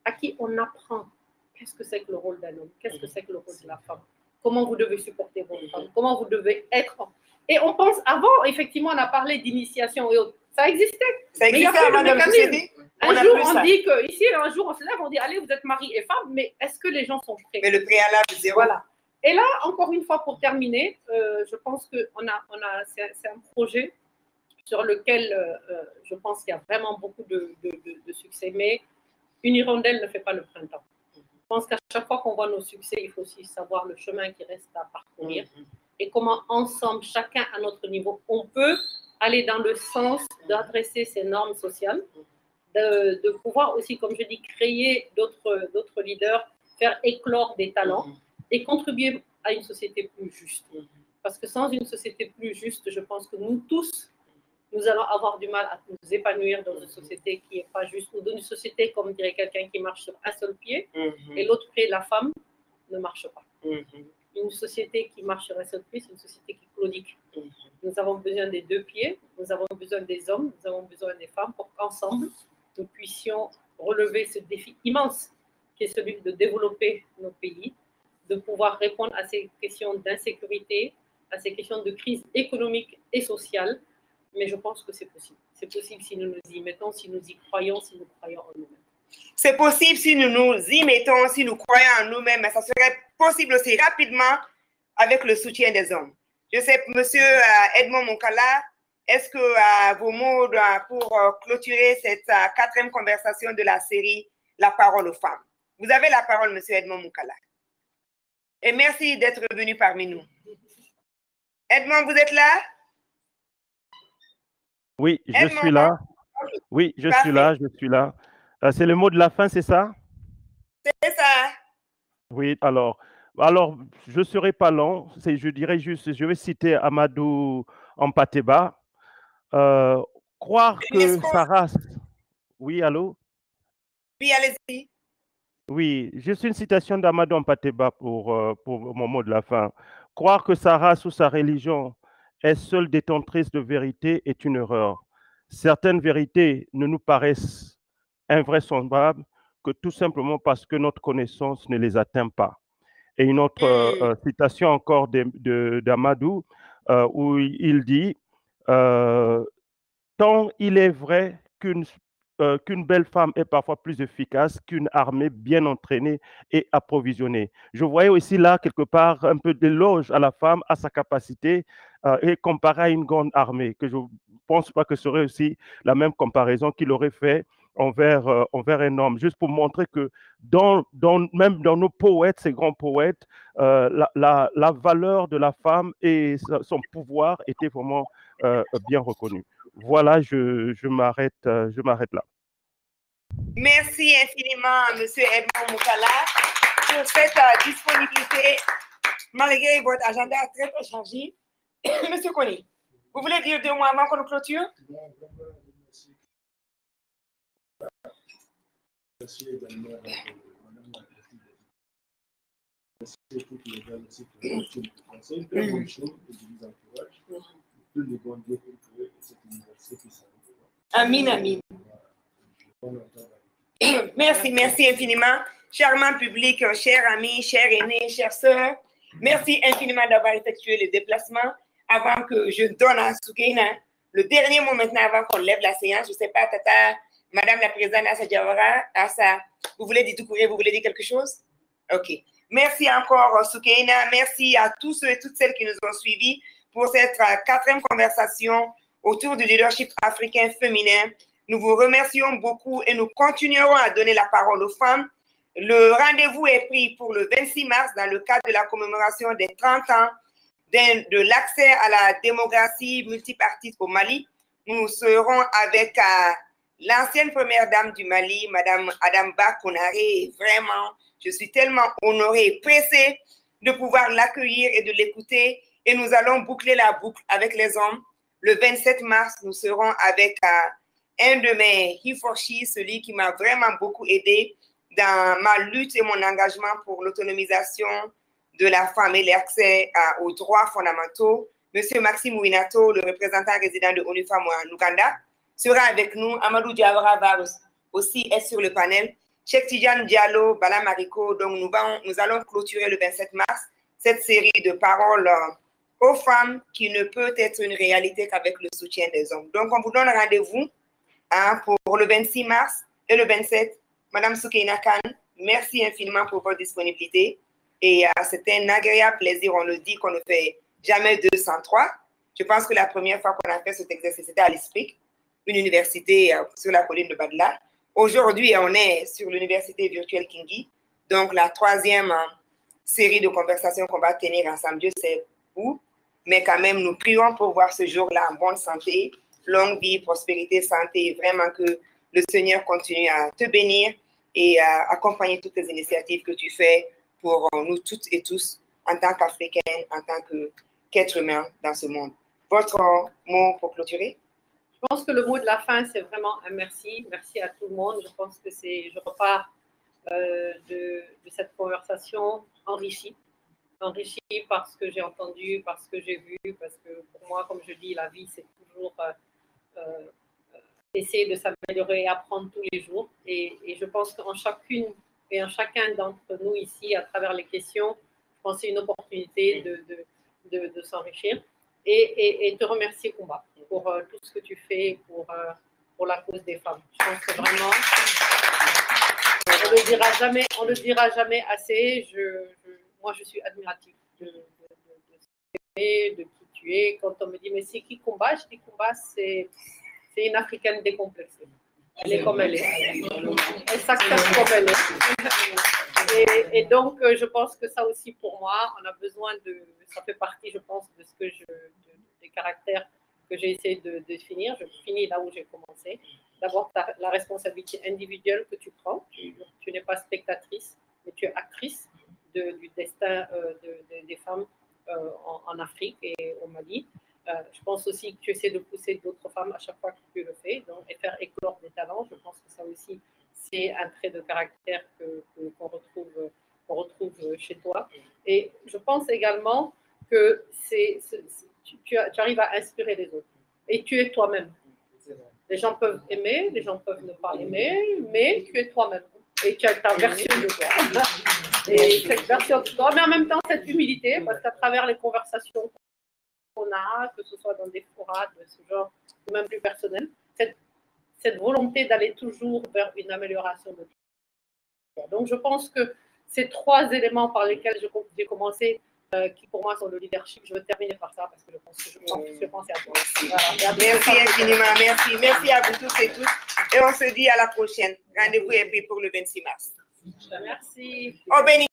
à qui on apprend qu'est-ce que c'est que le rôle d'un homme, qu'est-ce que c'est que le rôle de la femme, comment vous devez supporter votre femme, comment vous devez être. Et on pense, avant, effectivement, on a parlé d'initiation et autres. Ça existait. Ça existait avant de société. Un jour, on dit que, ici, un jour, on se lève, on dit, allez, vous êtes mari et femme, mais est-ce que les gens sont prêts? Mais le préalable, zéro. Voilà. Et là, encore une fois, pour terminer, je pense que c'est un projet sur lequel je pense qu'il y a vraiment beaucoup de succès. Mais une hirondelle ne fait pas le printemps. Je pense qu'à chaque fois qu'on voit nos succès, il faut aussi savoir le chemin qui reste à parcourir et comment ensemble, chacun à notre niveau, on peut aller dans le sens d'adresser ces normes sociales, de pouvoir aussi, comme je dis, créer d'autres leaders, faire éclore des talents et contribuer à une société plus juste. Parce que sans une société plus juste, je pense que nous tous, nous allons avoir du mal à nous épanouir dans une société qui n'est pas juste, ou dans une société, comme dirait quelqu'un, qui marche sur un seul pied, et l'autre pied, la femme, ne marche pas. Une société qui marche sur un seul pied, c'est une société qui claudique. Nous avons besoin des deux pieds, nous avons besoin des hommes, nous avons besoin des femmes pour qu'ensemble, nous puissions relever ce défi immense qui est celui de développer nos pays, de pouvoir répondre à ces questions d'insécurité, à ces questions de crise économique et sociale. Mais je pense que c'est possible. C'est possible si nous nous y mettons, si nous y croyons, si nous croyons en nous-mêmes. C'est possible si nous nous y mettons, si nous croyons en nous-mêmes, mais ça serait possible aussi rapidement avec le soutien des hommes. Je sais, Monsieur Edmond Moukala, est-ce que vos mots pour clôturer cette quatrième conversation de la série La parole aux femmes? Vous avez la parole, Monsieur Edmond Moukala. Et merci d'être venu parmi nous. Edmond, vous êtes là? Oui, je suis là. Oui, je suis là. C'est le mot de la fin, c'est ça? C'est ça. Oui, alors je ne serai pas long. Je dirais juste, je vais citer Amadou Hampâté-Bâ. Croire que sa race... Oui, allô? Oui, allez-y. Oui, juste une citation d'Amadou Hampâté-Bâ pour mon mot de la fin. Croire que sa race ou sa religion est seule détentrice de vérité est une erreur. Certaines vérités ne nous paraissent invraisemblables que tout simplement parce que notre connaissance ne les atteint pas. Et une autre citation encore d'Amadou où il dit tant il est vrai qu'une belle femme est parfois plus efficace qu'une armée bien entraînée et approvisionnée. Je voyais aussi là, quelque part, un peu d'éloge à la femme, à sa capacité, et comparé à une grande armée, que je ne pense pas que ce serait aussi la même comparaison qu'il aurait fait envers un homme, juste pour montrer que même dans nos poètes, ces grands poètes, la valeur de la femme et son pouvoir étaient vraiment bien reconnus. Voilà, je m'arrête là. Merci infiniment, M. Edmond Moukala, pour cette disponibilité, malgré votre agenda très, très chargé. M. Kony, vous voulez dire 2 mots avant qu'on clôture? Merci également Madame la Présidente. Merci à toutes les dames aussi pour votre C'est une très bonne chose que je vous encourage. Tout le bon Dieu pour que cette université puisse arriver. Amin, amin. Merci infiniment. Charmant public, chers amis, chers aînés, chères sœurs, merci infiniment d'avoir effectué le déplacement. Avant que je donne à Soukaina le dernier mot maintenant, avant qu'on lève la séance, je ne sais pas, Tata, Madame la Présidente Assa Diawara, vous voulez dire tout courrier, vous voulez dire quelque chose? Ok. Merci encore, Soukaina. Merci à tous ceux et toutes celles qui nous ont suivis pour cette 4e conversation autour du leadership africain féminin. Nous vous remercions beaucoup et nous continuerons à donner la parole aux femmes. Le rendez-vous est pris pour le 26 mars dans le cadre de la commémoration des 30 ans de l'accès à la démocratie multipartite au Mali. Nous serons avec l'ancienne première dame du Mali, Madame Adamba Konaré. Vraiment, je suis tellement honorée et pressée de pouvoir l'accueillir et de l'écouter. Et nous allons boucler la boucle avec les hommes. Le 27 mars, nous serons avec un de mes He4She, celui qui m'a vraiment beaucoup aidé dans ma lutte et mon engagement pour l'autonomisation de la femme et l'accès aux droits fondamentaux. Monsieur Maxime Ouinato, le représentant résident de ONU Femmes en Ouganda, sera avec nous. Amadou Diawara va aussi être sur le panel. Cheikh Tidjane Diallo, Bala Mariko. Donc, nous allons clôturer le 27 mars cette série de paroles aux femmes qui ne peut être une réalité qu'avec le soutien des hommes. Donc, on vous donne rendez-vous pour le 26 mars et le 27. Madame Soukeina Kane, merci infiniment pour votre disponibilité. Et c'était un agréable plaisir. On le dit qu'on ne fait jamais 2 sans 3. Je pense que la première fois qu'on a fait cet exercice, c'était à l'ISPIC, une université sur la colline de Badla. Aujourd'hui, on est sur l'université virtuelle Kingi. Donc, la 3e série de conversations qu'on va tenir ensemble, Dieu sait où. Mais quand même, nous prions pour voir ce jour-là en bonne santé, longue vie, prospérité, santé. Vraiment que le Seigneur continue à te bénir et à accompagner toutes les initiatives que tu fais pour nous toutes et tous, en tant qu'Africains, en tant qu'êtres humains dans ce monde. Votre mot pour clôturer? Je pense que le mot de la fin, c'est vraiment un merci. Merci à tout le monde. Je pense que je repars de cette conversation enrichie parce que j'ai entendu, parce que j'ai vu, parce que pour moi, comme je dis, la vie, c'est toujours essayer de s'améliorer et apprendre tous les jours. Et je pense qu'en chacune et en chacun d'entre nous ici, à travers les questions, je pense que c'est une opportunité de s'enrichir. Et te remercier, Kumba, pour tout ce que tu fais pour la cause des femmes. Je pense que vraiment, on ne le dira jamais assez. Moi, je suis admirative de qui tu es. Quand on me dit, mais c'est qui Kumba? Je dis, Kumba, c'est une Africaine décomplexée. Elle est comme elle est. Elle s'accepte comme elle est. Et donc, je pense que ça aussi, pour moi, on a besoin ça fait partie, je pense, de des caractères que j'ai essayé de définir. Je finis là où j'ai commencé. D'abord, la responsabilité individuelle que tu prends. Tu n'es pas spectatrice, mais tu es actrice du destin des femmes en Afrique et au Mali. Je pense aussi que tu essaies de pousser d'autres femmes à chaque fois que tu le fais, donc, et faire éclore des talents. Je pense que ça aussi, c'est un trait de caractère qu'on retrouve chez toi. Et je pense également que tu arrives à inspirer les autres. Et tu es toi-même. Les gens peuvent aimer, les gens peuvent ne pas aimer, mais tu es toi-même. Et tu as ta version de toi. Et cette version de toi, mais en même temps, cette humilité, parce qu'à travers les conversations qu'on a, que ce soit dans des forats de ce genre, ou même plus personnel, cette volonté d'aller toujours vers une amélioration de toi. Donc, je pense que ces 3 éléments par lesquels j'ai commencé, qui pour moi sont le leadership, je veux terminer par ça parce que je pense à toi. Voilà. Merci infiniment, merci à vous tous et tous. Et on se dit à la prochaine. Rendez-vous est pris pour le 26 mars. Merci. Au béni.